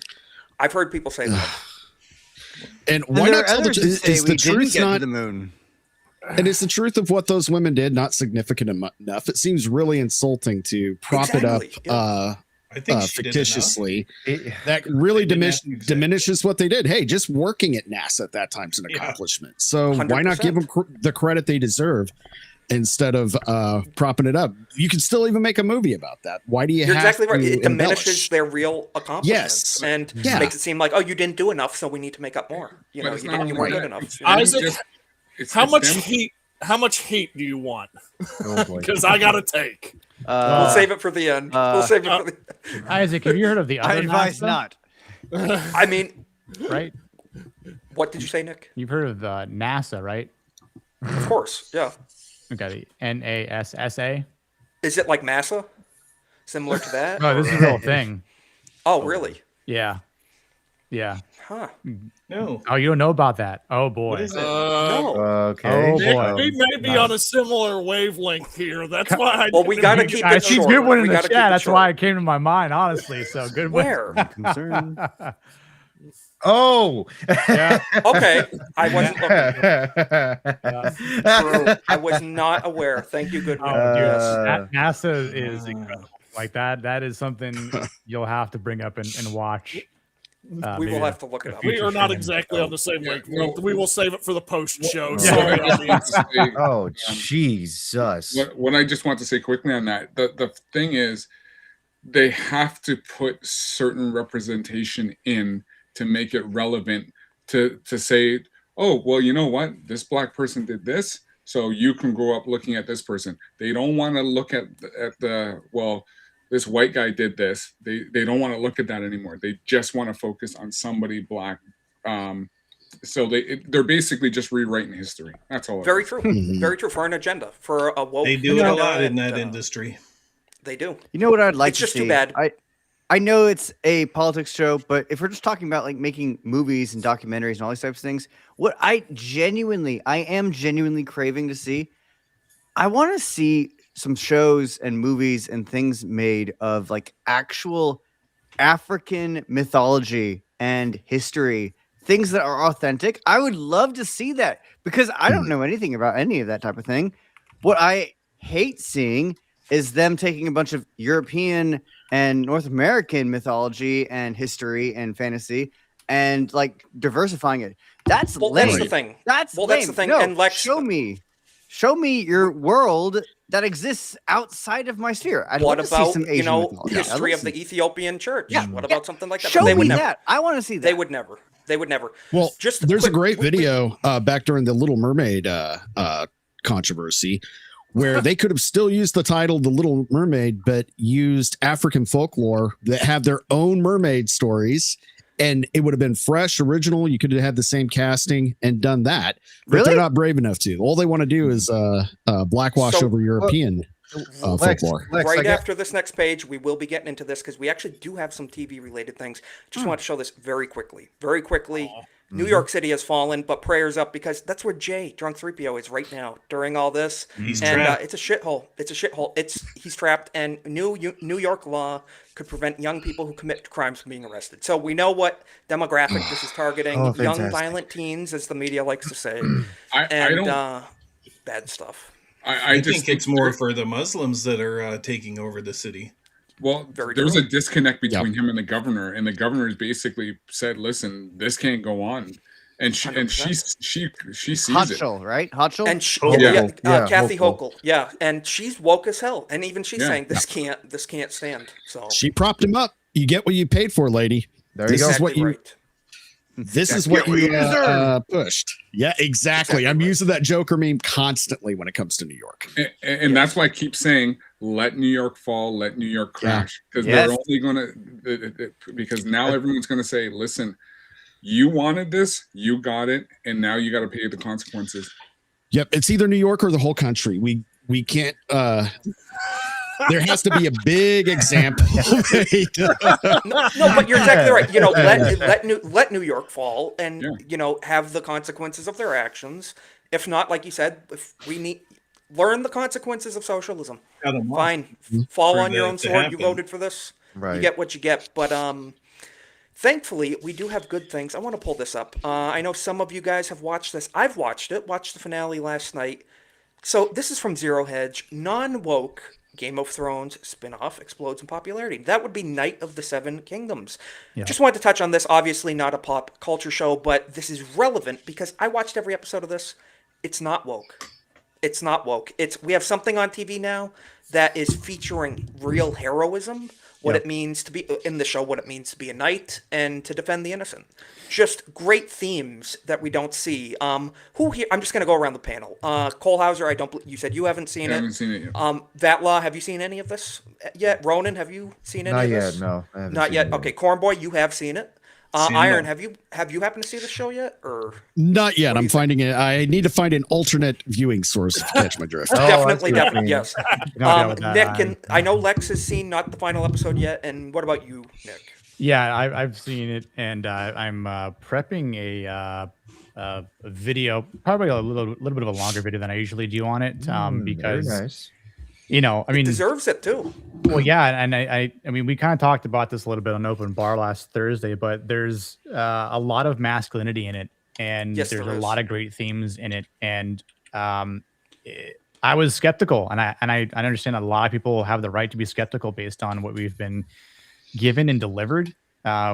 Speaker 3: I've heard people say that.
Speaker 9: And
Speaker 8: And
Speaker 9: why
Speaker 8: there
Speaker 9: not
Speaker 8: are
Speaker 9: tell the
Speaker 8: others who
Speaker 9: truth?
Speaker 8: say
Speaker 9: Is
Speaker 8: we
Speaker 9: the
Speaker 8: didn't
Speaker 9: truth
Speaker 8: get to
Speaker 9: not
Speaker 8: the moon.
Speaker 9: And it's the truth of what those women did not significant enough? It seems really insulting to prop it up
Speaker 3: Exactly, yeah.
Speaker 4: I think she did
Speaker 9: fictitiously.
Speaker 6: It-
Speaker 9: That really
Speaker 4: They didn't exactly.
Speaker 9: diminishes what they did. Hey, just working at NASA at that time's an
Speaker 4: Yeah.
Speaker 9: accomplishment. So why not give
Speaker 3: 100%.
Speaker 9: them the credit they deserve instead of propping it up? You can still even make a movie about that. Why do you
Speaker 3: You're
Speaker 9: have
Speaker 3: exactly right.
Speaker 9: to
Speaker 3: It diminishes
Speaker 9: embellish?
Speaker 3: their real accomplishments,
Speaker 9: Yes.
Speaker 3: and
Speaker 9: Yeah.
Speaker 3: makes it seem like, oh, you didn't do enough, so we need to make up more. You
Speaker 5: But
Speaker 3: know,
Speaker 5: it's
Speaker 3: you
Speaker 5: not
Speaker 3: weren't
Speaker 5: only
Speaker 3: good
Speaker 5: that.
Speaker 3: enough.
Speaker 5: It's
Speaker 7: Isaac,
Speaker 5: just-
Speaker 7: how
Speaker 5: it's
Speaker 7: much
Speaker 5: them-
Speaker 7: heat? How much heat do you want?
Speaker 6: Oh, boy.
Speaker 7: Because I gotta take.
Speaker 3: We'll save it for the end. We'll save it for the.
Speaker 14: Isaac, have you heard of the
Speaker 8: I
Speaker 14: other
Speaker 8: advise
Speaker 14: NASA?
Speaker 8: not.
Speaker 3: I mean,
Speaker 14: Right?
Speaker 3: what did you say, Nick?
Speaker 14: You've heard of NASA, right?
Speaker 3: Of course, yeah.
Speaker 14: Okay, the NASA.
Speaker 3: Is it like massa? Similar to that?
Speaker 14: No, this is a real thing.
Speaker 3: Oh, really?
Speaker 14: Yeah. Yeah.
Speaker 3: Huh.
Speaker 4: No.
Speaker 14: Oh, you don't know about that? Oh boy.
Speaker 4: What is it?
Speaker 3: No.
Speaker 6: Okay.
Speaker 14: Oh
Speaker 7: Nick,
Speaker 14: boy.
Speaker 7: we may be on a similar wavelength here. That's why I
Speaker 3: Well, we gotta keep
Speaker 14: I
Speaker 3: it
Speaker 14: see
Speaker 3: short.
Speaker 14: good one in
Speaker 3: We
Speaker 14: the
Speaker 3: gotta keep
Speaker 14: chat.
Speaker 3: it
Speaker 14: That's
Speaker 3: short.
Speaker 14: why it came to my mind, honestly. So good one.
Speaker 3: Where?
Speaker 8: Concern.
Speaker 6: Oh.
Speaker 14: Yeah.
Speaker 3: Okay. I wasn't looking. True. I was not aware. Thank you, Goodwin.
Speaker 14: Oh, dude,
Speaker 3: Yes.
Speaker 14: NASA is incredible. Like that is something you'll have to bring up and watch.
Speaker 3: We
Speaker 14: maybe
Speaker 3: will have to look it up.
Speaker 7: We are not exactly on the same wavelength. We will save it for the post show. Sorry, audience.
Speaker 6: Oh, Jesus.
Speaker 5: What I just want to say quickly on that, the thing is, they have to put certain representation in to make it relevant to say, oh, well, you know what? This black person did this, so you can grow up looking at this person. They don't want to look at the well, this white guy did this. They don't want to look at that anymore. They just want to focus on somebody black. So they're basically just rewriting history. That's all.
Speaker 3: Very true. Very true. For an agenda, for a woke.
Speaker 4: They do it a
Speaker 3: agenda,
Speaker 4: lot in that
Speaker 3: and,
Speaker 4: industry.
Speaker 3: They do.
Speaker 8: You know what I'd like
Speaker 3: It's
Speaker 8: to
Speaker 3: just
Speaker 8: see?
Speaker 3: too bad.
Speaker 8: I know it's a politics show, but if we're just talking about like making movies and documentaries and all these types of things, what I am genuinely craving to see, I want to see some shows and movies and things made of like actual African mythology and history, things that are authentic. I would love to see that because I don't know anything about any of that type of thing. What I hate seeing is them taking a bunch of European and North American mythology and history and fantasy and like diversifying it. That's
Speaker 3: Well,
Speaker 8: lame.
Speaker 3: that's the thing.
Speaker 8: That's
Speaker 3: Well,
Speaker 8: lame.
Speaker 3: that's the thing.
Speaker 8: No,
Speaker 3: And Lex,
Speaker 8: show me your world that exists outside of my sphere. I'd
Speaker 3: what
Speaker 8: love to see
Speaker 3: about
Speaker 8: some Asian mythology. I'd
Speaker 3: history
Speaker 8: love
Speaker 3: of
Speaker 8: to
Speaker 3: the Ethiopian church?
Speaker 8: Yeah,
Speaker 3: What
Speaker 8: yeah.
Speaker 3: about something like that?
Speaker 8: Show
Speaker 3: But they
Speaker 8: me
Speaker 3: would never.
Speaker 8: that. I want to see that.
Speaker 3: They would never. They would never.
Speaker 9: Well,
Speaker 3: Just
Speaker 9: there's
Speaker 3: quick-
Speaker 9: a great video back during the Little Mermaid controversy where they could have still used the title The Little Mermaid, but used African folklore that have their own mermaid stories. And it would have been fresh, original. You could have had the same casting and done that. But
Speaker 8: Really?
Speaker 9: they're not brave enough to. All they want to do is blackwash
Speaker 3: So-
Speaker 9: over European folklore.
Speaker 3: Right after this next page, we will be getting into this because we actually do have some TV related things. Just want to show this very quickly. Very quickly. New York City has fallen, but prayers up because that's where Jay, Drunk 3PO, is right now during all this.
Speaker 4: He's
Speaker 3: and
Speaker 4: trapped.
Speaker 3: it's a shithole. It's a shithole. He's trapped, and New York law could prevent young people who commit crimes from being arrested. So we know what demographic this is targeting:
Speaker 6: Oh,
Speaker 3: young,
Speaker 6: fantastic.
Speaker 3: violent teens, as the media likes to say,
Speaker 5: I
Speaker 3: and
Speaker 5: don't-
Speaker 3: bad stuff.
Speaker 5: I just
Speaker 4: think it's more for the Muslims that are taking over the city.
Speaker 5: Well,
Speaker 3: Very
Speaker 5: there's
Speaker 3: true.
Speaker 5: a disconnect between him and the governor, and the governor's basically said, "Listen, this can't go on," and she
Speaker 3: 100%.
Speaker 5: she sees it.
Speaker 8: Hotchel, right? Hotchel?
Speaker 3: And she,
Speaker 5: Yeah.
Speaker 3: Kathy
Speaker 6: Hochul.
Speaker 3: Hochul, yeah, and she's woke as hell, and even she's
Speaker 5: Yeah.
Speaker 3: saying this can't stand. So
Speaker 9: She propped him up. You get what you paid for, lady.
Speaker 6: There you
Speaker 9: This
Speaker 6: go.
Speaker 9: is what
Speaker 3: exactly
Speaker 9: you
Speaker 3: right.
Speaker 9: This is
Speaker 3: Get
Speaker 9: what
Speaker 3: what
Speaker 9: you
Speaker 3: you deserve.
Speaker 9: pushed. Yeah, exactly. I'm using that Joker meme constantly when it comes to New York.
Speaker 5: And that's why I keep saying, let New York fall, let New York crash. Because
Speaker 8: Yes.
Speaker 5: they're only going to, because now everyone's going to say, listen, you wanted this, you got it, and now you got to pay the consequences.
Speaker 9: Yep, it's either New York or the whole country. We can't. There has to be a big example.
Speaker 3: No, but you're exactly right. You know, let New York fall, and you know, have the consequences of their actions. If not, like you said, if we need learn the consequences of socialism.
Speaker 4: Cut 'em off.
Speaker 3: Fine, fall
Speaker 4: For
Speaker 3: on your
Speaker 4: that
Speaker 3: own
Speaker 4: to
Speaker 3: sword. You
Speaker 4: happen.
Speaker 3: voted for this.
Speaker 6: Right.
Speaker 3: You get what you get. But thankfully, we do have good things. I want to pull this up. I know some of you guys have watched this. I've watched it. Watched the finale last night. So this is from Zero Hedge. Non-woke Game of Thrones spin-off explodes in popularity. That would be Knight of the Seven Kingdoms.
Speaker 14: Yeah.
Speaker 3: Just wanted to touch on this. Obviously not a pop culture show, but this is relevant because I watched every episode of this. It's not woke. It's not woke. We have something on TV now that is featuring real heroism, what it means to be in the show, what it means to be a knight and to defend the innocent. Just great themes that we don't see. Who here? I'm just going to go around the panel. Cole Hauser, you said you haven't seen
Speaker 5: I
Speaker 3: it.
Speaker 5: haven't seen it yet.
Speaker 3: Vatlaw, have you seen any of this yet? Ronan, have you seen any
Speaker 6: Not
Speaker 3: of
Speaker 6: yet.
Speaker 3: this?
Speaker 6: No, I haven't
Speaker 3: Not
Speaker 6: seen
Speaker 3: yet.
Speaker 6: it.
Speaker 3: Okay, Cornboy, you have seen it.
Speaker 4: Seen
Speaker 3: Iron,
Speaker 4: it.
Speaker 3: have you happened to see the show yet? Or
Speaker 9: Not yet. I'm finding it. I need to find an alternate viewing source to catch my drift.
Speaker 3: definitely,
Speaker 6: I see what you mean.
Speaker 3: yes.
Speaker 14: No doubt with that.
Speaker 3: Nick, and I know Lex has seen not the final episode yet. And what about you, Nick?
Speaker 14: Yeah, I've seen it, and I'm prepping a video, probably a little bit of a longer video than I usually do on it,
Speaker 6: Very
Speaker 14: because
Speaker 6: nice.
Speaker 14: I
Speaker 3: It
Speaker 14: mean,
Speaker 3: deserves it too.
Speaker 14: well, yeah, and I mean, we kind of talked about this a little bit on Open Bar last Thursday, but there's a lot of masculinity in it, and
Speaker 3: Yes,
Speaker 14: there's
Speaker 3: there
Speaker 14: a
Speaker 3: is.
Speaker 14: lot of great themes in it, and I was skeptical, and I understand that a lot of people have the right to be skeptical based on what we've been given and delivered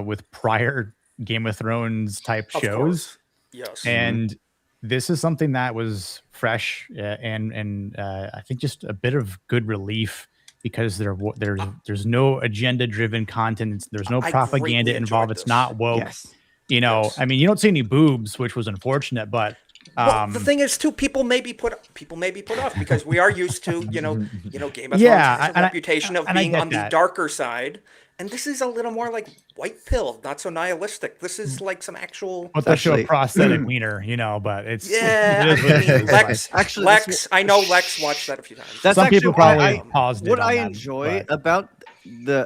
Speaker 14: with prior Game of Thrones type
Speaker 3: Of
Speaker 14: shows,
Speaker 3: course. Yes.
Speaker 14: and this is something that was fresh and I think just a bit of good relief because there's no agenda driven content. There's no
Speaker 3: I
Speaker 14: propaganda
Speaker 3: greatly
Speaker 14: involved.
Speaker 3: enjoyed
Speaker 14: It's
Speaker 3: this.
Speaker 14: not woke.
Speaker 8: Yes.
Speaker 3: Yes.
Speaker 14: I mean, you don't see any boobs, which was unfortunate, but
Speaker 3: Well, the thing is, too, people may be put off because we are used to, Game of Thrones
Speaker 14: Yeah,
Speaker 3: has a
Speaker 14: and
Speaker 3: reputation of
Speaker 14: and I
Speaker 3: being
Speaker 14: get
Speaker 3: on the
Speaker 14: that.
Speaker 3: darker side, and this is a little more like white pill, not so nihilistic. This is like some actual.
Speaker 14: But they show a
Speaker 8: Actually-
Speaker 14: prosthetic wiener, but it's
Speaker 3: Yeah,
Speaker 14: it is what it is.
Speaker 3: Lex.
Speaker 8: Actually,
Speaker 3: Lex. I know Lex watched that a few times.
Speaker 8: That's
Speaker 14: Some
Speaker 8: actually
Speaker 14: people
Speaker 8: why
Speaker 14: probably paused it
Speaker 8: what
Speaker 14: on
Speaker 8: I
Speaker 14: that,
Speaker 8: enjoy
Speaker 14: but-
Speaker 8: about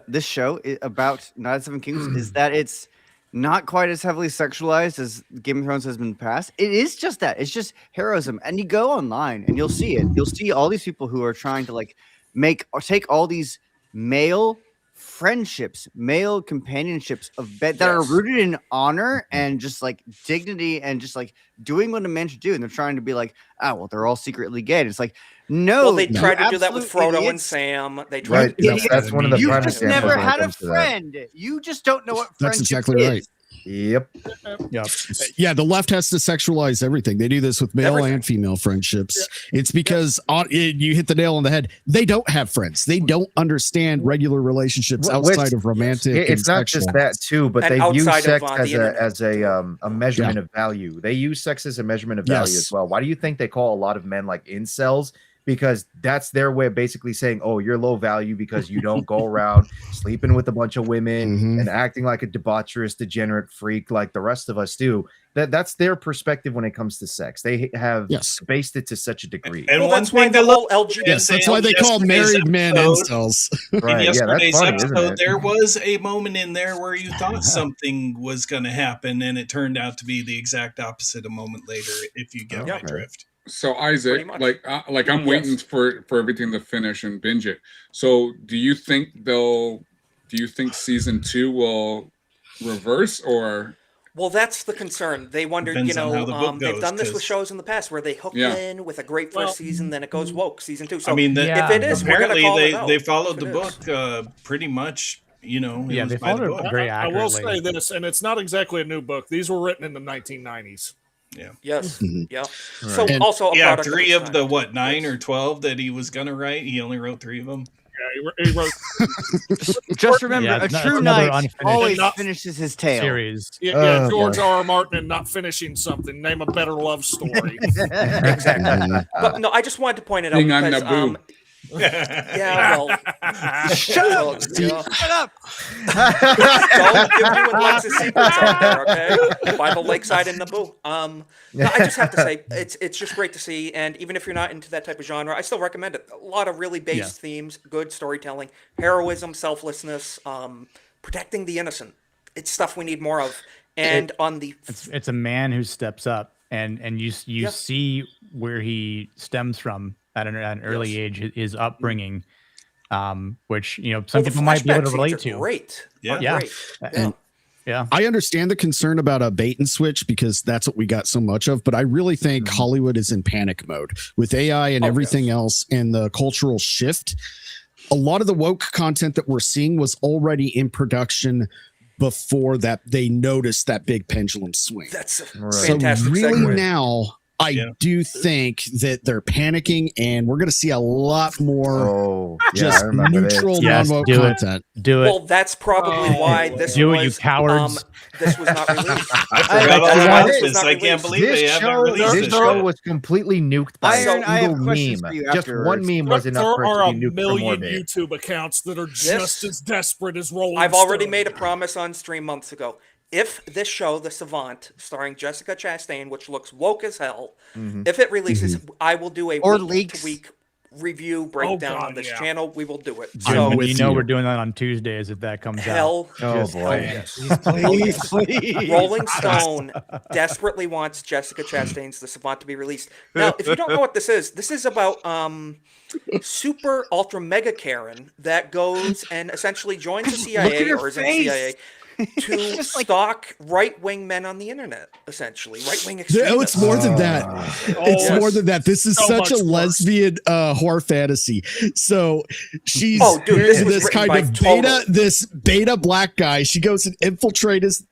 Speaker 8: this show about Night of the Seven Kingdoms is that it's not quite as heavily sexualized as Game of Thrones has been past. It is just that. It's just heroism. And you go online and you'll see it. You'll see all these people who are trying to like make or take all these male friendships, male companionships that are
Speaker 3: Yes.
Speaker 8: rooted in honor and just like dignity and just like doing what a man should do. And they're trying to be like, well, they're all secretly gay. And it's like, no,
Speaker 3: Well, they
Speaker 8: you
Speaker 3: tried to do that with
Speaker 8: absolute
Speaker 3: Frodo and
Speaker 8: idiots.
Speaker 3: Sam. They tried
Speaker 6: Right.
Speaker 3: to do
Speaker 8: Idiots.
Speaker 6: That's one of the
Speaker 8: You
Speaker 6: prime
Speaker 8: just
Speaker 6: examples
Speaker 8: never
Speaker 6: when it
Speaker 8: had a
Speaker 6: comes to that.
Speaker 8: friend. You just don't know what
Speaker 9: That's
Speaker 8: friendship
Speaker 9: exactly
Speaker 8: is.
Speaker 9: right.
Speaker 6: Yep.
Speaker 14: Yep.
Speaker 9: Yeah, the left has to sexualize everything. They do this with male
Speaker 3: Everything.
Speaker 9: and female friendships. It's because you hit the nail on the head. They don't have friends. They don't understand regular relationships
Speaker 6: Well,
Speaker 9: outside
Speaker 6: which-
Speaker 9: of romantic.
Speaker 6: It's
Speaker 9: and
Speaker 6: not just
Speaker 9: sexual.
Speaker 6: that too, but
Speaker 3: And
Speaker 6: they use
Speaker 3: outside of,
Speaker 6: sex
Speaker 3: the
Speaker 6: as
Speaker 3: internet.
Speaker 6: a measurement of value. They use sex as a measurement of value
Speaker 9: Yes.
Speaker 6: as well. Why do you think they call a lot of men like incels? Because that's their way of basically saying, "Oh, you're low value because you don't go around sleeping with a bunch of women
Speaker 9: Mhm.
Speaker 6: and acting like a debaucherous, degenerate freak like the rest of us do." That's their perspective when it comes to sex. They have
Speaker 9: Yes.
Speaker 6: based it to such a degree.
Speaker 4: And
Speaker 3: Well,
Speaker 4: one
Speaker 3: that's why
Speaker 4: thing
Speaker 3: the
Speaker 4: to
Speaker 3: whole
Speaker 4: look
Speaker 3: LGBT.
Speaker 9: Yes, that's why they call married men incels.
Speaker 6: Right?
Speaker 4: In
Speaker 6: Yeah, that's
Speaker 4: yesterday's
Speaker 6: funny, isn't
Speaker 4: episode,
Speaker 6: it?
Speaker 4: there was a moment in there where you thought something was going to happen, and it turned out to be the exact opposite a moment later. If you get my
Speaker 6: Okay.
Speaker 4: drift.
Speaker 5: So
Speaker 3: Pretty
Speaker 5: Isaac,
Speaker 3: much.
Speaker 5: like I'm waiting for everything to finish and binge it. So do you think season 2 will reverse or?
Speaker 3: Well, that's the concern. They wondered,
Speaker 4: Depends on how the book
Speaker 3: they've
Speaker 4: goes,
Speaker 3: done this with
Speaker 4: 'cause-
Speaker 3: shows in the past where they hook
Speaker 5: Yeah.
Speaker 3: in with a great first season, then it goes woke season 2. So
Speaker 4: I mean,
Speaker 3: if it is, we're
Speaker 4: apparently
Speaker 3: gonna call
Speaker 4: they
Speaker 3: it out
Speaker 4: they followed
Speaker 3: if
Speaker 4: the
Speaker 3: it is.
Speaker 4: book pretty much. It
Speaker 14: Yeah,
Speaker 4: was
Speaker 14: they
Speaker 4: by the
Speaker 14: followed
Speaker 4: book.
Speaker 14: it very
Speaker 7: I will
Speaker 14: accurately.
Speaker 7: say this, and it's not exactly a new book. These were written in the 1990s.
Speaker 3: Yes.
Speaker 9: Mhm.
Speaker 3: Yeah.
Speaker 6: Right.
Speaker 3: So
Speaker 9: And-
Speaker 3: also a
Speaker 4: Yeah,
Speaker 3: product
Speaker 4: 3
Speaker 3: its
Speaker 4: of the
Speaker 3: time.
Speaker 4: 9 or 12 that he was gonna write. He only wrote 3 of them.
Speaker 7: Yeah, he wrote.
Speaker 8: Just remember,
Speaker 14: Yeah,
Speaker 8: a
Speaker 14: it's
Speaker 8: true
Speaker 14: another
Speaker 8: knight
Speaker 14: unfinished
Speaker 8: always
Speaker 7: Not-
Speaker 8: finishes his tale.
Speaker 14: series.
Speaker 7: Yeah,
Speaker 6: Oh,
Speaker 7: George
Speaker 6: boy.
Speaker 7: R.R. Martin and not finishing something. Name a better love story.
Speaker 3: Exactly. But no, I just wanted to point it out
Speaker 5: King on
Speaker 3: because
Speaker 5: Naboo.
Speaker 3: yeah, well,
Speaker 8: Shut up!
Speaker 3: well, yeah.
Speaker 8: Shut up!
Speaker 3: Don't give me with Lex's secrets out there, okay? By the lakeside in Naboo. No, I just have to say, it's just great to see, and even if you're not into that type of genre, I still recommend it. A lot of really base
Speaker 14: Yeah.
Speaker 3: themes, good storytelling, heroism, selflessness, protecting the innocent. It's stuff we need more of. And on the
Speaker 14: It's a man who steps up, and you
Speaker 3: Yeah.
Speaker 14: see where he stems from at an early age, his upbringing, which some
Speaker 3: well, the
Speaker 14: people might be able
Speaker 3: flashback
Speaker 14: to
Speaker 3: scenes
Speaker 14: relate
Speaker 3: are
Speaker 14: to.
Speaker 3: Great.
Speaker 4: Yeah.
Speaker 3: Are
Speaker 14: Yeah.
Speaker 3: Great.
Speaker 14: And- yeah.
Speaker 9: I understand the concern about a bait and switch because that's what we got so much of, but I really think Hollywood is in panic mode with AI and
Speaker 3: Oh,
Speaker 9: everything
Speaker 3: yes.
Speaker 9: else and the cultural shift. A lot of the woke content that we're seeing was already in production before that they noticed that big pendulum swing.
Speaker 3: That's a
Speaker 6: Right.
Speaker 9: So
Speaker 3: fantastic
Speaker 9: really
Speaker 3: segue.
Speaker 9: now I
Speaker 4: Yeah.
Speaker 9: do think that they're panicking and we're going to see a lot more
Speaker 6: Oh, yeah, I
Speaker 9: just
Speaker 6: remember this.
Speaker 9: neutral
Speaker 14: Yes,
Speaker 9: non-woke
Speaker 14: do it.
Speaker 9: content.
Speaker 14: Do it.
Speaker 3: Well, that's probably why this
Speaker 14: Do
Speaker 3: was,
Speaker 14: it, you cowards.
Speaker 3: This was not released.
Speaker 4: I forgot
Speaker 3: That's
Speaker 4: all
Speaker 3: why
Speaker 4: about
Speaker 3: this was
Speaker 4: this.
Speaker 3: not
Speaker 4: I can't
Speaker 3: released.
Speaker 4: believe they haven't released
Speaker 6: This
Speaker 4: it.
Speaker 6: show was completely nuked by
Speaker 8: Iron,
Speaker 6: a
Speaker 8: I have
Speaker 6: single
Speaker 8: questions
Speaker 6: meme.
Speaker 8: for you
Speaker 6: Just
Speaker 8: afterwards.
Speaker 6: one meme was enough
Speaker 7: There
Speaker 6: for it
Speaker 7: are
Speaker 6: to
Speaker 7: a
Speaker 6: be nuked from
Speaker 7: million
Speaker 6: orbit.
Speaker 7: YouTube accounts that are
Speaker 3: This-
Speaker 7: just as desperate as Rolling
Speaker 3: I've already
Speaker 7: Stone.
Speaker 3: made a promise on stream months ago. If this show, The Savant, starring Jessica Chastain, which looks woke as hell, if it releases, I will do a
Speaker 8: Or
Speaker 3: week
Speaker 8: leaks.
Speaker 3: to week review breakdown
Speaker 7: God,
Speaker 3: on this
Speaker 7: yeah.
Speaker 3: channel, we will do it.
Speaker 14: Dude,
Speaker 3: So
Speaker 14: when you know we're doing that on Tuesdays if that comes
Speaker 3: hell,
Speaker 14: out.
Speaker 6: Oh
Speaker 3: just
Speaker 6: boy.
Speaker 3: hell yes.
Speaker 8: Please,
Speaker 3: Hell yes.
Speaker 8: please.
Speaker 3: Rolling Stone desperately wants Jessica Chastain's The Savant to be released. Now, if you don't know what this is about super ultra mega Karen that goes and essentially joins the
Speaker 8: Look at
Speaker 3: CIA
Speaker 8: her
Speaker 3: or is in
Speaker 8: face.
Speaker 3: CIA to
Speaker 8: Just like-
Speaker 3: stalk right-wing men on the internet, essentially right-wing
Speaker 9: No,
Speaker 3: extremists.
Speaker 9: it's more than that. It's
Speaker 3: yes.
Speaker 9: more than that. This is
Speaker 7: So
Speaker 9: such a
Speaker 7: much worse.
Speaker 9: lesbian horror fantasy. So she's
Speaker 3: Oh, dude, this was
Speaker 9: this
Speaker 3: written
Speaker 9: kind
Speaker 3: by
Speaker 9: of
Speaker 3: Total.
Speaker 9: this beta black guy. She goes and infiltrates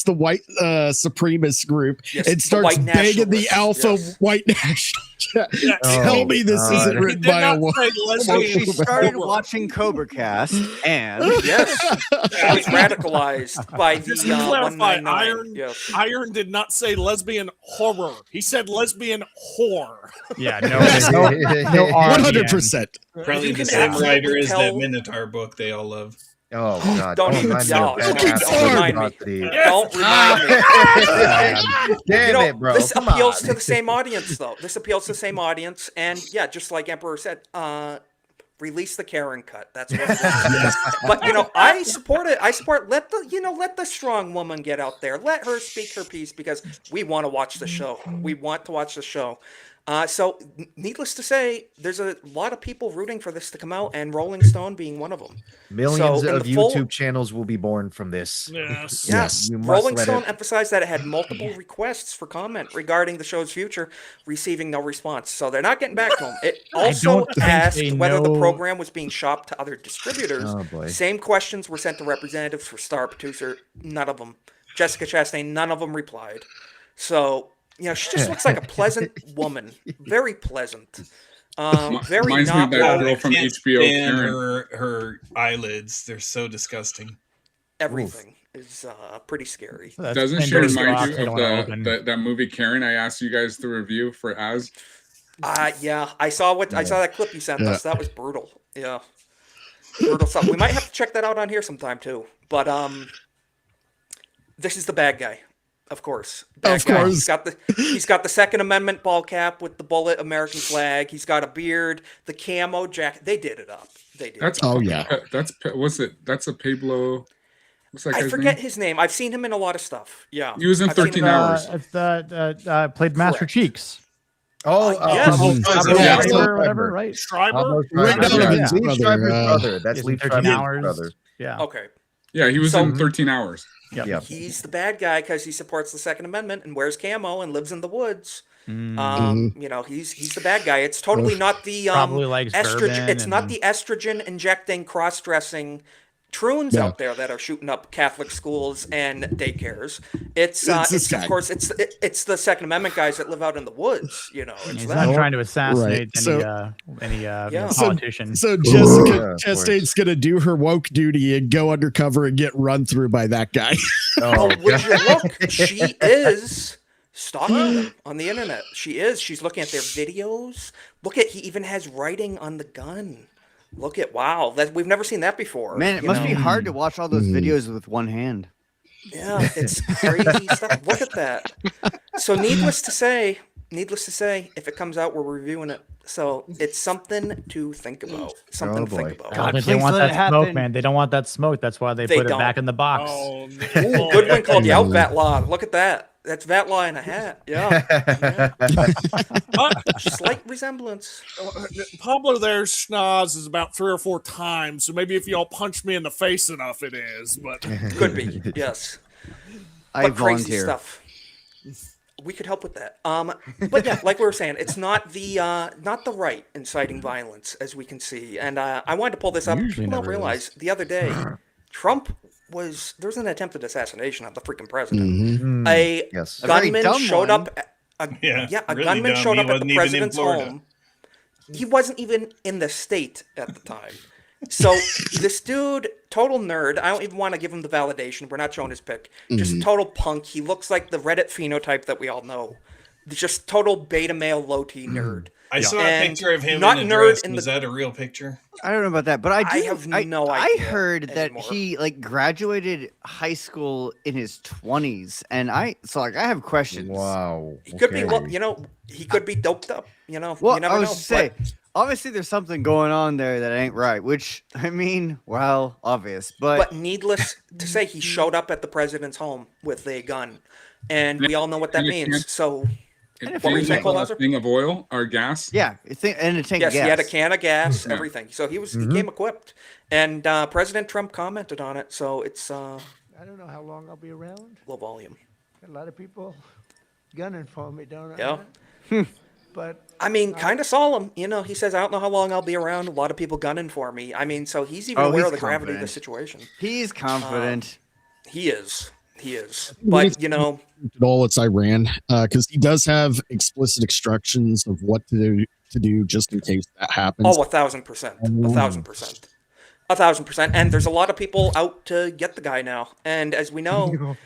Speaker 9: the white supremacist group
Speaker 3: Yes,
Speaker 9: and
Speaker 3: the
Speaker 9: starts
Speaker 3: white
Speaker 9: begging the
Speaker 3: nationalists,
Speaker 9: alpha
Speaker 3: yes.
Speaker 9: white national.
Speaker 7: Yeah.
Speaker 9: Tell me this
Speaker 6: God.
Speaker 9: isn't
Speaker 7: He
Speaker 9: written
Speaker 7: did
Speaker 9: by a
Speaker 7: not
Speaker 9: woman.
Speaker 7: say
Speaker 8: So
Speaker 7: lesbian
Speaker 8: she started
Speaker 7: horror.
Speaker 8: watching Cobra Cast, and
Speaker 3: Yes, she was radicalized by the
Speaker 7: Just to clarify,
Speaker 3: 199.
Speaker 7: Iron,
Speaker 3: Yes.
Speaker 7: Iron did not say lesbian horror. He said lesbian whore.
Speaker 14: Yeah, no R at the end.
Speaker 9: 100%.
Speaker 4: Probably
Speaker 3: You
Speaker 4: the
Speaker 3: can
Speaker 4: same
Speaker 3: absolutely
Speaker 4: writer as that
Speaker 3: tell-
Speaker 4: Minotaur book they all love.
Speaker 6: Oh God!
Speaker 3: Don't even
Speaker 6: remind me
Speaker 3: tell.
Speaker 6: of that
Speaker 3: Don't
Speaker 6: absolute
Speaker 3: remind me.
Speaker 6: atrocity.
Speaker 3: Don't remind me.
Speaker 6: Damn
Speaker 3: You know,
Speaker 6: it, bro!
Speaker 3: this
Speaker 6: Come
Speaker 3: appeals
Speaker 6: on.
Speaker 3: to the same audience, though. This appeals to the same audience, and yeah, just like Emperor said, release the Karen cut. That's what it is. But you know, I support it. I support let the strong woman get out there. Let her speak her piece because we want to watch the show. We want to watch the show. So, needless to say, there's a lot of people rooting for this to come out, and Rolling Stone being one of them.
Speaker 6: Millions
Speaker 3: So, in
Speaker 6: of
Speaker 3: the full-
Speaker 6: YouTube channels will be born from this.
Speaker 7: Yes.
Speaker 3: Yes,
Speaker 6: You must
Speaker 3: Rolling
Speaker 6: let
Speaker 3: Stone
Speaker 6: it-
Speaker 3: emphasized that it had multiple requests for comment regarding the show's future, receiving no response. So they're not getting back to them. It also
Speaker 14: don't think
Speaker 3: asked
Speaker 14: they
Speaker 3: whether the
Speaker 14: know-
Speaker 3: program was being shopped to other distributors.
Speaker 6: Oh, boy.
Speaker 3: Same questions were sent to representatives for Star Producer. None of them. Jessica Chastain, none of them replied. So, you know, she just looks like a pleasant woman. Very pleasant. Very
Speaker 5: Reminds me
Speaker 3: not
Speaker 5: of that
Speaker 3: well-
Speaker 5: girl
Speaker 4: I
Speaker 5: from
Speaker 4: can't
Speaker 5: HBO,
Speaker 4: stand
Speaker 5: Karen.
Speaker 4: her eyelids. They're so disgusting.
Speaker 3: Everything is pretty scary.
Speaker 14: That's
Speaker 5: Doesn't she
Speaker 14: Pandora's
Speaker 5: remind
Speaker 14: box
Speaker 5: you
Speaker 14: they
Speaker 5: of
Speaker 14: don't wanna open.
Speaker 5: that movie Karen? I asked you guys to review for Az.
Speaker 3: Yeah, I saw that clip you sent us. That was brutal. Yeah, brutal stuff. We might have to check that out on here sometime too. But this is the bad guy, of course. Bad
Speaker 9: Of
Speaker 3: guy.
Speaker 9: course.
Speaker 3: He's got the Second Amendment ball cap with the bullet American flag. He's got a beard, the camo jacket. They did it up. They did.
Speaker 5: That's
Speaker 3: it up.
Speaker 9: Oh yeah.
Speaker 5: What's it? That's a Pablo. What's that
Speaker 3: I
Speaker 5: guy's
Speaker 3: forget
Speaker 5: name?
Speaker 3: his name. I've seen him in a lot of stuff. Yeah,
Speaker 5: He was in
Speaker 3: I've seen
Speaker 5: 13
Speaker 3: him-
Speaker 5: Hours.
Speaker 14: Played Master
Speaker 3: Correct.
Speaker 14: Cheeks.
Speaker 6: Oh,
Speaker 3: yes.
Speaker 14: Pablo
Speaker 5: yeah.
Speaker 14: Schreiber or whatever, right?
Speaker 7: Schreiber?
Speaker 6: Pablo
Speaker 9: Rick
Speaker 6: Schreiber.
Speaker 9: Donovan's
Speaker 6: Lee
Speaker 9: brother,
Speaker 6: Schreiber's brother. That's
Speaker 14: Is
Speaker 6: Lee
Speaker 14: in 13
Speaker 6: Schreiber's
Speaker 14: hours.
Speaker 6: brother.
Speaker 14: Yeah.
Speaker 3: Okay.
Speaker 5: Yeah, he was
Speaker 3: So-
Speaker 5: in 13 Hours.
Speaker 6: Yeah.
Speaker 3: He's the bad guy because he supports the Second Amendment and wears camo and lives in the woods.
Speaker 14: Mm.
Speaker 3: You know, he's the bad guy. It's totally not the
Speaker 14: Probably likes
Speaker 3: estrogen.
Speaker 14: bourbon
Speaker 3: It's not
Speaker 14: and-
Speaker 3: the estrogen injecting, cross dressing troons
Speaker 9: Yeah.
Speaker 3: out there that are shooting up Catholic schools and daycares. It's
Speaker 9: this
Speaker 3: of
Speaker 9: guy.
Speaker 3: course it's the Second Amendment guys that live out in the woods. You know, it's
Speaker 14: He's
Speaker 3: that.
Speaker 14: not trying to assassinate
Speaker 9: Right.
Speaker 14: any
Speaker 3: Yeah.
Speaker 14: politician.
Speaker 9: So
Speaker 6: Yeah,
Speaker 9: Jessica
Speaker 6: of
Speaker 9: Chastain's gonna do her woke duty and go undercover and get run through by that guy.
Speaker 3: Oh,
Speaker 6: Oh,
Speaker 3: would you look? She is stalking them on the internet. She is. She's looking at their videos. Look at, he even has writing on the gun. Look at, wow, that we've never seen that before.
Speaker 8: man, it
Speaker 3: you
Speaker 8: must
Speaker 3: know?
Speaker 8: be hard to watch all those videos with one hand.
Speaker 3: Yeah, it's crazy stuff. Look at that. So needless to say, if it comes out, we're reviewing it. So it's something to think about. Something
Speaker 6: Oh,
Speaker 3: to think
Speaker 6: boy.
Speaker 3: about.
Speaker 14: God, they
Speaker 8: please
Speaker 14: want
Speaker 8: let it
Speaker 14: that smoke,
Speaker 8: happen.
Speaker 14: man. They don't want that smoke. That's why they
Speaker 3: They
Speaker 14: put
Speaker 3: don't.
Speaker 14: it back in the box.
Speaker 7: Oh,
Speaker 3: Ooh, Goodwin called you out, Vatlaw. Look at that. That's Vatlaw in a hat. Yeah. Slight resemblance.
Speaker 7: Pablo there's schnoz is about 3 or 4 times, so maybe if y'all punch me in the face enough, it is. But
Speaker 3: Could be. Yes.
Speaker 8: I
Speaker 3: But crazy
Speaker 8: volunteer.
Speaker 3: stuff. We could help with that. But yeah, like we were saying, it's not the right inciting violence, as we can see. And I wanted to pull this up.
Speaker 14: Usually
Speaker 3: People don't
Speaker 14: never is.
Speaker 3: realize the other day, there was an attempted assassination of the freaking president.
Speaker 9: Mm-hmm.
Speaker 3: A
Speaker 6: Yes.
Speaker 8: A very
Speaker 3: gunman
Speaker 8: dumb
Speaker 3: showed
Speaker 8: one.
Speaker 3: up.
Speaker 4: Yeah,
Speaker 3: A
Speaker 4: really
Speaker 3: gunman
Speaker 4: dumb.
Speaker 3: showed
Speaker 4: He
Speaker 3: up at
Speaker 4: wasn't
Speaker 3: the
Speaker 4: even in
Speaker 3: president's
Speaker 4: Florida.
Speaker 3: home. He wasn't even in the state at the time. So this dude, total nerd. I don't even want to give him the validation. We're not showing his pic. Just total punk. He looks like the Reddit phenotype that we all know. Just total beta male low T nerd.
Speaker 4: I saw a
Speaker 3: And
Speaker 4: picture of him
Speaker 3: not
Speaker 4: in a
Speaker 3: nerd
Speaker 4: dress.
Speaker 3: in
Speaker 4: Was
Speaker 3: the-
Speaker 4: that a real picture?
Speaker 8: I don't know about that, but I do.
Speaker 3: have no
Speaker 8: I
Speaker 3: idea
Speaker 8: heard that
Speaker 3: anymore.
Speaker 8: he like graduated high school in his 20s, and I have questions.
Speaker 6: Wow.
Speaker 3: He could be,
Speaker 6: okay.
Speaker 3: well, you know, he could be doped up. You know,
Speaker 8: Well,
Speaker 3: you never
Speaker 8: I was
Speaker 3: know.
Speaker 8: to say, Obviously, there's something going on there that ain't right. Which I mean, well, obvious, but
Speaker 3: needless to say, he showed up at the president's home with a gun, and we all know what that
Speaker 5: And a
Speaker 3: means. So,
Speaker 5: It
Speaker 3: what were you saying,
Speaker 5: a
Speaker 3: Colhauser?
Speaker 5: thing of oil or gas.
Speaker 8: yeah, and a tank
Speaker 3: Yes,
Speaker 8: of gas.
Speaker 3: he had a can of gas,
Speaker 5: Yeah.
Speaker 3: everything. So he
Speaker 1: Mm-hmm.
Speaker 3: came equipped, and President Trump commented on it. So it's
Speaker 1: I don't know how long I'll be around.
Speaker 3: low volume.
Speaker 1: Got a lot of people gunning for me, don't I?
Speaker 3: Yeah.
Speaker 1: But
Speaker 3: I mean, kind of solemn. You know, he says, "I don't know how long I'll be around. A lot of people gunning for me." I mean, so he's even aware
Speaker 8: he's
Speaker 3: of the gravity of the
Speaker 8: confident.
Speaker 3: situation.
Speaker 8: He's confident.
Speaker 3: He is. He is. But you know,
Speaker 9: At all, it's Iran because he does have explicit instructions of what to do just in case that happens.
Speaker 3: oh, 1,000%, 1,000%. 1,000%, and there's a lot of people out to get the guy now. And as we know,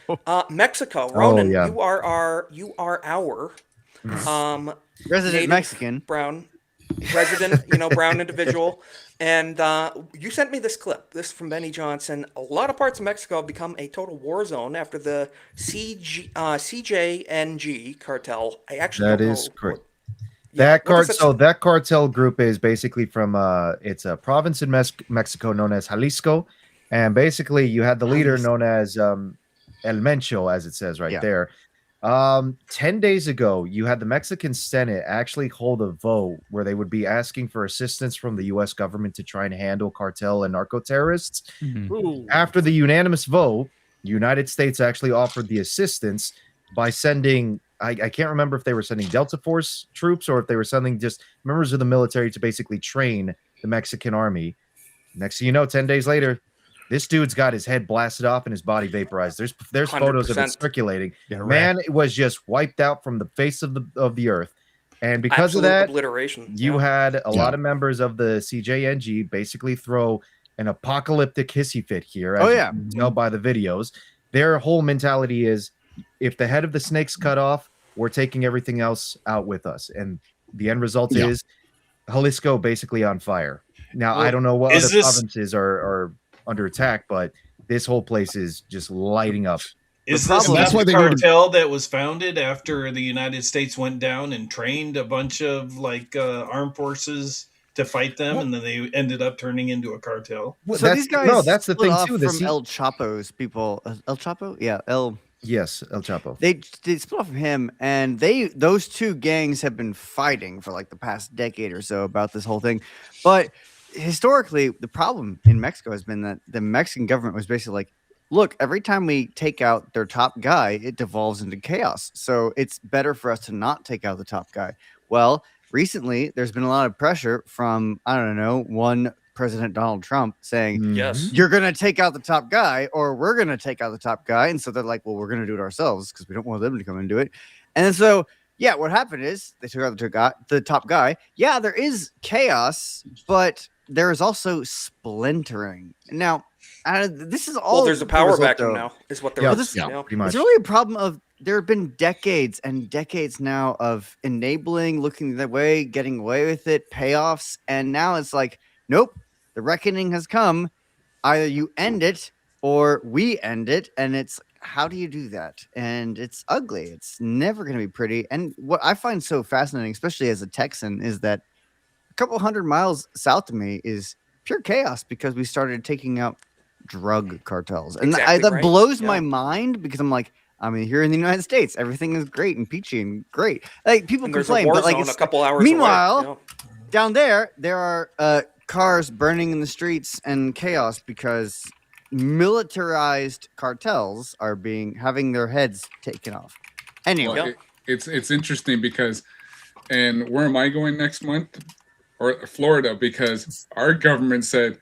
Speaker 3: Mexico, Ronan,
Speaker 6: yeah.
Speaker 3: you are our
Speaker 8: Resident
Speaker 3: native
Speaker 8: Mexican.
Speaker 3: brown resident, brown individual. And you sent me this clip, this from Benny Johnson. A lot of parts of Mexico have become a total war zone after the CJNG cartel. I actually
Speaker 6: That
Speaker 3: don't
Speaker 6: is
Speaker 3: know
Speaker 6: correct.
Speaker 3: Yeah,
Speaker 6: That
Speaker 3: what does
Speaker 6: that cartel group is basically from it's a province in Mexico known as Jalisco, and basically you had the leader known as El Mencho, as it says right there. 10 days ago, you had the Mexican Senate actually hold a vote where they would be asking for assistance from the U.S. government to try and handle cartel and narco terrorists. After the unanimous vote, the United States actually offered the assistance by sending, I can't remember if they were sending Delta Force troops or if they were sending just members of the military to basically train the Mexican army. Next thing you know, 10 days later, this dude's got his head blasted off and his body vaporized. There's photos of it
Speaker 3: 100%.
Speaker 6: circulating.
Speaker 14: Yeah,
Speaker 6: Man, it was just wiped out from the face of the earth. And because
Speaker 3: Absolute
Speaker 6: of that,
Speaker 3: obliteration.
Speaker 6: you
Speaker 3: Yeah.
Speaker 6: had a lot of members of the CJNG basically throw an apocalyptic hissy fit here. As you can tell by the videos. Their whole mentality is, if the head of the snake's cut off, we're taking everything else out with us. And the end result is Jalisco basically on fire. Now, I don't know what
Speaker 4: Is
Speaker 6: other
Speaker 4: this-
Speaker 6: provinces are under attack, but this whole place is just lighting up.
Speaker 4: Is
Speaker 9: The
Speaker 4: this
Speaker 9: problem-
Speaker 4: not
Speaker 9: That's why
Speaker 4: the
Speaker 9: they were-
Speaker 4: cartel that was founded after the United States went down and trained a bunch of armed forces to fight them, and then they ended up turning into a cartel?
Speaker 6: Well,
Speaker 8: So
Speaker 6: that's-
Speaker 8: these guys
Speaker 6: no, that's the
Speaker 8: split
Speaker 6: thing,
Speaker 8: off
Speaker 6: too, the
Speaker 8: from
Speaker 6: C-
Speaker 8: El Chapo's people. El Chapo, yeah,
Speaker 6: Yes, El Chapo.
Speaker 8: They split off from him, and those two gangs have been fighting for like the past decade or so about this whole thing. But historically, the problem in Mexico has been that the Mexican government was basically like, look, every time we take out their top guy, it devolves into chaos. So it's better for us to not take out the top guy. Well, recently, there's been a lot of pressure from, I don't know, one President Donald Trump saying,
Speaker 3: Yes.
Speaker 8: you're going to take out the top guy, or we're going to take out the top guy. And so they're like, well, we're going to do it ourselves because we don't want them to come and do it. And so, yeah, what happened is they took out the top guy. Yeah, there is chaos, but there is also splintering. Now, this is all.
Speaker 3: Well, there's a
Speaker 8: the
Speaker 3: power
Speaker 8: result,
Speaker 3: vacuum
Speaker 8: though.
Speaker 3: now, is what they're
Speaker 8: Yeah,
Speaker 6: pretty much.
Speaker 8: It's really a problem of there have been decades and decades now of enabling, looking that way, getting away with it, payoffs, and now it's like, nope, the reckoning has come. Either you end it or we end it, and it's how do you do that? And it's ugly. It's never going to be pretty. And what I find so fascinating, especially as a Texan, is that a couple hundred miles south of me is pure chaos because we started taking out drug cartels, and
Speaker 3: Exactly
Speaker 8: that
Speaker 3: right.
Speaker 8: blows
Speaker 3: Yeah.
Speaker 8: my mind because I'm like, I mean, here in the United States, everything is great and peachy and great. Like people
Speaker 3: And there's a
Speaker 8: complain,
Speaker 3: war
Speaker 8: but like
Speaker 3: zone
Speaker 8: it's,
Speaker 3: a couple hours away,
Speaker 8: meanwhile,
Speaker 3: yeah.
Speaker 8: down there are cars burning in the streets and chaos because militarized cartels are having their heads taken off. Anyway,
Speaker 5: Well, it's interesting because, and where am I going next month? Or Florida, because our government said,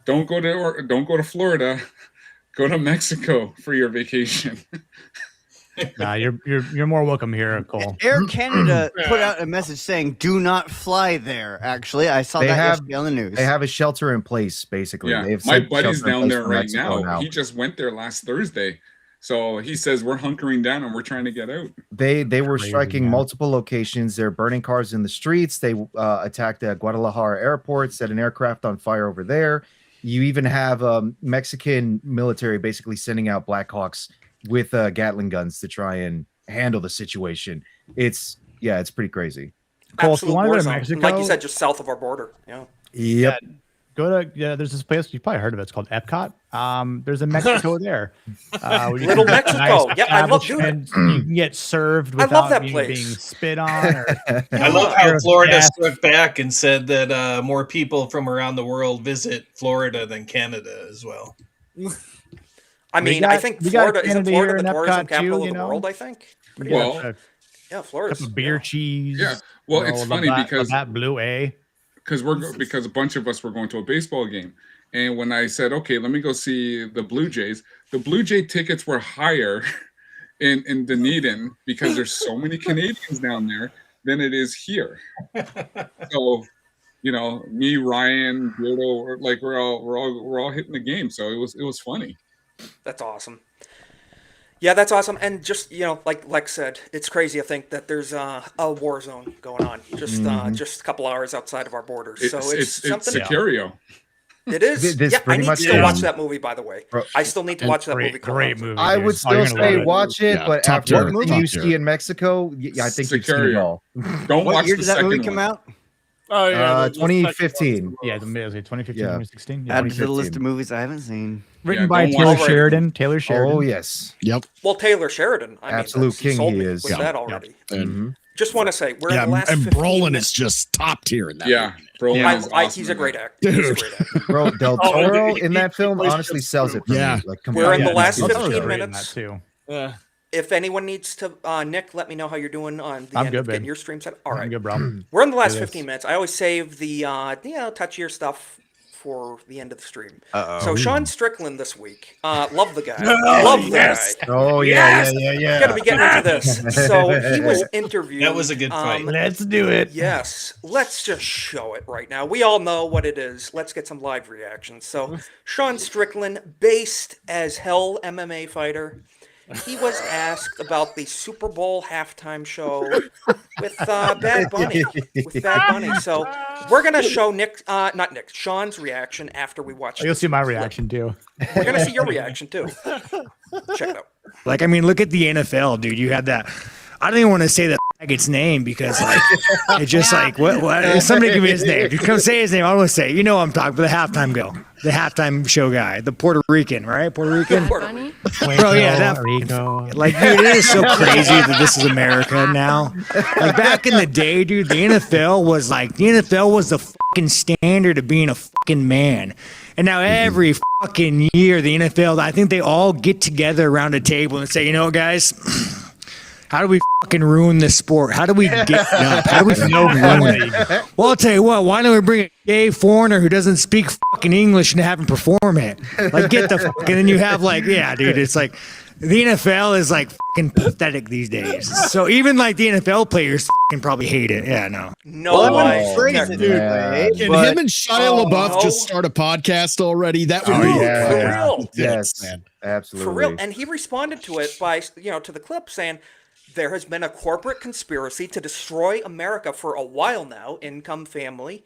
Speaker 5: don't go to Florida, go to Mexico for your vacation.
Speaker 14: Nah, you're more welcome here, Cole.
Speaker 8: Air Canada put out a message saying, "Do not fly there." Actually, I saw
Speaker 6: They
Speaker 8: that
Speaker 6: have-
Speaker 8: yesterday on the news.
Speaker 6: They have a shelter in place, basically.
Speaker 5: Yeah,
Speaker 6: They've
Speaker 5: my
Speaker 6: said
Speaker 5: buddy's
Speaker 6: shelter in
Speaker 5: down
Speaker 6: place
Speaker 5: there
Speaker 6: for
Speaker 5: right
Speaker 6: Mexico
Speaker 5: now. He just went there last Thursday. So he says we're hunkering down and we're trying to get out.
Speaker 6: They were
Speaker 14: Crazy,
Speaker 6: striking
Speaker 14: man.
Speaker 6: multiple locations. They're burning cars in the streets. They attacked at Guadalajara airport, set an aircraft on fire over there. You even have Mexican military basically sending out Blackhawks with Gatling guns to try and handle the situation. It's pretty crazy.
Speaker 14: Cole, if you
Speaker 3: absolute
Speaker 14: want to
Speaker 3: war
Speaker 14: go to
Speaker 3: zone.
Speaker 14: Mexico,
Speaker 3: Like you said, just south of our border. Yeah.
Speaker 6: Yep.
Speaker 14: There's this place you've probably heard of. It's called Epcot. There's a Mexico there. Where you
Speaker 3: Little
Speaker 14: can get
Speaker 3: Mexico.
Speaker 14: nice
Speaker 3: Yeah, I love doing it.
Speaker 14: establishments. You can get served
Speaker 3: I love
Speaker 14: without
Speaker 3: that
Speaker 14: being
Speaker 3: place.
Speaker 14: spit on. Or,
Speaker 4: I love how
Speaker 14: you're a
Speaker 4: Florida
Speaker 14: guest.
Speaker 4: struck back and said that more people from around the world visit Florida than Canada as well.
Speaker 3: I mean, I think
Speaker 14: we got
Speaker 3: Florida isn't
Speaker 14: Canada
Speaker 3: Florida
Speaker 14: here
Speaker 3: the
Speaker 14: in
Speaker 3: tourism
Speaker 14: Epcot
Speaker 3: capital
Speaker 14: too,
Speaker 3: of the world. I think.
Speaker 14: We
Speaker 3: Pretty
Speaker 14: got
Speaker 3: much.
Speaker 14: a
Speaker 3: Yeah, Florida.
Speaker 14: cup of beer cheese.
Speaker 5: Yeah. Well,
Speaker 14: you know,
Speaker 5: it's funny because
Speaker 14: that Blue A.
Speaker 5: because a bunch of us were going to a baseball game, and when I said, okay, let me go see the Blue Jays, the Blue Jay tickets were higher in Dunedin because there's so many Canadians down there than it is here. So, me, Ryan, Beardo, we're all hitting the game. So it was funny.
Speaker 3: That's awesome. Yeah, that's awesome. And just, like Lex said, it's crazy to think that there's a war zone going on just a couple hours outside of our borders. So it's something.
Speaker 5: It's Sicario.
Speaker 3: It is.
Speaker 6: This
Speaker 3: Yeah, I
Speaker 6: pretty
Speaker 3: need
Speaker 6: much
Speaker 3: to still
Speaker 6: is.
Speaker 3: watch that movie, by the way. I still need to watch that movie.
Speaker 14: Great movie.
Speaker 6: I
Speaker 14: dude.
Speaker 6: would
Speaker 14: Oh,
Speaker 6: still
Speaker 14: you're gonna
Speaker 6: say
Speaker 14: love it.
Speaker 6: watch it,
Speaker 9: Yeah,
Speaker 6: but
Speaker 9: top
Speaker 6: after
Speaker 9: tier,
Speaker 6: everything
Speaker 9: top
Speaker 6: you
Speaker 9: tier.
Speaker 6: see in Mexico, I think you've seen it all.
Speaker 5: Don't
Speaker 8: What
Speaker 5: watch
Speaker 8: year
Speaker 5: the
Speaker 8: did that movie
Speaker 5: second
Speaker 8: come
Speaker 5: one.
Speaker 8: out?
Speaker 7: Oh yeah, the second
Speaker 6: 2015.
Speaker 14: Yeah, the 2015,
Speaker 6: Yeah.
Speaker 14: 2016.
Speaker 8: Add to the list of movies I haven't seen.
Speaker 14: Written
Speaker 5: Yeah,
Speaker 14: by
Speaker 5: don't
Speaker 14: Taylor
Speaker 5: watch it.
Speaker 14: Sheridan. Taylor Sheridan.
Speaker 6: Oh yes.
Speaker 9: Yep.
Speaker 3: Well, Taylor Sheridan. I
Speaker 6: Absolute
Speaker 3: mean,
Speaker 6: king
Speaker 3: sold
Speaker 6: he
Speaker 3: me
Speaker 6: is.
Speaker 3: with
Speaker 9: Yeah.
Speaker 3: that already.
Speaker 9: And
Speaker 3: Just want to say, we're
Speaker 9: yeah,
Speaker 3: in the last
Speaker 9: and
Speaker 3: 15
Speaker 9: Brolin
Speaker 3: minutes.
Speaker 9: is just top tier in that.
Speaker 5: Yeah,
Speaker 9: movie.
Speaker 5: Brolin is awesome.
Speaker 3: He's a
Speaker 5: in
Speaker 3: great
Speaker 5: that.
Speaker 3: actor. He's a
Speaker 9: Dude.
Speaker 3: great actor.
Speaker 6: Bro, Del
Speaker 7: Oh,
Speaker 6: Toro
Speaker 7: he-
Speaker 6: in that
Speaker 7: he
Speaker 6: film
Speaker 7: plays
Speaker 6: honestly
Speaker 7: just
Speaker 6: sells it for
Speaker 9: Yeah.
Speaker 6: me. Like,
Speaker 3: We're in the
Speaker 6: completely.
Speaker 3: last
Speaker 14: Del Toro's
Speaker 3: 15
Speaker 14: great in
Speaker 3: minutes.
Speaker 14: that too.
Speaker 7: Yeah.
Speaker 3: If anyone needs to, Nick, let me know how you're doing on the
Speaker 14: I'm
Speaker 3: end
Speaker 14: good,
Speaker 3: of getting
Speaker 14: babe.
Speaker 3: your stream set. All
Speaker 14: I'm
Speaker 3: right.
Speaker 14: good, bro.
Speaker 3: We're in the last
Speaker 14: It is.
Speaker 3: 15 minutes. I always save the touchier stuff for the end of the stream.
Speaker 8: Uh-oh.
Speaker 3: So Sean Strickland this week. Love the guy.
Speaker 7: Oh,
Speaker 3: Love the
Speaker 7: yes.
Speaker 3: guy.
Speaker 6: Oh yeah, yeah.
Speaker 3: Gotta be getting into this. So he was interviewed.
Speaker 4: That was a good fight.
Speaker 14: Let's do it.
Speaker 3: Yes, let's just show it right now. We all know what it is. Let's get some live reactions. So, Sean Strickland, based as hell MMA fighter, he was asked about the Super Bowl halftime show with Bad Bunny. So, we're gonna show Sean's reaction after we watch.
Speaker 14: You'll
Speaker 3: this
Speaker 14: see my
Speaker 3: clip.
Speaker 14: reaction too.
Speaker 3: We're gonna see your reaction too. Check it out.
Speaker 19: Like, I mean, look at the NFL, dude. You had that. I don't even want to say that its name because, like, it's just like, what? Somebody give me his name. Just come say his name. I want to say, I'm talking about the halftime the halftime show guy, the Puerto Rican, right? Puerto Rican. Bro, yeah, that like, dude, it is so crazy that this is America now. Like, back in the day, dude, the NFL was the fucking standard of being a fucking man. And now every fucking year, the NFL, I think they all get together around a table and say, guys, how do we fucking ruin this sport? How do we get it up? How do we ruin it? Well, I'll tell you what, why don't we bring a gay foreigner who doesn't speak fucking English and have him perform it? Like, get the fuck, and then you have like, yeah, dude, it's like, the NFL is like fucking pathetic these days. So even like the NFL players fucking probably hate it. Yeah, no.
Speaker 3: No way.
Speaker 6: Dude,
Speaker 9: Can him and Shia LaBeouf just start a podcast already? That would be
Speaker 3: For real.
Speaker 6: Yes,
Speaker 9: man.
Speaker 6: Absolutely.
Speaker 3: For real. And he responded to it by, to the clip saying, there has been a corporate conspiracy to destroy America for a while now, income, family.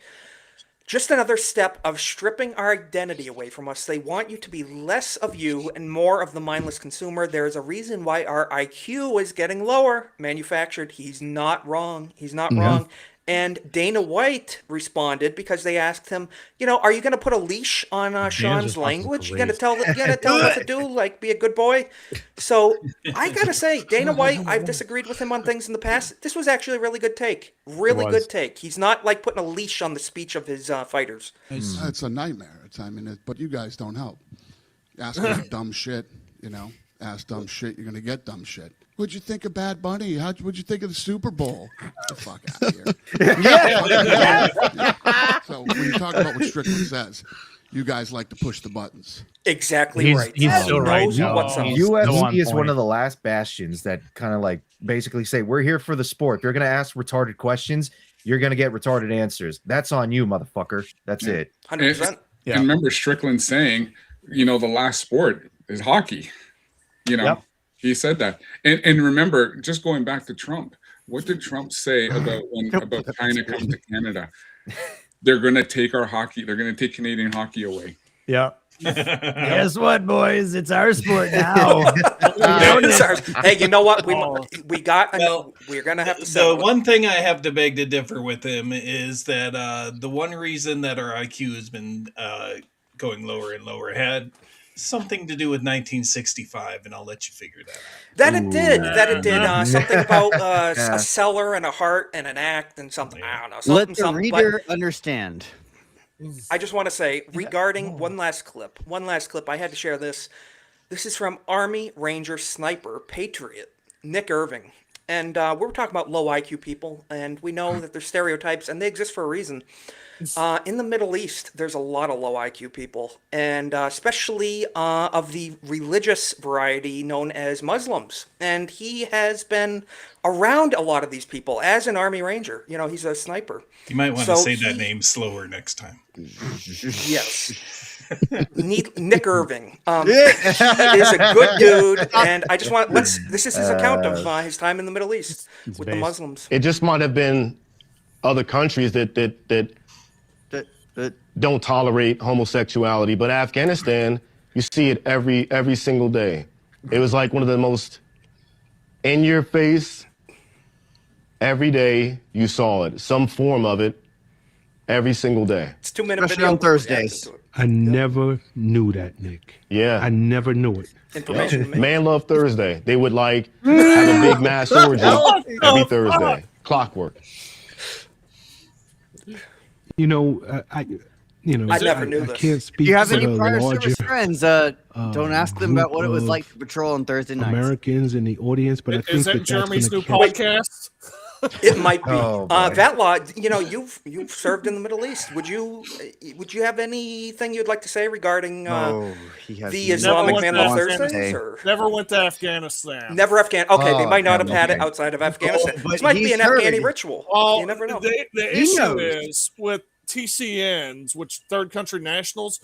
Speaker 3: Just another step of stripping our identity away from us. They want you to be less of you and more of the mindless consumer. There's a reason why our IQ is getting lower. Manufactured. He's not wrong. He's not wrong. And Dana White responded because they asked him, are you going to put a leash on Sean's language? You going to tell him what to do, like be a good boy? So I got to say, Dana White, I've disagreed with him on things in the past. This was actually a really good take. Really good take. He's not like putting a leash on the speech of his fighters.
Speaker 20: It's a nightmare. But you guys don't help. Ask them dumb shit, ask dumb shit, you're going to get dumb shit. What'd you think of Bad Bunny? What'd you think of the Super Bowl? Get the fuck out of here. So when you talk about what Strickland says, you guys like to push the buttons.
Speaker 3: Exactly right.
Speaker 14: He's still right.
Speaker 6: UFC is one of the last bastions that kind of like basically say, we're here for the sport. They're going to ask retarded questions. You're going to get retarded answers. That's on you, motherfucker. That's it.
Speaker 3: 100%.
Speaker 5: And remember Strickland saying, the last sport is hockey. He said that. And remember, just going back to Trump, what did Trump say about China coming to Canada? They're going to take our hockey. They're going to take Canadian hockey away.
Speaker 14: Yeah.
Speaker 19: Guess what, boys? It's our sport now.
Speaker 3: It's ours. Hey, you know what? We got.
Speaker 4: Well,
Speaker 3: we're gonna have to
Speaker 4: The
Speaker 3: settle it.
Speaker 4: one thing I have to beg to differ with him is that the one reason that our IQ has been going lower and lower had something to do with 1965, and I'll let you figure that out.
Speaker 3: That it did. That it did. Something about
Speaker 8: Yeah.
Speaker 3: a cellar and a heart and an act and something. I don't know.
Speaker 8: Let
Speaker 3: Something.
Speaker 8: the
Speaker 3: Something.
Speaker 8: reader understand.
Speaker 3: I just want to say regarding one last clip. I had to share this. This is from Army Ranger Sniper Patriot Nick Irving, and we're talking about low IQ people, and we know that there's stereotypes, and they exist for a reason. In the Middle East, there's a lot of low IQ people, and especially of the religious variety known as Muslims. And he has been around a lot of these people as an Army Ranger. You know, he's a sniper.
Speaker 4: You might want
Speaker 3: So
Speaker 4: to say that
Speaker 3: he-
Speaker 4: name slower next time.
Speaker 3: Yes. Nick Irving. He is a good dude, and I just want this is his account of his time in the Middle East with the Muslims.
Speaker 21: It just might have been other countries that don't tolerate homosexuality, but Afghanistan, you see it every single day. It was like one of the most in your face. Every day you saw it, some form of it, every single day.
Speaker 3: It's 2-minute
Speaker 8: Especially
Speaker 3: video.
Speaker 8: on Thursdays.
Speaker 22: I never knew that, Nick.
Speaker 21: Yeah.
Speaker 22: I never knew it.
Speaker 3: Information to me.
Speaker 21: Man Love Thursday. They would like have a big mass orgy every Thursday. Clockwork.
Speaker 22: You know, I
Speaker 3: never knew
Speaker 22: I
Speaker 3: this.
Speaker 22: can't speak
Speaker 8: Do you have
Speaker 22: for
Speaker 8: any
Speaker 22: the
Speaker 8: prior
Speaker 22: larger
Speaker 8: service friends? Don't ask them about what it was
Speaker 22: group
Speaker 8: like to patrol on Thursday nights.
Speaker 22: Americans in the audience, but I think
Speaker 7: Is that
Speaker 22: that's
Speaker 7: Jeremy's new
Speaker 22: gonna
Speaker 7: podcast?
Speaker 3: It might be.
Speaker 8: Oh, boy.
Speaker 3: Vatlaw, you know, you've served in the Middle East. Would you have anything you'd like to say regarding
Speaker 8: He has
Speaker 3: the
Speaker 8: never
Speaker 3: Islamic
Speaker 7: went
Speaker 3: Man
Speaker 7: to
Speaker 3: on
Speaker 7: Afghanistan.
Speaker 3: Thursdays? Or?
Speaker 7: Never went to Afghanistan.
Speaker 3: Never Afghan. Okay, they
Speaker 8: Oh,
Speaker 3: might not have
Speaker 8: okay,
Speaker 3: had it
Speaker 8: okay.
Speaker 3: outside of Afghanistan.
Speaker 8: but
Speaker 3: This might be
Speaker 8: he's
Speaker 3: an
Speaker 8: heard
Speaker 3: Afghani
Speaker 8: it.
Speaker 3: ritual.
Speaker 7: Oh,
Speaker 3: You never know.
Speaker 7: The
Speaker 8: He
Speaker 7: issue
Speaker 8: knows.
Speaker 7: is with TCNs, which third country nationals,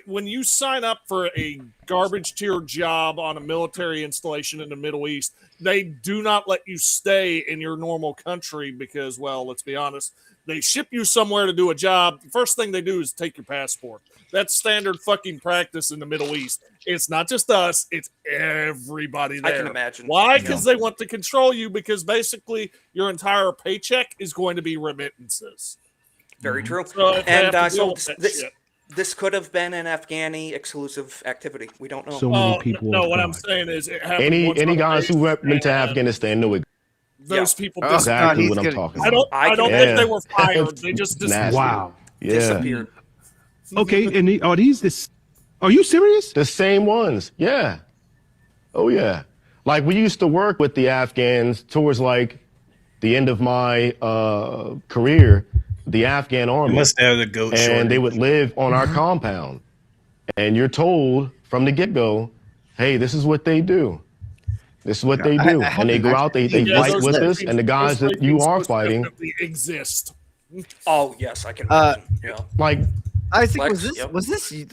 Speaker 7: when you sign up for a garbage tier job on a military installation in the Middle East, they do not let you stay in your normal country because, well, let's be honest, they ship you somewhere to do a job. The first thing they do is take your passport. That's standard fucking practice in the Middle East. It's not just us, it's everybody there.
Speaker 3: I can imagine.
Speaker 7: Why? Because they want to control you, because basically your entire paycheck is going to be remittances.
Speaker 3: Very true.
Speaker 7: So if they
Speaker 3: And
Speaker 7: have to deal
Speaker 3: so
Speaker 7: with that
Speaker 3: this
Speaker 7: shit.
Speaker 3: this could have been an Afghani exclusive activity. We don't know.
Speaker 22: So many people.
Speaker 7: No,
Speaker 22: have
Speaker 7: what I'm
Speaker 22: died.
Speaker 7: saying is it happened
Speaker 21: Any
Speaker 7: once on a
Speaker 21: guys who
Speaker 7: base,
Speaker 21: went to
Speaker 7: and
Speaker 21: Afghanistan knew it.
Speaker 7: those people
Speaker 8: Oh,
Speaker 21: Exactly
Speaker 8: he's
Speaker 21: what I'm
Speaker 8: gonna-
Speaker 21: talking
Speaker 7: I
Speaker 21: about.
Speaker 7: don't. I don't
Speaker 21: can-
Speaker 7: think they
Speaker 21: Yeah.
Speaker 7: were fired. They just
Speaker 21: Nasty.
Speaker 22: Wow.
Speaker 21: Yeah.
Speaker 3: Disappeared.
Speaker 22: Okay, and are these this? Are you serious?
Speaker 21: The same ones. Yeah. Oh yeah. Like we used to work with the Afghans towards like the end of my career, the Afghan
Speaker 4: You
Speaker 21: army.
Speaker 4: must have the goat
Speaker 21: And
Speaker 4: shortage.
Speaker 21: they would live on our compound. And you're told from the get-go, hey, this is what they do. This is what they do.
Speaker 8: I
Speaker 21: And they go
Speaker 8: haven't
Speaker 21: out, they
Speaker 8: actually
Speaker 21: fight
Speaker 8: seen
Speaker 21: with
Speaker 8: those
Speaker 21: us, and the guys
Speaker 7: those
Speaker 21: that you
Speaker 7: ratings
Speaker 21: are
Speaker 7: most
Speaker 21: fighting,
Speaker 7: definitely exist.
Speaker 3: Oh yes, I can imagine. Yeah.
Speaker 21: like,
Speaker 8: Isaac,
Speaker 3: Flex,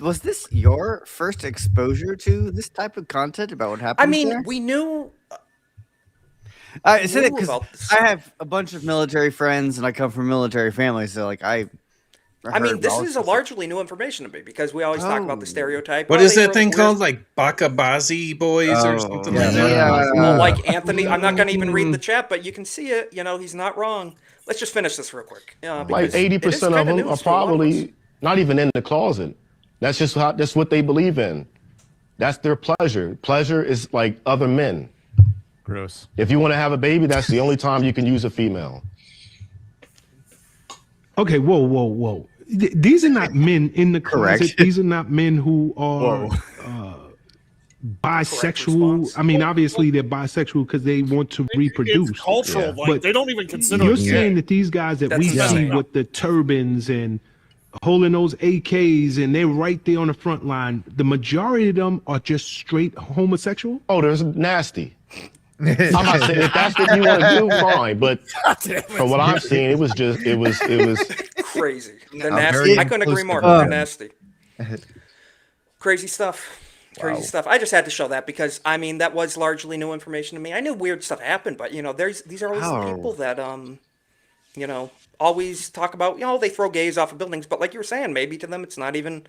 Speaker 8: was this your first exposure to this type of content about what happened?
Speaker 3: I mean,
Speaker 8: there?
Speaker 3: we knew.
Speaker 8: I said it
Speaker 3: knew
Speaker 8: because
Speaker 3: about this.
Speaker 8: I have a bunch of military friends and I come from a military family, so like I
Speaker 3: mean,
Speaker 8: heard
Speaker 3: this
Speaker 8: all
Speaker 3: is
Speaker 8: this
Speaker 3: a largely new information to me because we always talk about the
Speaker 8: Oh.
Speaker 3: stereotype.
Speaker 4: What
Speaker 3: Oh,
Speaker 4: is
Speaker 3: they
Speaker 4: that
Speaker 3: were
Speaker 4: thing
Speaker 3: weird.
Speaker 4: called? Like Bakabazi boys or
Speaker 8: Oh,
Speaker 4: something
Speaker 8: yeah,
Speaker 4: like that?
Speaker 8: yeah.
Speaker 3: Well, like Anthony, I'm not going to even read the chat, but you can see it. You know, he's not wrong. Let's just finish this real quick.
Speaker 21: like
Speaker 3: because it is
Speaker 21: 80% of
Speaker 3: kinda
Speaker 21: them
Speaker 3: news
Speaker 21: are
Speaker 3: to a lot of us.
Speaker 21: probably not even in the closet. That's what they believe in. That's their pleasure. Pleasure is like other men.
Speaker 14: Gross.
Speaker 21: If you want to have a baby, that's the only time you can use a female.
Speaker 22: Okay, whoa. These are not men in the closet.
Speaker 8: Correct.
Speaker 22: These are not men who are bisexual. I mean, obviously they're bisexual because they want to reproduce.
Speaker 7: It's cultural. Like
Speaker 22: But
Speaker 7: they don't even consider.
Speaker 22: You're
Speaker 7: it gay.
Speaker 22: saying that these guys that we
Speaker 3: That's
Speaker 22: see
Speaker 3: insane.
Speaker 22: with the turbans and holding those AKs and they're right there on the front line, the majority of them are just straight homosexual?
Speaker 21: Oh, there's nasty. I'm not saying if that's what you want to do, fine. But from what I've seen, it was
Speaker 3: Crazy. They're
Speaker 8: I'm
Speaker 3: nasty.
Speaker 8: very
Speaker 3: I couldn't agree
Speaker 8: inclusive.
Speaker 3: more. They're nasty. Crazy stuff. Crazy stuff. I just had to show that because I mean that was largely new information to me. I knew weird stuff happened, but you know, these are always the
Speaker 8: How?
Speaker 3: people that you know, always talk about, you know, they throw gays off of buildings, but like you were saying, maybe to them it's not even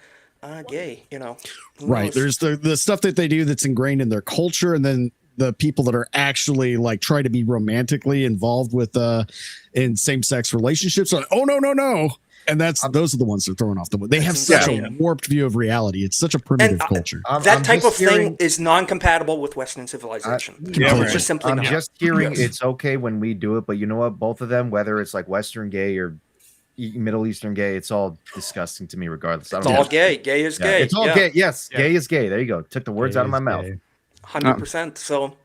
Speaker 3: gay. You know, who
Speaker 9: Right.
Speaker 3: knows?
Speaker 9: There's the stuff that they do that's ingrained in their culture, and then the people that are actually like try to be romantically involved with in same-sex relationships are like, oh no. And those are the ones that are throwing off the. They have such a warped view of reality. It's such a primitive culture.
Speaker 3: That type of thing is non-compatible with Western civilization. It's just simply
Speaker 6: I'm
Speaker 3: not.
Speaker 6: just hearing
Speaker 3: Yes.
Speaker 6: it's okay when we do it, but you know what? Both of them, whether it's like Western gay or Middle Eastern gay, it's all disgusting to me regardless. I
Speaker 3: It's
Speaker 6: don't
Speaker 3: all
Speaker 6: know.
Speaker 3: gay. Gay is
Speaker 6: Yeah,
Speaker 3: gay.
Speaker 6: it's all
Speaker 3: Yeah.
Speaker 6: gay. Yes, gay is gay. There you go. Took the words out of my mouth.
Speaker 3: 100%. So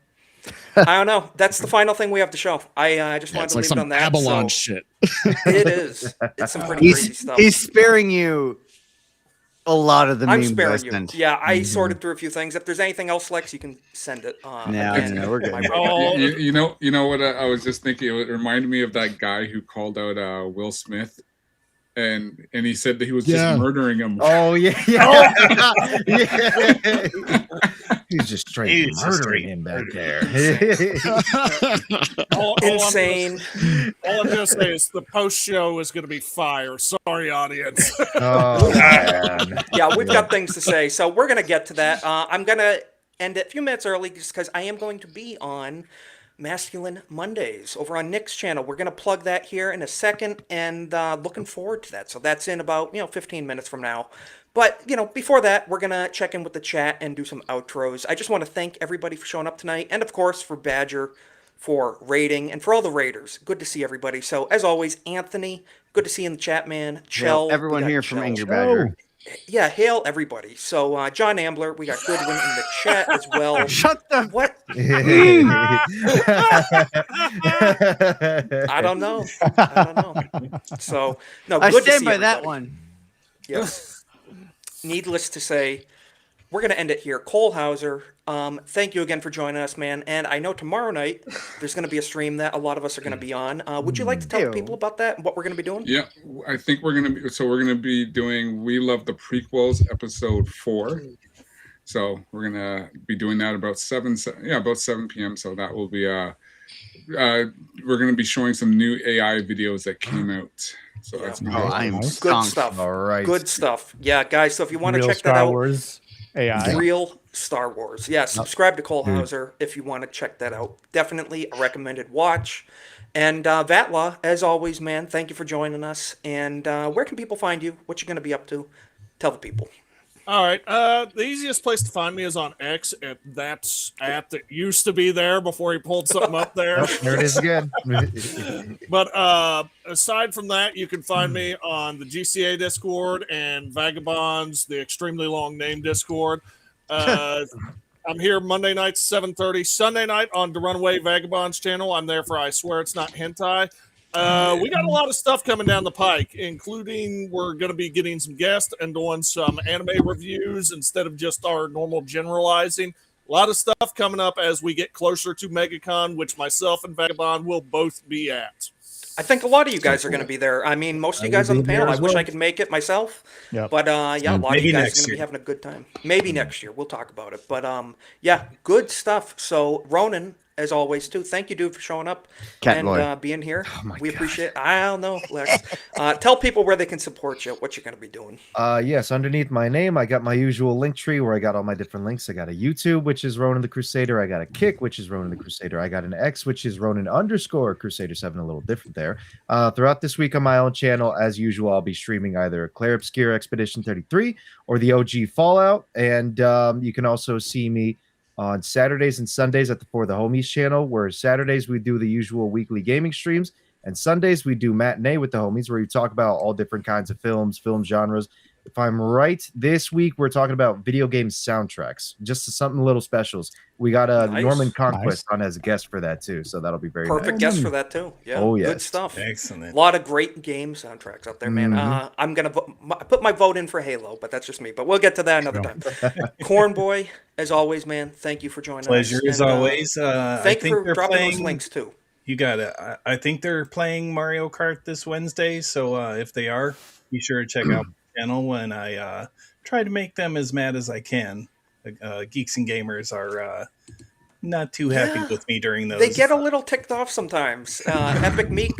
Speaker 3: I don't know. That's the final thing we have to show. I just wanted
Speaker 9: It's
Speaker 3: to
Speaker 9: like
Speaker 3: leave it
Speaker 9: some
Speaker 3: on that.
Speaker 9: Abalone
Speaker 3: so
Speaker 9: shit.
Speaker 3: It is. It's some pretty crazy stuff.
Speaker 8: He's sparing you a lot of the
Speaker 3: I'm
Speaker 8: memes I
Speaker 3: sparing you.
Speaker 8: sent.
Speaker 3: Yeah, I sorted through a few things. If there's anything else, Lex, you can send it.
Speaker 8: No, we're good.
Speaker 5: You know what I was just thinking. It reminded me of that guy who called out Will Smith, and he said that he was just murdering him.
Speaker 6: Oh yeah. He's just straight murdering him back there.
Speaker 3: Insane.
Speaker 7: All I'm gonna say is the post show is gonna be fire. Sorry, audience.
Speaker 3: Yeah, we've got things to say, so we're gonna get to that. I'm gonna end it a few minutes early just because I am going to be on Masculine Mondays over on Nick's channel. We're gonna plug that here in a second, and looking forward to that. So that's in about 15 minutes from now. But before that, we're gonna check in with the chat and do some outros. I just want to thank everybody for showing up tonight, and of course for Badger for raiding, and for all the raiders. Good to see everybody. So as always, Anthony, good to see you in the chat, man. Chell, we
Speaker 8: everyone
Speaker 3: got
Speaker 8: here from
Speaker 3: Chell.
Speaker 8: Angry Badger.
Speaker 3: Yeah, hail everybody. So John Ambler, we got Goodwin in the chat as well.
Speaker 8: Shut the
Speaker 3: what? I don't know. So no,
Speaker 8: I
Speaker 3: good to
Speaker 8: stand
Speaker 3: see
Speaker 8: by that
Speaker 3: everybody.
Speaker 8: one.
Speaker 3: Yes. Needless to say, we're going to end it here. Cole Hauser, thank you again for joining us, man. And I know tomorrow night there's going to be a stream that a lot of us are going to be on. Would you like to tell the people about that and what we're going to be doing?
Speaker 5: Yeah, I think we're gonna be doing We Love the Prequels episode 4. So we're gonna be doing that about 7 p.m. So that will be we're gonna be showing some new AI videos that came out. So that's
Speaker 3: good stuff.
Speaker 6: All right.
Speaker 3: Good stuff. Yeah, guys. So if you want to
Speaker 14: Real
Speaker 3: check
Speaker 14: Star
Speaker 3: that out,
Speaker 14: Wars AI.
Speaker 3: Real Star Wars. Yeah, subscribe to Cole Hauser if you want to check that out. Definitely a recommended watch. And Vatla, as always, man, thank you for joining us. And where can people find you? What you going to be up to? Tell the people.
Speaker 7: All right. The easiest place to find me is on X at that used to be there before he pulled something up there.
Speaker 6: There it is again.
Speaker 7: But aside from that, you can find me on the GCA Discord and Vagabonds, the extremely long name Discord. I'm here Monday nights, 7:30. Sunday night on the Runaway Vagabonds channel. I'm there for I Swear It's Not Hentai. We got a lot of stuff coming down the pike, including we're going to be getting some guests and doing some anime reviews instead of just our normal generalizing. A lot of stuff coming up as we get closer to MegaCon, which myself and Vagabond will both be at.
Speaker 3: I think a lot of you guys are going to be there. I mean, most of you guys on the panel. I wish I could make it myself.
Speaker 14: Yep.
Speaker 3: But yeah, a lot of you guys are going to be
Speaker 4: year.
Speaker 3: having a good time. Maybe next year. We'll talk about it. But yeah, good stuff. So Ronan, as always, too. Thank you, dude, for showing up and being here. We appreciate it. I don't know, Lex. Tell people where they can support you, what you're going to be doing.
Speaker 6: Yes, underneath my name, I got my usual link tree where I got all my different links. I got a YouTube, which is Ronan the Crusader. I got a Kick, which is Ronan the Crusader. I got an X, which is Ronan_Crusader7, a little different there. Throughout this week on my own channel, as usual, I'll be streaming either Claire Obscure Expedition 33 or the OG Fallout. And you can also see me on Saturdays and Sundays at the For the Homies channel, where Saturdays we do the usual weekly gaming streams, and Sundays we do Matinee with the Homies, where you talk about all different kinds of film genres. If I'm right, this week we're talking about video game soundtracks, just something little specials. We got
Speaker 3: Nice.
Speaker 6: Norman Conquest on as a guest for that too, so that'll be very
Speaker 3: Perfect
Speaker 6: nice.
Speaker 3: guest for that, too. Yeah,
Speaker 6: Oh,
Speaker 3: good
Speaker 6: yes.
Speaker 3: stuff.
Speaker 4: Excellent.
Speaker 3: A lot of great game soundtracks out there, man. I'm going to put my vote in for Halo, but that's just me. But we'll get to that another time. Corn Boy, as always, man, thank you for joining
Speaker 4: Pleasure
Speaker 3: us.
Speaker 4: as always.
Speaker 3: Thank you for dropping those links, too.
Speaker 4: You got it. I think they're playing Mario Kart this Wednesday, so if they are, be sure to check out the channel when I try to make them as mad as I can. Geeks and Gamers are not too happy with me during those.
Speaker 3: They get a little ticked off sometimes. Epic Meek,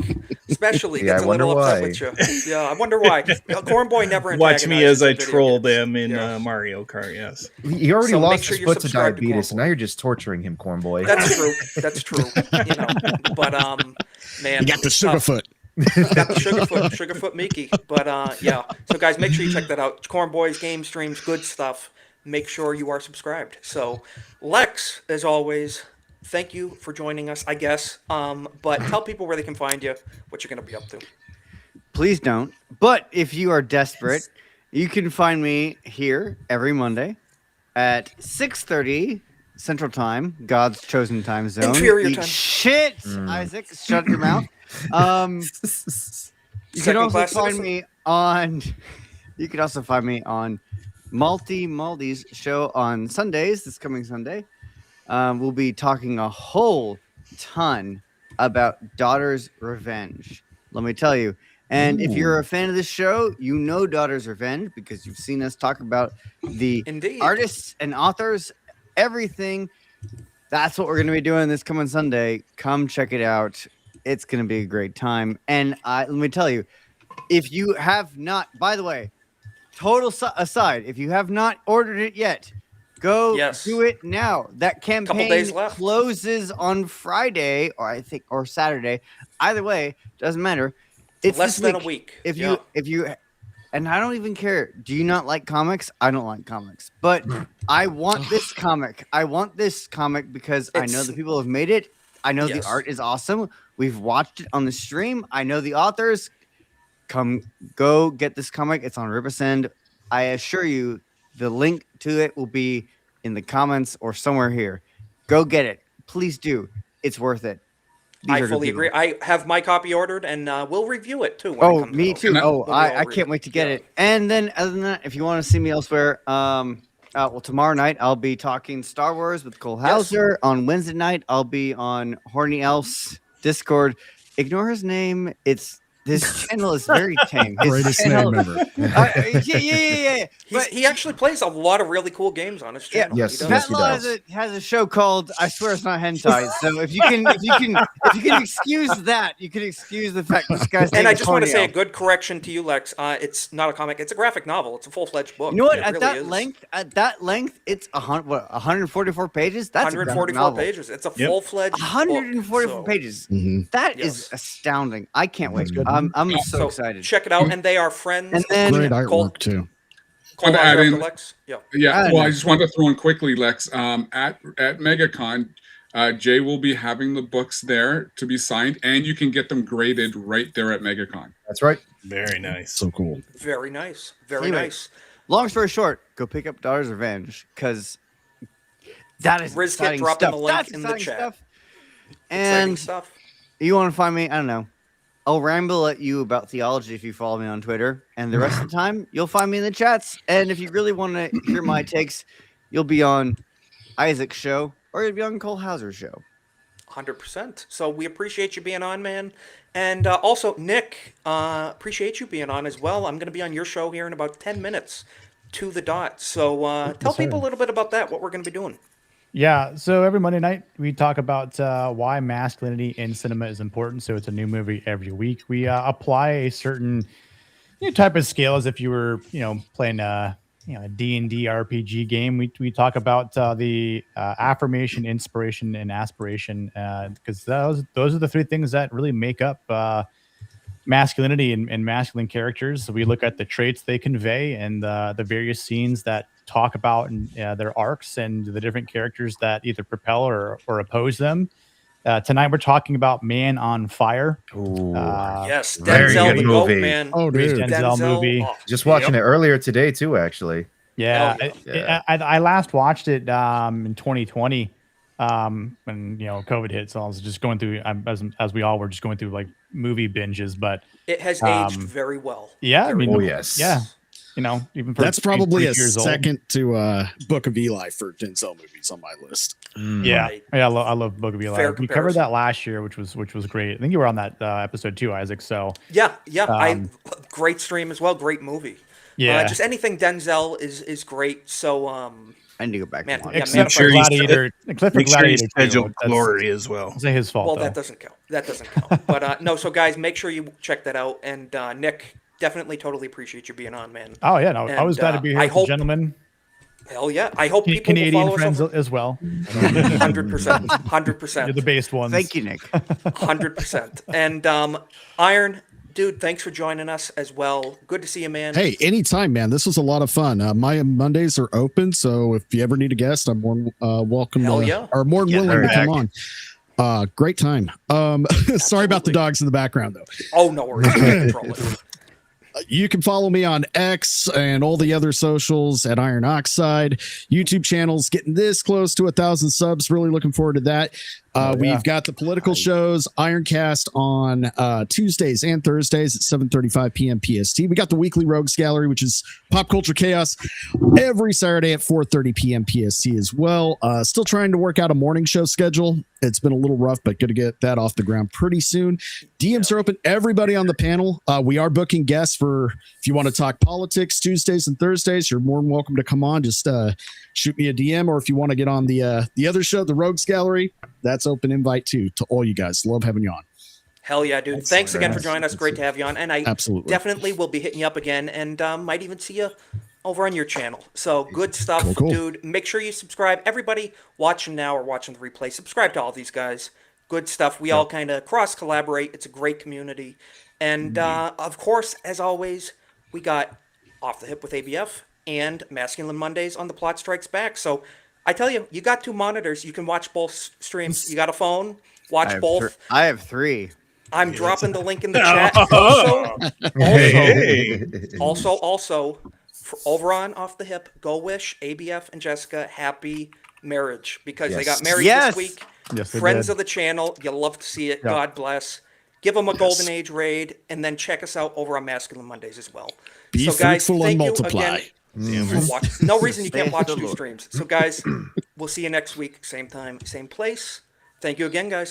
Speaker 3: especially,
Speaker 6: Yeah,
Speaker 3: gets
Speaker 6: I
Speaker 3: a little
Speaker 6: wonder
Speaker 3: upset
Speaker 6: why.
Speaker 3: with you. Yeah, I wonder why. Corn Boy never
Speaker 4: Watch me as
Speaker 3: antagonizes
Speaker 4: I
Speaker 3: in video
Speaker 4: troll
Speaker 3: games.
Speaker 4: them in
Speaker 3: Yeah.
Speaker 4: Mario Kart. Yes.
Speaker 6: He already
Speaker 3: So make
Speaker 6: lost
Speaker 3: sure
Speaker 6: his
Speaker 3: you're
Speaker 6: foot to
Speaker 3: subscribed to
Speaker 6: diabetes,
Speaker 3: Corn
Speaker 6: and now you're just torturing him, Corn Boy.
Speaker 3: That's true. That's true. You know, but man,
Speaker 9: You got the sugar foot.
Speaker 3: got the Sugarfoot Mickey. But yeah. So guys, make sure you check that out. Corn Boys game streams, good stuff. Make sure you are subscribed. So Lex, as always, thank you for joining us, I guess. But tell people where they can find you, what you're going to be up to.
Speaker 8: Please don't. But if you are desperate, you can find me here every Monday at 6:30 Central Time, God's chosen time zone.
Speaker 3: Inferior
Speaker 8: Eat
Speaker 3: time.
Speaker 8: shit, Isaac. Shut your mouth. You can also
Speaker 3: Second-class
Speaker 8: find
Speaker 3: citizen.
Speaker 8: me on. You can also find me on Maldi's show on Sundays. This coming Sunday, we'll be talking a whole ton about Daughter's Revenge. Let me tell you. And if you're a fan of this show, you know Daughter's Revenge because you've seen us talk about the
Speaker 3: Indeed.
Speaker 8: artists and authors, everything. That's what we're going to be doing this coming Sunday. Come check it out. It's going to be a great time. And let me tell you, if you have not, by the way, aside, if you have not ordered it yet, go do it now. That campaign
Speaker 3: days left.
Speaker 8: closes on Friday, or Saturday. Either way, doesn't matter. It's
Speaker 3: Less
Speaker 8: this
Speaker 3: than a week.
Speaker 8: If
Speaker 3: Yeah.
Speaker 8: you, and I don't even care. Do you not like comics? I don't like comics, but I want this comic. I want this comic because I know the people who have made it. I know the art is awesome. We've watched it on the stream. I know the authors. Go get this comic. It's on Riversend. I assure you, the link to it will be in the comments or somewhere here. Go get it. Please do. It's worth it. These
Speaker 3: I
Speaker 8: are good
Speaker 3: fully
Speaker 8: people.
Speaker 3: agree. I have my copy ordered, and we'll review it too. When it comes
Speaker 8: Me
Speaker 3: out.
Speaker 8: too.
Speaker 3: We'll be all
Speaker 8: I
Speaker 3: read
Speaker 8: can't wait to get it. And then, other than that, if you want to see me elsewhere, well, tomorrow night I'll be talking Star Wars with Cole Hauser. On Wednesday night, I'll be on Horny Elf's Discord. Ignore his name. His channel is very tame. His
Speaker 9: Greatest
Speaker 8: channel-
Speaker 9: name ever.
Speaker 8: Yeah.
Speaker 3: He actually plays a lot of really cool games on his channel.
Speaker 6: Yes,
Speaker 3: He
Speaker 6: yes,
Speaker 3: does.
Speaker 6: he does.
Speaker 8: has a show called I Swear It's Not Hentai. So if you can excuse that, you can excuse the fact this guy's
Speaker 3: And
Speaker 8: name
Speaker 3: I
Speaker 8: is
Speaker 3: just want to
Speaker 8: Horny
Speaker 3: say a
Speaker 8: Elf.
Speaker 3: good correction to you, Lex. It's not a comic; it's a graphic novel. It's a full-fledged book.
Speaker 8: You know what?
Speaker 3: It
Speaker 8: At
Speaker 3: really
Speaker 8: that
Speaker 3: is.
Speaker 8: length, it's 144 pages. That's a graphic
Speaker 3: 144
Speaker 8: novel.
Speaker 3: pages. It's a full-fledged
Speaker 8: 144
Speaker 3: book,
Speaker 8: pages.
Speaker 9: Mhm.
Speaker 8: That is astounding. I can't wait. I'm so excited.
Speaker 3: Check it out, and they are friends.
Speaker 8: And then
Speaker 9: Great
Speaker 3: Cole-
Speaker 9: artwork too.
Speaker 3: Cole
Speaker 5: Want to
Speaker 3: Hauser
Speaker 5: add
Speaker 3: after
Speaker 5: in-
Speaker 3: Lex. Yeah.
Speaker 5: Yeah, well, I just wanted to throw in quickly, Lex. At MegaCon, Jay will be having the books there to be signed, and you can get them graded right there at MegaCon.
Speaker 6: That's right.
Speaker 4: Very nice.
Speaker 9: So cool.
Speaker 3: Very nice. Very
Speaker 8: Anyway,
Speaker 3: nice.
Speaker 8: Long story short, go pick up Daughter's Revenge because that is
Speaker 3: Riz
Speaker 8: exciting
Speaker 3: dropping
Speaker 8: stuff.
Speaker 3: the link
Speaker 8: That's
Speaker 3: in the
Speaker 8: exciting
Speaker 3: chat.
Speaker 8: stuff.
Speaker 3: Exciting
Speaker 8: And
Speaker 3: stuff.
Speaker 8: you want to find me? I don't know. I'll ramble at you about theology if you follow me on Twitter, and the rest of the time you'll find me in the chats. And if you really want to hear my takes, you'll be on Isaac's show or you'll be on Cole Hauser's show.
Speaker 3: 100%. So we appreciate you being on, man. And also, Nick, appreciate you being on as well. I'm going to be on your show here in about 10 minutes to the dot. So tell people a little bit about that, what we're going to be doing.
Speaker 14: Yeah, so every Monday night we talk about why masculinity in cinema is important. So it's a new movie every week. We apply a certain type of scale as if you were, playing a D&D RPG game. We talk about the affirmation, inspiration, and aspiration because those are the three things that really make up masculinity and masculine characters. So we look at the traits they convey and the various scenes that talk about their arcs and the different characters that either propel or oppose them. Tonight we're talking about Man on Fire.
Speaker 3: Yes,
Speaker 6: very
Speaker 3: Denzel
Speaker 6: good
Speaker 3: the GOAT,
Speaker 6: movie.
Speaker 3: man.
Speaker 9: Oh, dude.
Speaker 14: Denzel movie.
Speaker 3: oh,
Speaker 6: Just watching it earlier today too, actually.
Speaker 14: Yeah,
Speaker 3: Oh,
Speaker 14: I last watched it in 2020 when COVID hit. So I was just going through, as we all were just going through like movie binges. But
Speaker 3: It has aged very well.
Speaker 14: yeah, I
Speaker 3: Very
Speaker 14: mean,
Speaker 3: well.
Speaker 6: yes.
Speaker 14: yeah, even for
Speaker 9: That's probably a
Speaker 14: 40 years old.
Speaker 9: second to Book of Eli for Denzel movies on my list.
Speaker 14: Yeah,
Speaker 3: Right.
Speaker 14: yeah, I love Book of Eli.
Speaker 3: Fair
Speaker 14: We covered
Speaker 3: comparison.
Speaker 14: that last year, which was great. I think you were on that episode too, Isaac. So
Speaker 3: Yeah, great stream as well. Great movie.
Speaker 14: Yeah.
Speaker 3: Just anything Denzel is great. So
Speaker 8: I need to go back.
Speaker 3: Man,
Speaker 8: and
Speaker 3: yeah,
Speaker 8: watch.
Speaker 3: Man
Speaker 14: Except for Gladiator. Except for
Speaker 22: Make sure you
Speaker 14: Gladiator.
Speaker 22: schedule
Speaker 14: 2, that's-
Speaker 22: Glory as well.
Speaker 14: It's his fault.
Speaker 3: well,
Speaker 14: though.
Speaker 3: that doesn't count. That doesn't count. But no, so guys, make sure you check that out. And Nick, definitely totally appreciate you being on, man.
Speaker 14: Oh yeah, no, I was
Speaker 3: And,
Speaker 14: glad to be here
Speaker 3: I
Speaker 14: with the
Speaker 3: hope-
Speaker 14: gentlemen.
Speaker 3: Hell yeah! I hope people
Speaker 14: Canadian
Speaker 3: will follow
Speaker 14: friends
Speaker 3: us over.
Speaker 14: as well.
Speaker 3: 100%, 100%.
Speaker 14: You're the based ones.
Speaker 8: Thank you, Nick.
Speaker 3: 100%. And Iron, dude, thanks for joining us as well. Good to see you, man.
Speaker 9: Hey, anytime, man. This was a lot of fun. My Mondays are open, so if you ever need a guest, I'm more welcome
Speaker 3: Hell
Speaker 9: to,
Speaker 3: yeah.
Speaker 9: or more than
Speaker 8: Get
Speaker 9: willing
Speaker 8: her
Speaker 9: to come on. Great time. Sorry about the dogs in the background, though.
Speaker 3: Oh, no worries. Control it.
Speaker 9: You can follow me on X and all the other socials at Iron Oxide. YouTube channel's getting this close to 1,000 subs. Really looking forward to that. We've got the political shows, Ironcast on Tuesdays and Thursdays at 7:35 p.m. PST. We got the weekly Rogues Gallery, which is pop culture chaos, every Saturday at 4:30 p.m. PST as well. Still trying to work out a morning show schedule. It's been a little rough, but going to get that off the ground pretty soon. DMs are open. Everybody on the panel. We are booking guests for if you want to talk politics Tuesdays and Thursdays. You're more than welcome to come on. Just shoot me a DM, or if you want to get on the other show, the Rogues Gallery, that's open invite too to all you guys. Love having you on.
Speaker 3: Hell yeah, dude. Thanks again for joining us. Great to have you on. And I
Speaker 9: Absolutely.
Speaker 3: definitely will be hitting you up again and might even see you over on your channel. So good stuff,
Speaker 9: Cool.
Speaker 3: dude. Make sure you subscribe. Everybody watching now or watching the replay, subscribe to all these guys. Good stuff. We all kind of cross collaborate. It's a great community. And of course, as always, we got Off the Hip with ABF and Masculine Mondays on The Plot Strikes Back. So I tell you, you got 2 monitors. You can watch both streams. You got a phone, watch both.
Speaker 8: I have 3.
Speaker 3: I'm dropping the link in the chat. Also, for over on Off the Hip, go wish ABF and Jessica happy marriage because they got married this week.
Speaker 14: Yes, they
Speaker 3: Friends
Speaker 14: did.
Speaker 3: of the channel, you love to see it.
Speaker 14: Yeah.
Speaker 3: God bless. Give them a Golden Age raid, and then check us out over on Masculine Mondays as well.
Speaker 9: Be
Speaker 3: so, guys,
Speaker 9: fruitful and
Speaker 3: thank you
Speaker 9: multiply.
Speaker 3: again for watching. No reason you can't watch 2 streams. So, guys, we'll see you next week, same time, same place. Thank you again, guys.